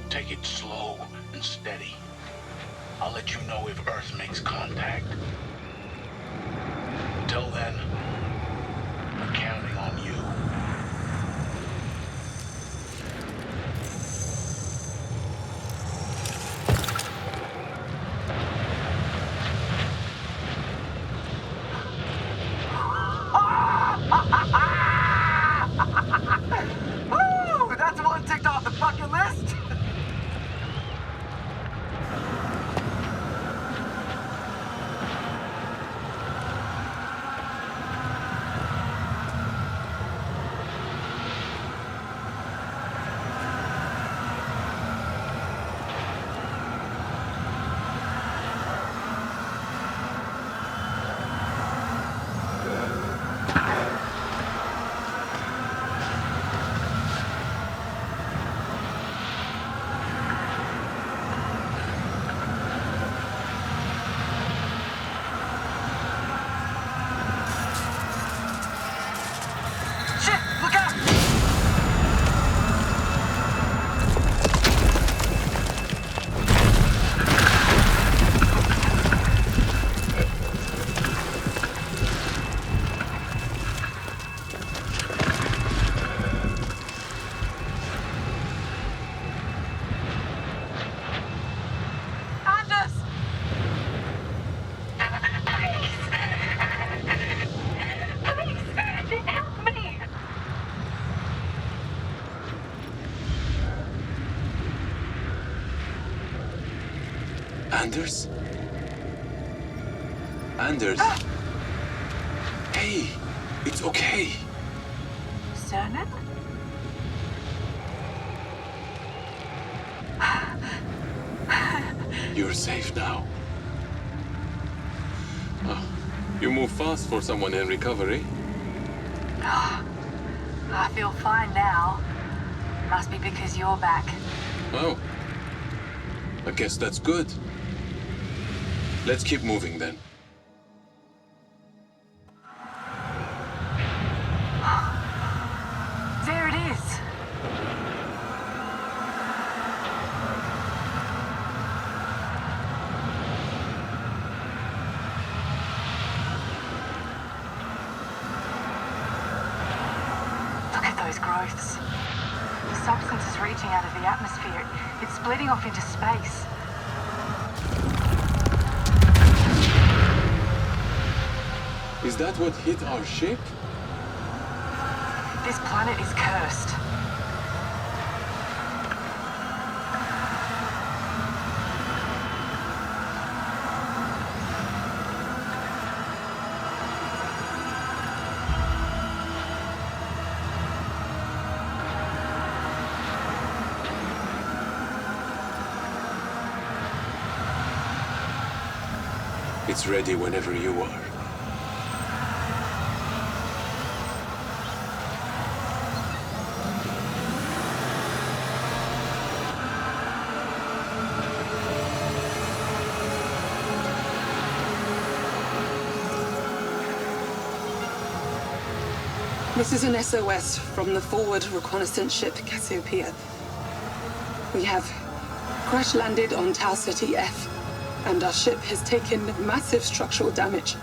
[SPEAKER 17] Take it slow and steady. I'll let you know if Earth makes contact. Until then, I'm counting on you.
[SPEAKER 11] Woo! That's one ticked off the bucket list.
[SPEAKER 2] Anders?
[SPEAKER 12] Anders. Hey, it's okay.
[SPEAKER 3] Cernan?
[SPEAKER 12] You're safe now. You move fast for someone in recovery.
[SPEAKER 3] I feel fine now. Must be because you're back.
[SPEAKER 12] Oh. I guess that's good. Let's keep moving then.
[SPEAKER 3] There it is. Look at those growths. The substance is reaching out of the atmosphere. It's splitting off into space.
[SPEAKER 12] Is that what hit our ship?
[SPEAKER 3] This planet is cursed.
[SPEAKER 12] It's ready whenever you are.
[SPEAKER 6] This is an SOS from the forward reconnaissance ship Cassiopeia. We have crash-landed on Tau Ceti F, and our ship has taken massive structural damage.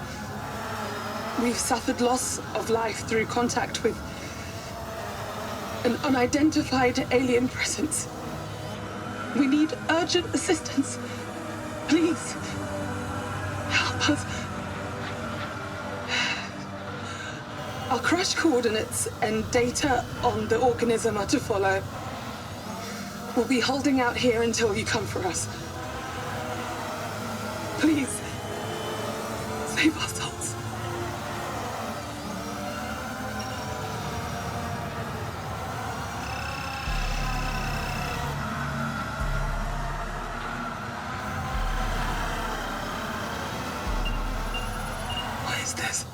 [SPEAKER 6] We've suffered loss of life through contact with an unidentified alien presence. We need urgent assistance. Please, help us. Our crash coordinates and data on the organism are to follow. We'll be holding out here until you come for us. Please, save our souls. What is this?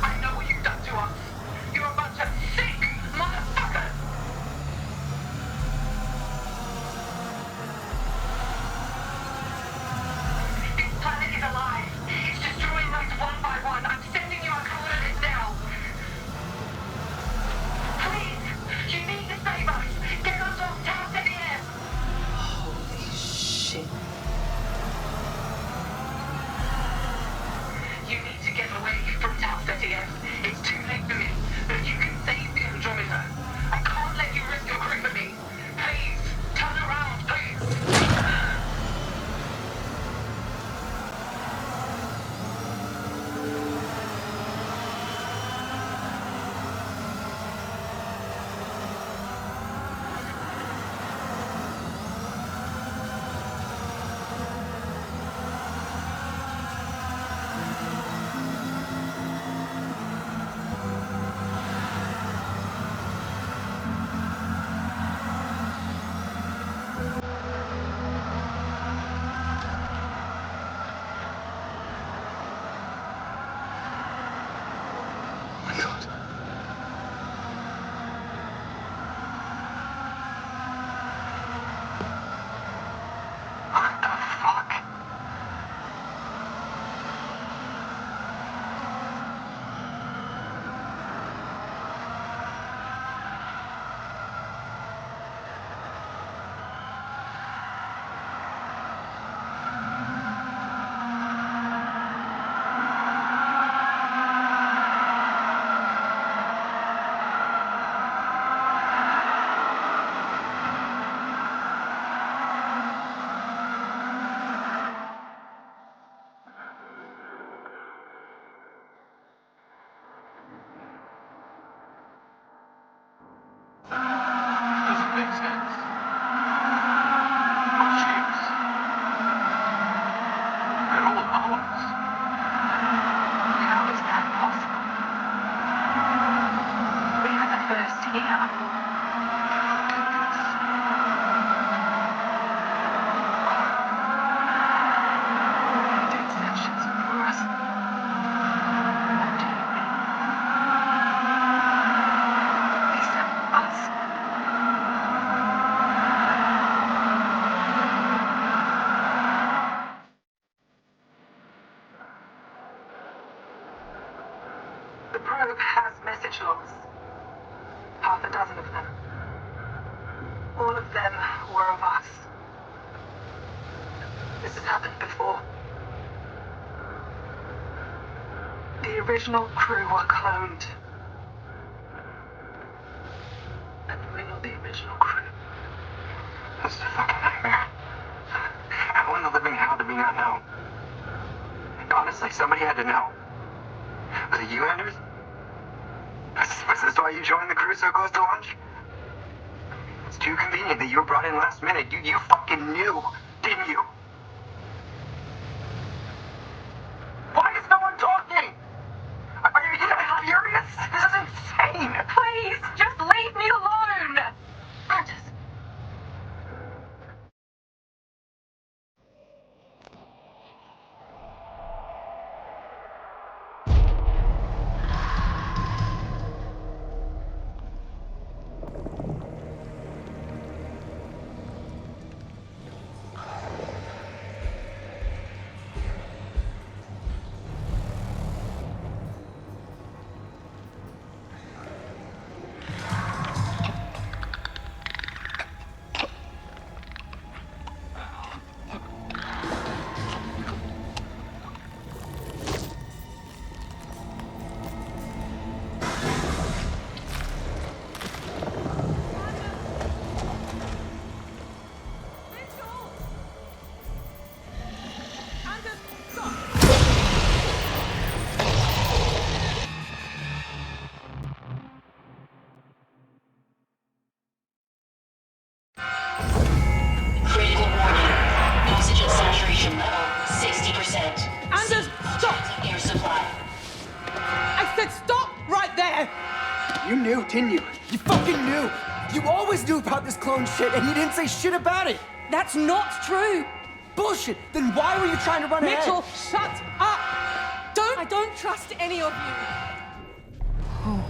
[SPEAKER 8] I know what you've done to us. You're a bunch of sick motherfuckers. This planet is alive. It's destroying us one by one. I'm sending you our coordinates now. Please, you need to save us. Get us off Tau Ceti F.
[SPEAKER 6] Holy shit.
[SPEAKER 8] You need to get away from Tau Ceti F. It's too late for me, but you can save the Andromeda. I can't let you risk your crew for me. Please, turn around, please. The probe has message logs. Half a dozen of them. All of them were of us. This has happened before. The original crew were cloned. And we're not the original crew.
[SPEAKER 5] This is a fucking nightmare. How in the living hell did we not know? Honestly, somebody had to know. Was it you, Anders? Was this why you joined the crew so close to launch? It's too convenient that you were brought in last minute. You fucking knew, didn't you? Why is no one talking? Are you furious? This is insane!
[SPEAKER 8] Please, just leave me alone! Anders.
[SPEAKER 13] Critical warning. Oxygen saturation level 60%.
[SPEAKER 9] Anders, stop!
[SPEAKER 13] Alternative air supply.
[SPEAKER 9] I said stop right there!
[SPEAKER 14] You knew, didn't you? You fucking knew! You always knew about this clone shit, and you didn't say shit about it!
[SPEAKER 9] That's not true!
[SPEAKER 14] Bullshit! Then why were you trying to run ahead?
[SPEAKER 9] Mitchell, shut up! I don't trust any of you!
[SPEAKER 14] Oh,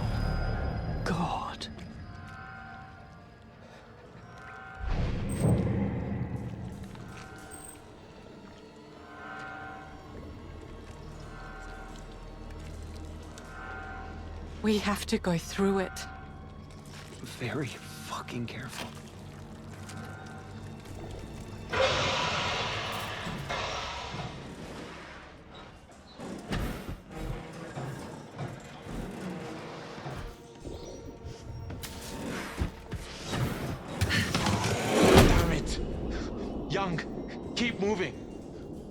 [SPEAKER 14] God.
[SPEAKER 15] We have to go through it.
[SPEAKER 14] Very fucking careful.
[SPEAKER 12] Damn it! Young, keep moving.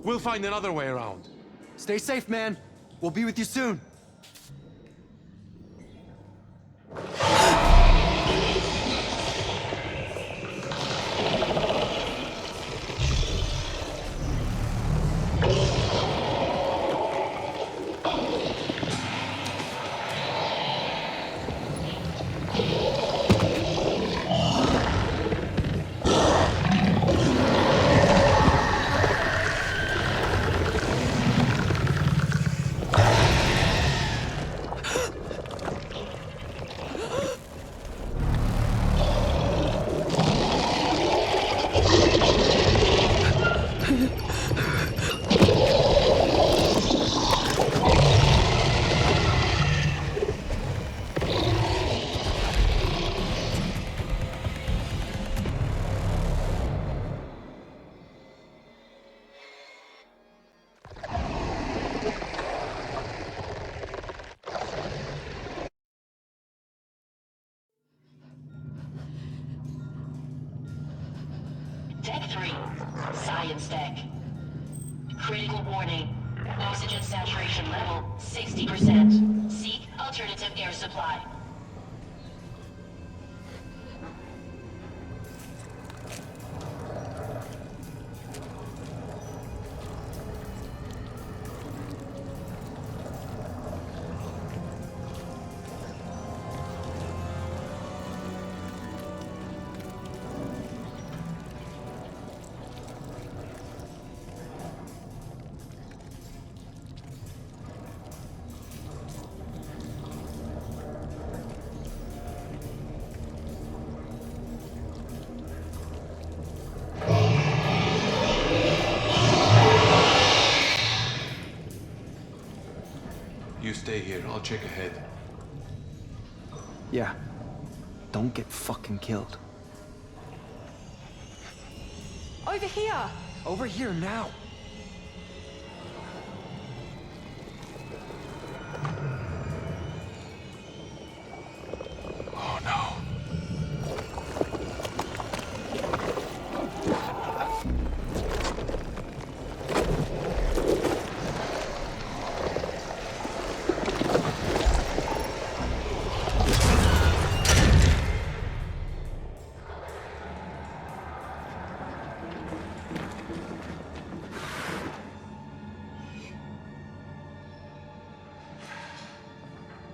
[SPEAKER 12] We'll find another way around.
[SPEAKER 14] Stay safe, man. We'll be with you soon.
[SPEAKER 13] Deck 3, Science Deck. Critical warning. Oxygen saturation level 60%. Seek alternative air supply.
[SPEAKER 12] here. I'll check ahead.
[SPEAKER 14] Yeah. Don't get fucking killed.
[SPEAKER 15] Over here!
[SPEAKER 14] Over here now!
[SPEAKER 12] Oh no.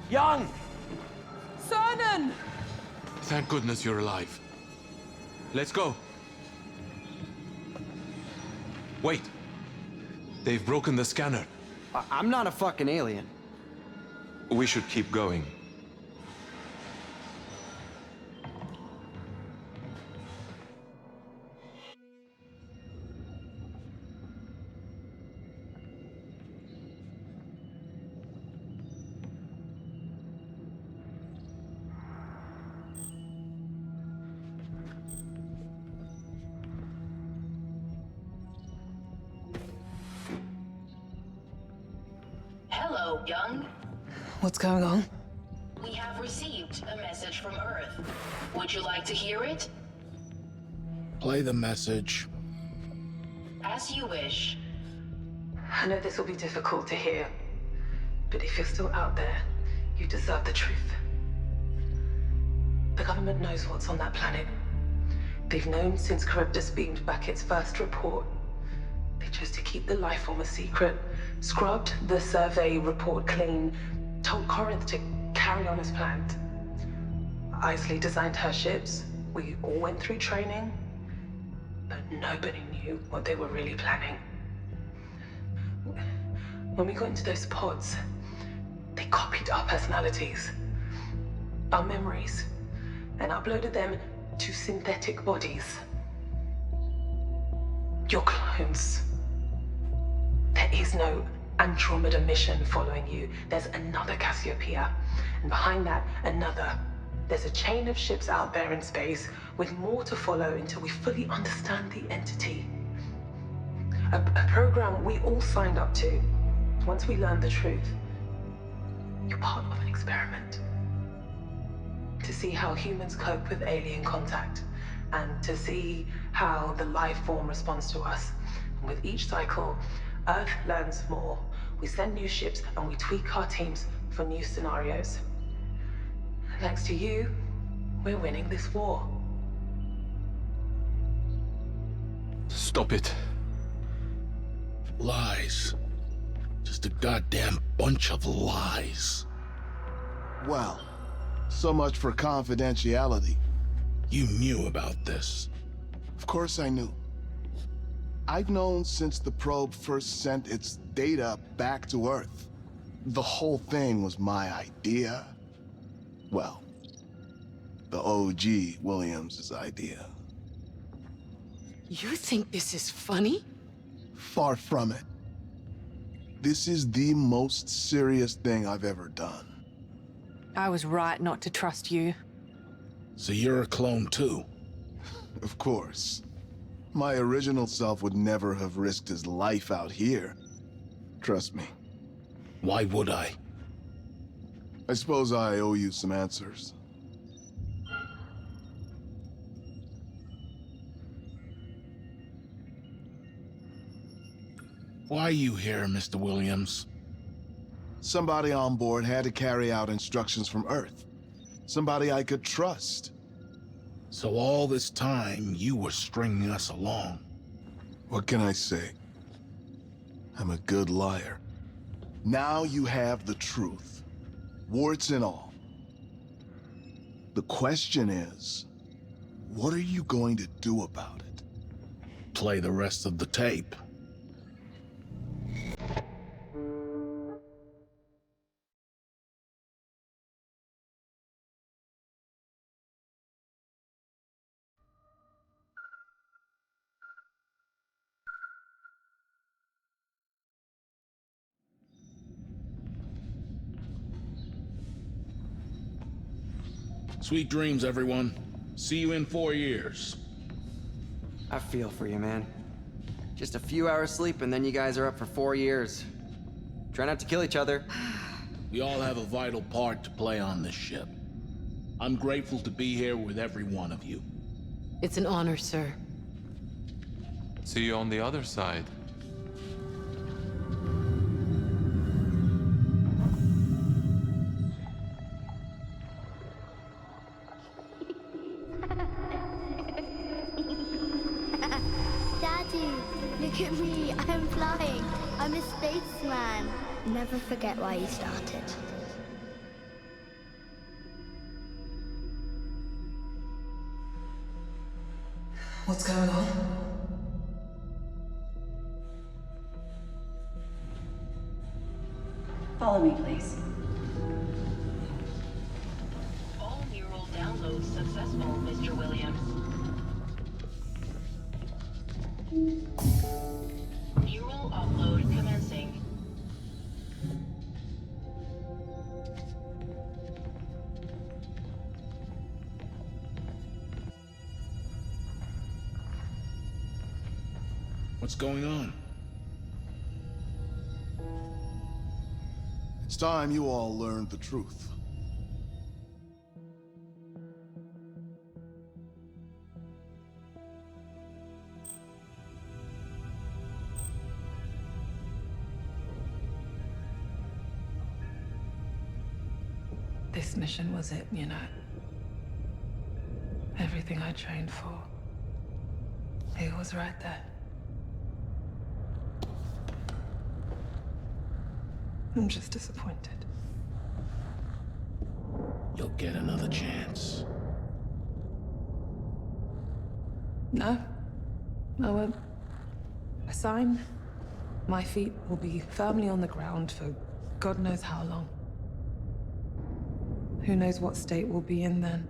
[SPEAKER 14] Young!
[SPEAKER 9] Cernan!
[SPEAKER 12] Thank goodness you're alive. Let's go. Wait. They've broken the scanner.
[SPEAKER 14] I'm not a fucking alien.
[SPEAKER 12] We should keep going.
[SPEAKER 13] Hello, Young.
[SPEAKER 6] What's going on?
[SPEAKER 13] We have received a message from Earth. Would you like to hear it?
[SPEAKER 17] Play the message.
[SPEAKER 13] As you wish.
[SPEAKER 6] I know this will be difficult to hear, but if you're still out there, you deserve the truth. The government knows what's on that planet. They've known since Charybdis beamed back its first report. They chose to keep the life form a secret, scrubbed the survey report clean, told Corinth to carry on as planned. Isley designed her ships. We all went through training, but nobody knew what they were really planning. When we got into those pods, they copied our personalities, our memories, and uploaded them to synthetic bodies. Your clones. There is no Andromeda mission following you. There's another Cassiopeia, and behind that, another. There's a chain of ships out there in space with more to follow until we fully understand the entity. A program we all signed up to. Once we learn the truth, you're part of an experiment. To see how humans cope with alien contact, and to see how the life form responds to us. And with each cycle, Earth learns more. We send new ships and we tweak our teams for new scenarios. Thanks to you, we're winning this war.
[SPEAKER 12] Stop it.
[SPEAKER 17] Lies. Just a goddamn bunch of lies.
[SPEAKER 10] Well, so much for confidentiality.
[SPEAKER 17] You knew about this.
[SPEAKER 10] Of course I knew. I've known since the probe first sent its data back to Earth. The whole thing was my idea. Well, the OG Williams' idea.
[SPEAKER 9] You think this is funny?
[SPEAKER 10] Far from it. This is the most serious thing I've ever done.
[SPEAKER 15] I was right not to trust you.
[SPEAKER 17] So you're a clone too?
[SPEAKER 10] Of course. My original self would never have risked his life out here. Trust me.
[SPEAKER 17] Why would I?
[SPEAKER 10] I suppose I owe you some answers.
[SPEAKER 17] Why are you here, Mr. Williams?
[SPEAKER 10] Somebody on board had to carry out instructions from Earth. Somebody I could trust.
[SPEAKER 17] So all this time, you were stringing us along.
[SPEAKER 10] What can I say? I'm a good liar. Now you have the truth. Warts and all. The question is, what are you going to do about it?
[SPEAKER 17] Play the rest of the tape. Sweet dreams, everyone. See you in 4 years.
[SPEAKER 14] I feel for you, man. Just a few hours sleep and then you guys are up for 4 years. Try not to kill each other.
[SPEAKER 17] We all have a vital part to play on this ship. I'm grateful to be here with every one of you.
[SPEAKER 4] It's an honor, sir.
[SPEAKER 12] See you on the other side.
[SPEAKER 18] Daddy, look at me. I'm flying. I'm a spaceman. Never forget why you started.
[SPEAKER 6] What's going on?
[SPEAKER 19] Follow me, please.
[SPEAKER 13] All neural downloads successful, Mr. Williams. Neural upload commencing.
[SPEAKER 17] What's going on?
[SPEAKER 10] It's time you all learned the truth.
[SPEAKER 6] This mission was it, you know. Everything I trained for. It was right there. I'm just disappointed.
[SPEAKER 17] You'll get another chance.
[SPEAKER 6] No. I won't. A sign. My feet will be firmly on the ground for God knows how long. Who knows what state we'll be in then.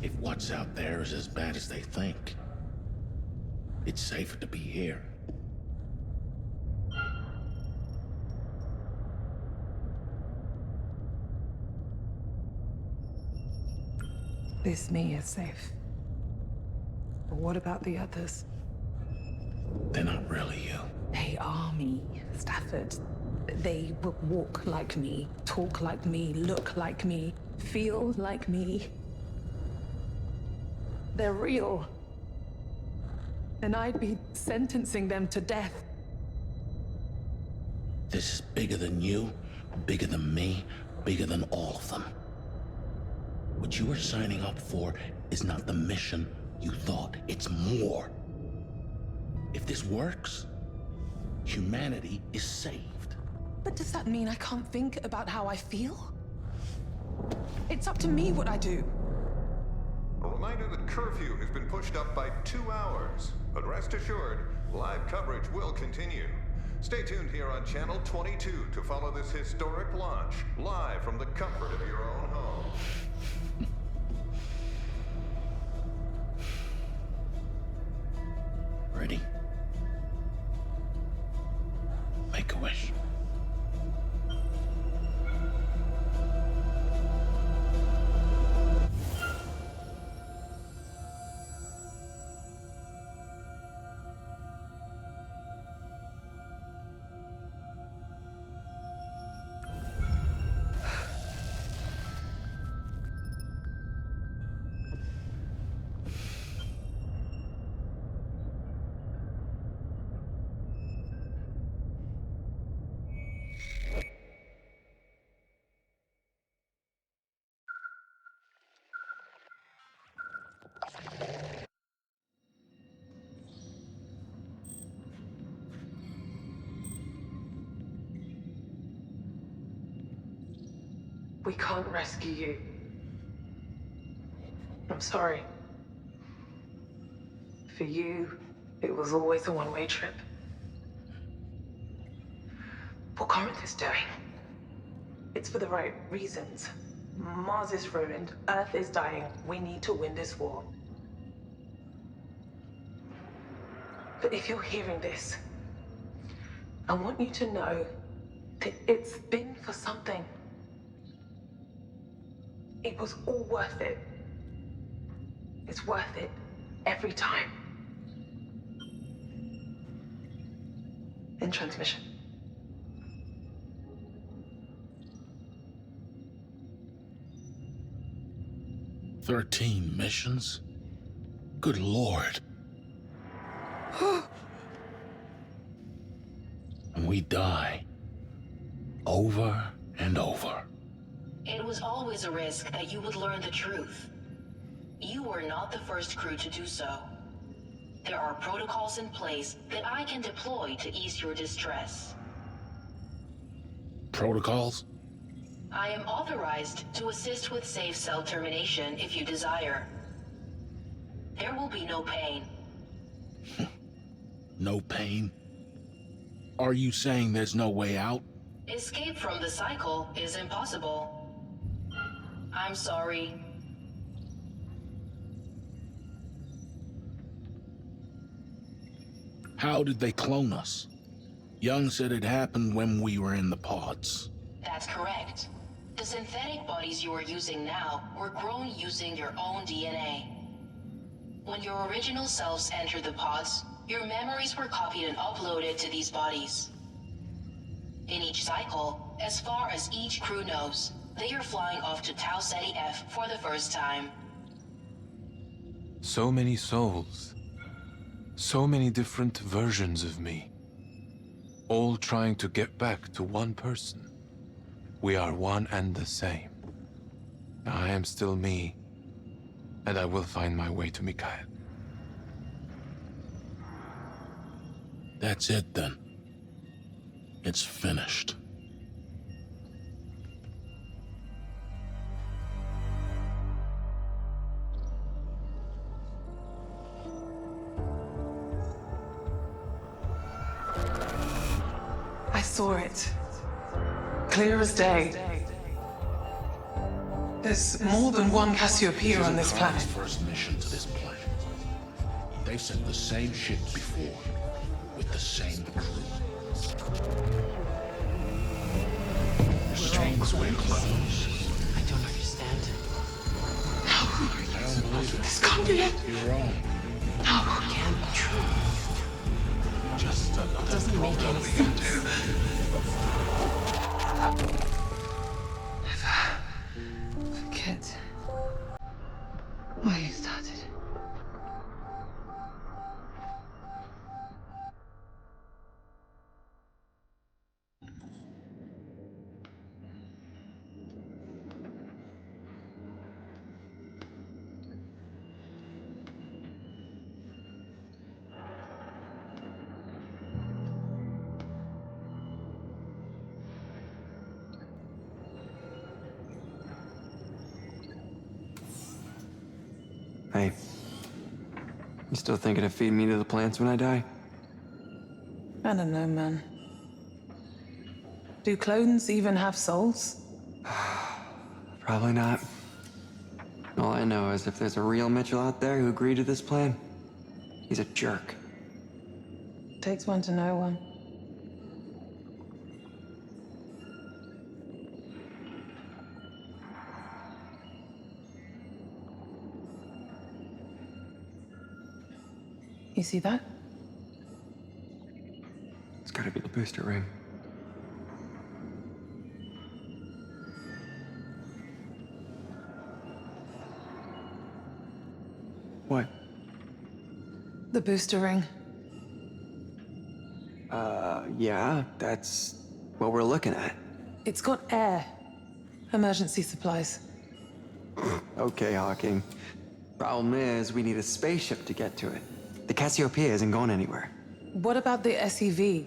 [SPEAKER 17] If what's out there is as bad as they think, it's safer to be here.
[SPEAKER 6] This me is safe. But what about the others?
[SPEAKER 17] They're not really you.
[SPEAKER 6] They are me, Stafford. They will walk like me, talk like me, look like me, feel like me. They're real. And I'd be sentencing them to death.
[SPEAKER 17] This is bigger than you, bigger than me, bigger than all of them. What you are signing up for is not the mission you thought. It's more. If this works, humanity is saved.
[SPEAKER 6] But does that mean I can't think about how I feel? It's up to me what I do.
[SPEAKER 20] A reminder that curfew has been pushed up by 2 hours. But rest assured, live coverage will continue. Stay tuned here on Channel 22 to follow this historic launch, live from the comfort of your own home.
[SPEAKER 17] Ready? Make a wish.
[SPEAKER 6] We can't rescue you. I'm sorry. For you, it was always a one-way trip. What Corinth is doing, it's for the right reasons. Mars is ruined, Earth is dying. We need to win this war. But if you're hearing this, I want you to know that it's been for something. It was all worth it. It's worth it every time. In transmission.
[SPEAKER 17] Missions? Good Lord. And we die. Over and over.
[SPEAKER 13] It was always a risk that you would learn the truth. You were not the first crew to do so. There are protocols in place that I can deploy to ease your distress.
[SPEAKER 17] Protocols?
[SPEAKER 13] I am authorized to assist with safe cell termination if you desire. There will be no pain.
[SPEAKER 17] No pain? Are you saying there's no way out?
[SPEAKER 13] Escape from the cycle is impossible. I'm sorry.
[SPEAKER 17] How did they clone us? Young said it happened when we were in the pods.
[SPEAKER 13] That's correct. The synthetic bodies you are using now were grown using your own DNA. When your original selves entered the pods, your memories were copied and uploaded to these bodies. In each cycle, as far as each crew knows, they are flying off to Tau Ceti F for the first time.
[SPEAKER 12] So many souls. So many different versions of me. All trying to get back to one person. We are one and the same. I am still me, and I will find my way to Mikhail.
[SPEAKER 17] That's it then. It's finished.
[SPEAKER 6] I saw it. Clear as day. There's more than one Cassiopeia on this planet.
[SPEAKER 17] First mission to this planet. They've sent the same ship before, with the same crew.
[SPEAKER 16] Strings
[SPEAKER 17] We're close.
[SPEAKER 16] I don't understand.
[SPEAKER 17] I don't believe it.
[SPEAKER 6] This can't be it.
[SPEAKER 17] You're wrong.
[SPEAKER 6] No.
[SPEAKER 16] It can't be true.
[SPEAKER 17] Just
[SPEAKER 16] It doesn't make any sense.
[SPEAKER 6] Forget where you started.
[SPEAKER 14] Hey, you still thinking of feeding me to the plants when I die?
[SPEAKER 6] I don't know, man. Do clones even have souls?
[SPEAKER 14] Probably not. All I know is if there's a real Mitchell out there who agreed to this plan, he's a jerk.
[SPEAKER 6] Takes one to know one. You see that?
[SPEAKER 14] It's gotta be the booster ring. What?
[SPEAKER 6] The booster ring.
[SPEAKER 14] Yeah, that's what we're looking at.
[SPEAKER 6] It's got air. Emergency supplies.
[SPEAKER 14] Okay, Hawking. Problem is, we need a spaceship to get to it. The Cassiopeia isn't going anywhere.
[SPEAKER 6] What about the SEV?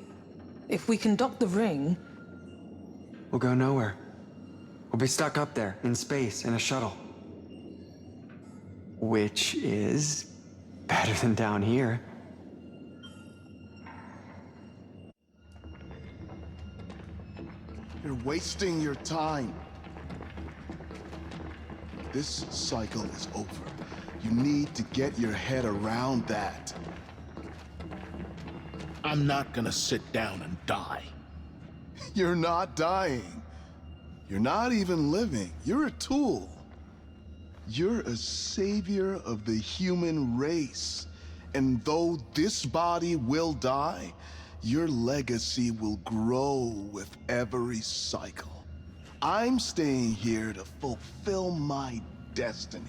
[SPEAKER 6] If we can dock the ring...
[SPEAKER 14] We'll go nowhere. We'll be stuck up there, in space, in a shuttle. Which is better than down here.
[SPEAKER 10] You're wasting your time. This cycle is over. You need to get your head around that.
[SPEAKER 17] I'm not gonna sit down and die.
[SPEAKER 10] You're not dying. You're not even living. You're a tool. You're a savior of the human race. And though this body will die, your legacy will grow with every cycle. I'm staying here to fulfill my destiny.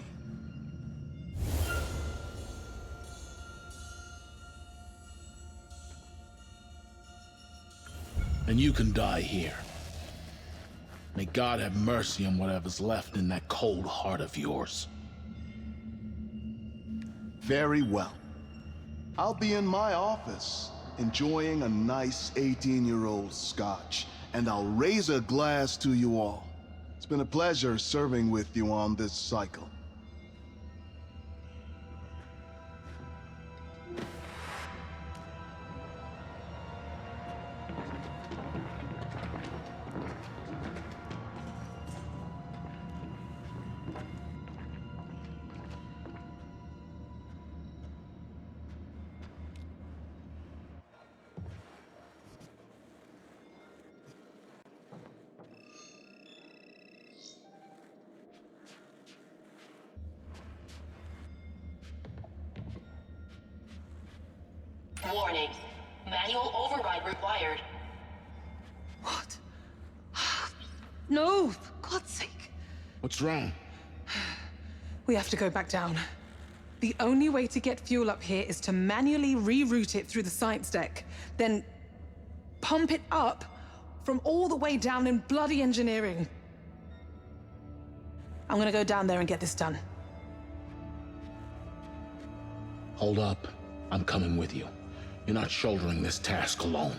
[SPEAKER 17] And you can die here. May God have mercy on whatever's left in that cold heart of yours.
[SPEAKER 10] Very well. I'll be in my office, enjoying a nice 18-year-old scotch, and I'll raise a glass to you all. It's been a pleasure serving with you on this cycle.
[SPEAKER 13] Warning. Manual override required.
[SPEAKER 9] What? No, for God's sake.
[SPEAKER 17] What's wrong?
[SPEAKER 6] We have to go back down. The only way to get fuel up here is to manually reroute it through the science deck, then pump it up from all the way down in bloody engineering. I'm gonna go down there and get this done.
[SPEAKER 17] Hold up. I'm coming with you. You're not shouldering this task alone.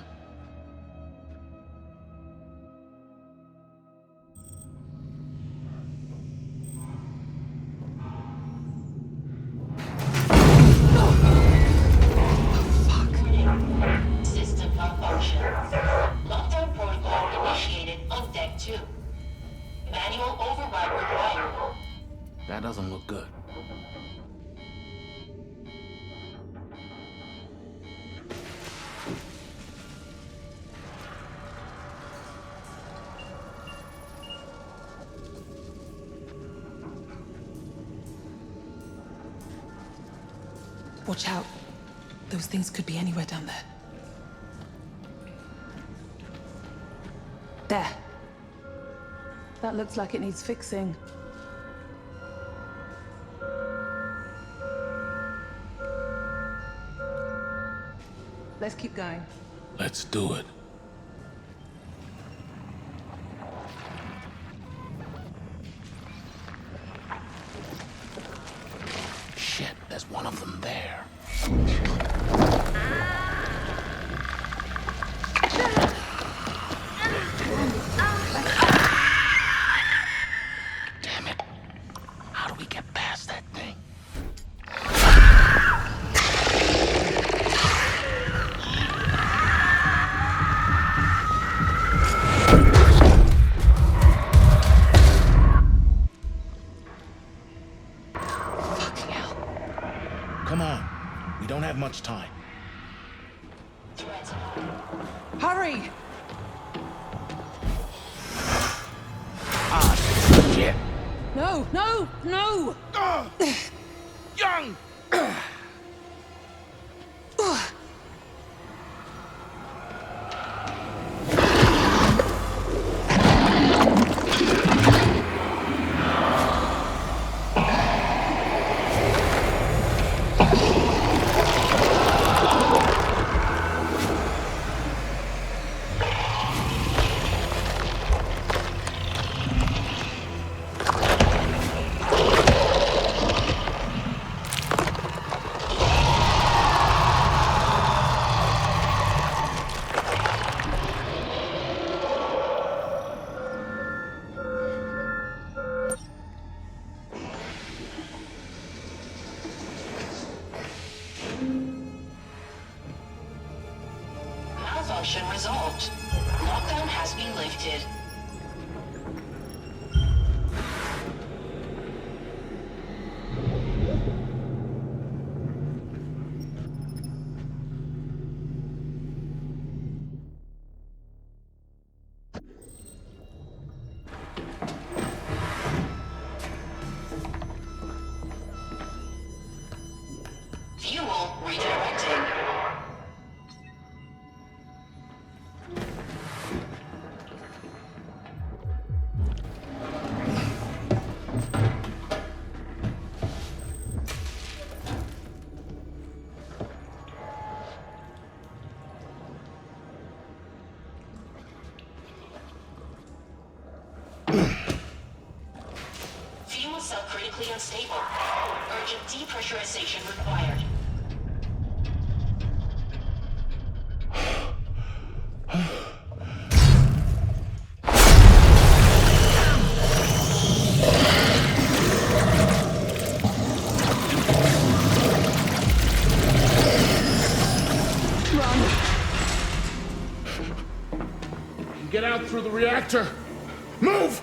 [SPEAKER 13] System malfunction. Lockdown protocol initiated on deck 2. Manual override required.
[SPEAKER 17] That doesn't look good.
[SPEAKER 6] Watch out. Those things could be anywhere down there. There. That looks like it needs fixing. Let's keep going.
[SPEAKER 17] Let's do it. Shit, there's one of them there. Damn it. How do we get past that thing? Come on. We don't have much time.
[SPEAKER 6] Hurry!
[SPEAKER 17] Ah, shit.
[SPEAKER 6] No, no, no!
[SPEAKER 17] Young!
[SPEAKER 13] Malfunction resolved. Lockdown has been lifted. unstable. Urgent depressurization required.
[SPEAKER 19] Get out through the reactor! Move!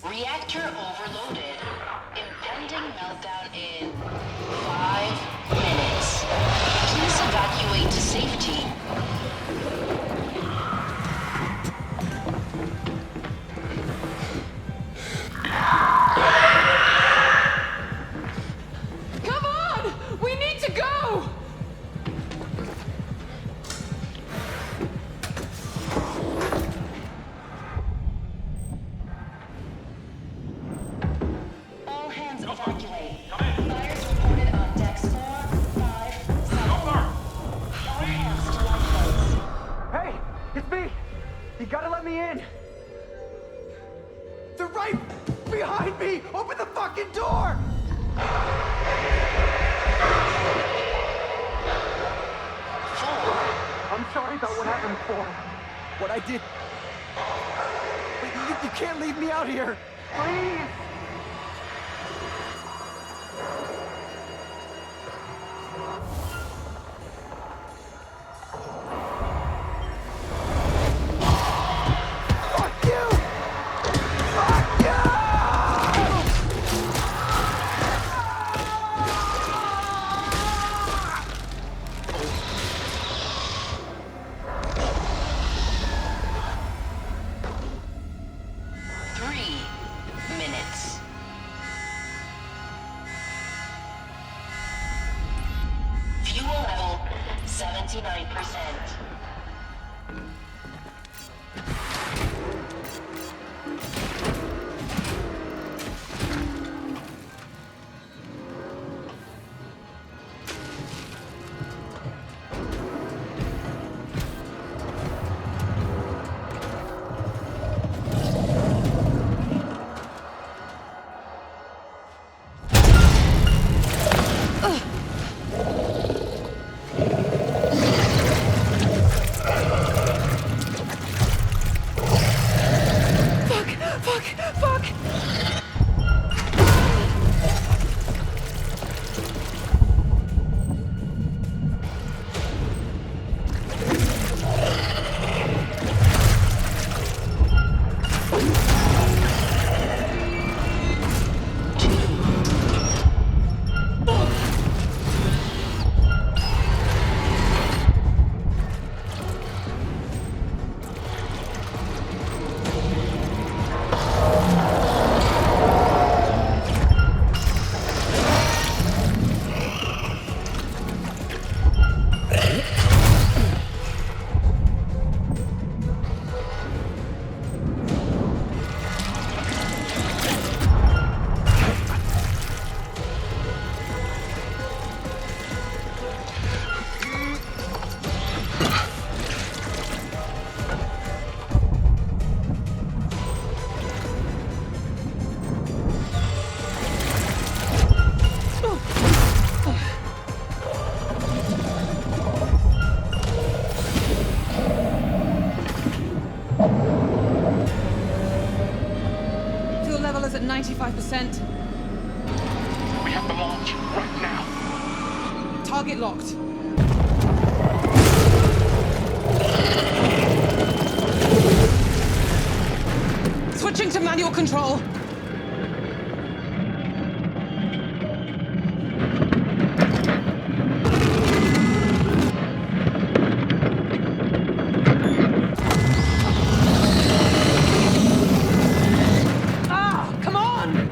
[SPEAKER 13] Reactor overloaded. Impending meltdown in 5 minutes. Please evacuate to safety.
[SPEAKER 9] Come on! We need to go!
[SPEAKER 13] All hands evacuate. Fires reported on decks 4, 5, 7. All hands to lifeboats.
[SPEAKER 11] Hey, it's me! You gotta let me in! They're right behind me! Open the fucking door! I'm sorry about what happened before. What I did. But you can't leave me out here! Please! Fuck you! Fuck you!
[SPEAKER 13] Minutes. Fuel level 79%.
[SPEAKER 9] level is at 95%.
[SPEAKER 19] We have to launch right now.
[SPEAKER 9] Target locked. Switching to manual control. Come on!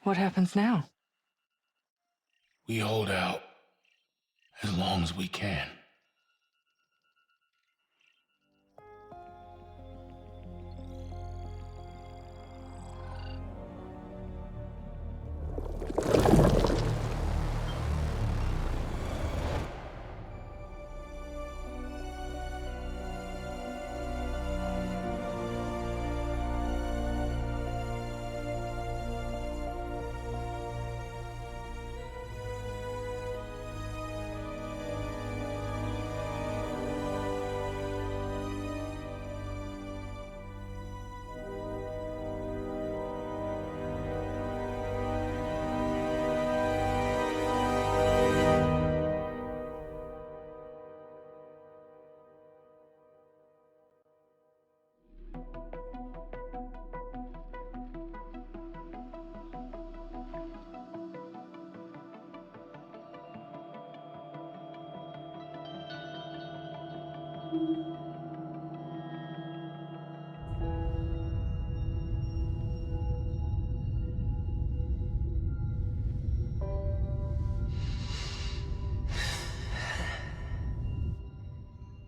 [SPEAKER 15] What happens now?
[SPEAKER 17] We hold out as long as we can.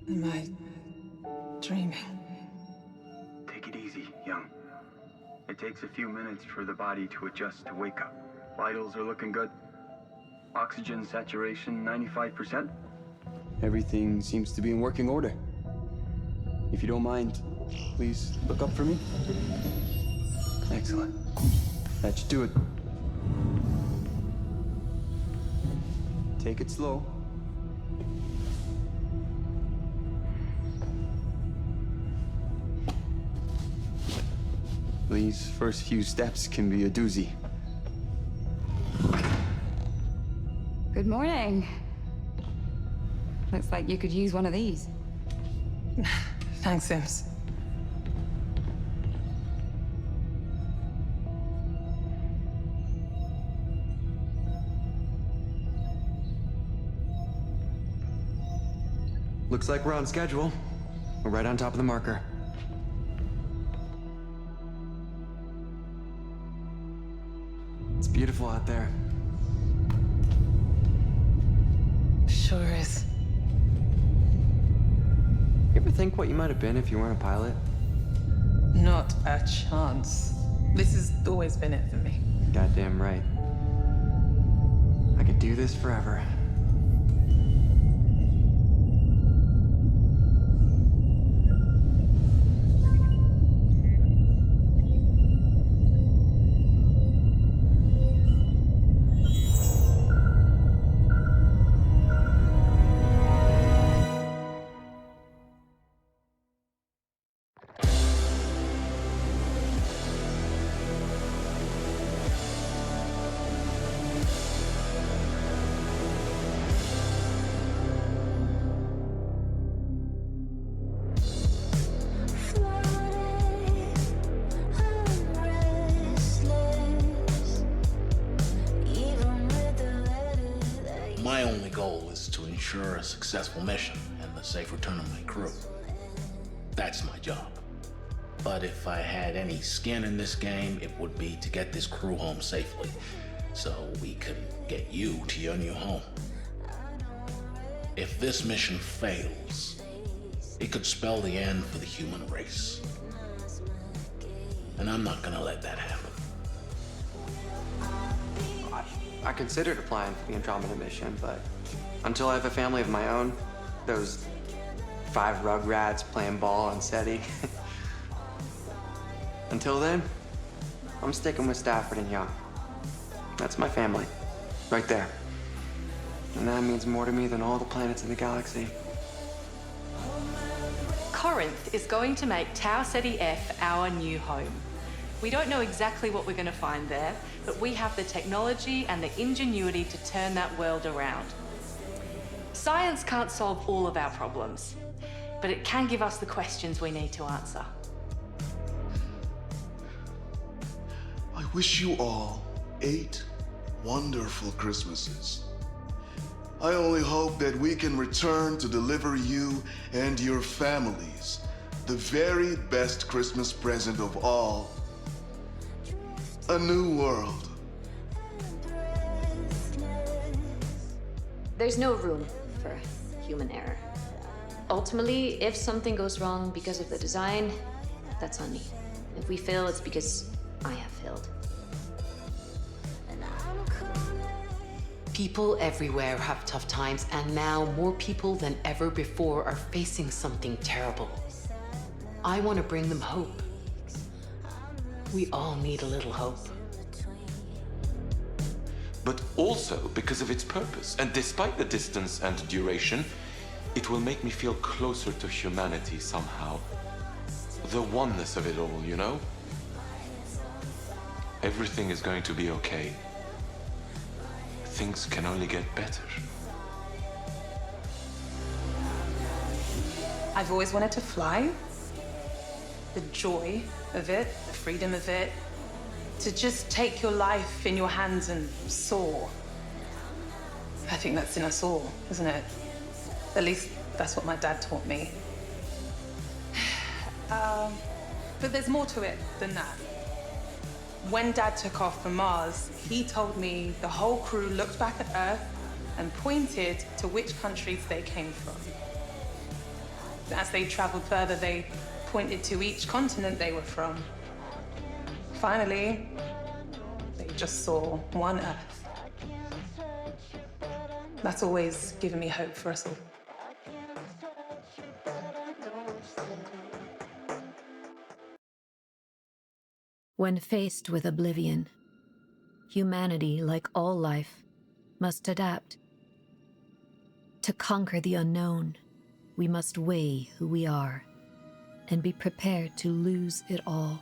[SPEAKER 6] Am I dreaming?
[SPEAKER 2] Take it easy, young. It takes a few minutes for the body to adjust to wake up. Vitals are looking good. Oxygen saturation 95%. Everything seems to be in working order. If you don't mind, please look up for me. Excellent. That should do it. Take it slow. These first few steps can be a doozy.
[SPEAKER 3] Good morning. Looks like you could use one of these.
[SPEAKER 6] Thanks, Sims.
[SPEAKER 14] Looks like we're on schedule. We're right on top of the marker. It's beautiful out there.
[SPEAKER 6] Sure is.
[SPEAKER 14] You ever think what you might have been if you weren't a pilot?
[SPEAKER 6] Not a chance. This has always been it for me.
[SPEAKER 14] Goddamn right. I could do this forever.
[SPEAKER 17] My only goal is to ensure a successful mission and the safe return of my crew. That's my job. But if I had any skin in this game, it would be to get this crew home safely, so we can get you to your new home. If this mission fails, it could spell the end for the human race. And I'm not gonna let that happen.
[SPEAKER 14] I considered applying for the Andromeda mission, but until I have a family of my own, those 5 rugrats playing ball on SETI. Until then, I'm sticking with Stafford and Young. That's my family, right there. And that means more to me than all the planets in the galaxy.
[SPEAKER 15] Corinth is going to make Tau Ceti F our new home. We don't know exactly what we're going to find there, but we have the technology and the ingenuity to turn that world around. Science can't solve all of our problems, but it can give us the questions we need to answer.
[SPEAKER 10] I wish you all 8 wonderful Christmases. I only hope that we can return to deliver you and your families the very best Christmas present of all. A new world.
[SPEAKER 1] There's no room for human error. Ultimately, if something goes wrong because of the design, that's on me. If we fail, it's because I have failed.
[SPEAKER 4] People everywhere have tough times, and now more people than ever before are facing something terrible. I want to bring them hope. We all need a little hope.
[SPEAKER 12] But also because of its purpose. And despite the distance and duration, it will make me feel closer to humanity somehow. The oneness of it all, you know? Everything is going to be okay. Things can only get better.
[SPEAKER 6] I've always wanted to fly. The joy of it, the freedom of it. To just take your life in your hands and soar. I think that's in us all, isn't it? At least that's what my dad taught me. But there's more to it than that. When Dad took off from Mars, he told me the whole crew looked back at Earth and pointed to which countries they came from. As they traveled further, they pointed to each continent they were from. Finally, they just saw one Earth. That's always given me hope for us all.
[SPEAKER 1] When faced with oblivion, humanity, like all life, must adapt. To conquer the unknown, we must weigh who we are and be prepared to lose it all.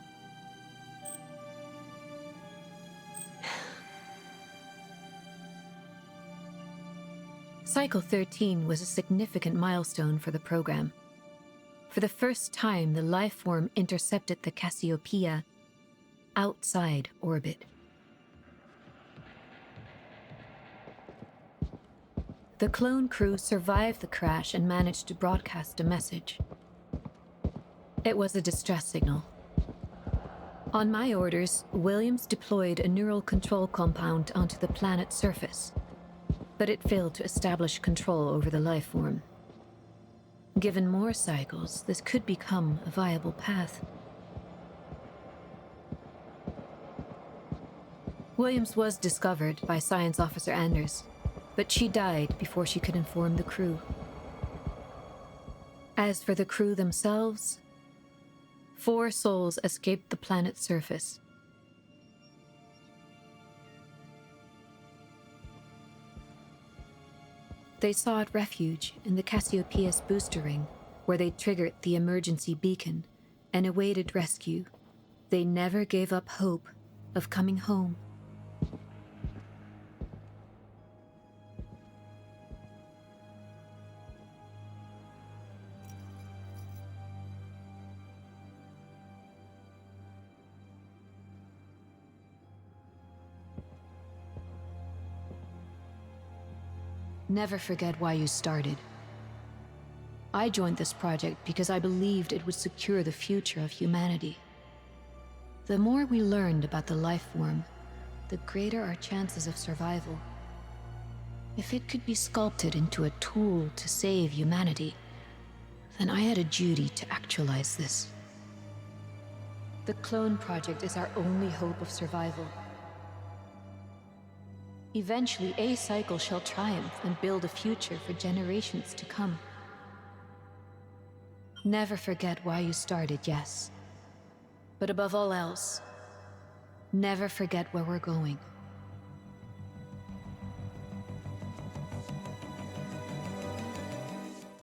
[SPEAKER 1] Cycle 13 was a significant milestone for the program. For the first time, the life form intercepted the Cassiopeia outside orbit. The clone crew survived the crash and managed to broadcast a message. It was a distress signal. On my orders, Williams deployed a neural control compound onto the planet's surface, but it failed to establish control over the life form. Given more cycles, this could become a viable path. Williams was discovered by Science Officer Anders, but she died before she could inform the crew. As for the crew themselves, 4 souls escaped the planet's surface. They sought refuge in the Cassiopeia's booster ring, where they triggered the emergency beacon and awaited rescue. They never gave up hope of coming home. Never forget why you started. I joined this project because I believed it would secure the future of humanity. The more we learned about the life form, the greater our chances of survival. If it could be sculpted into a tool to save humanity, then I had a duty to actualize this. The clone project is our only hope of survival. Eventually, a cycle shall triumph and build a future for generations to come. Never forget why you started, yes. But above all else, never forget where we're going.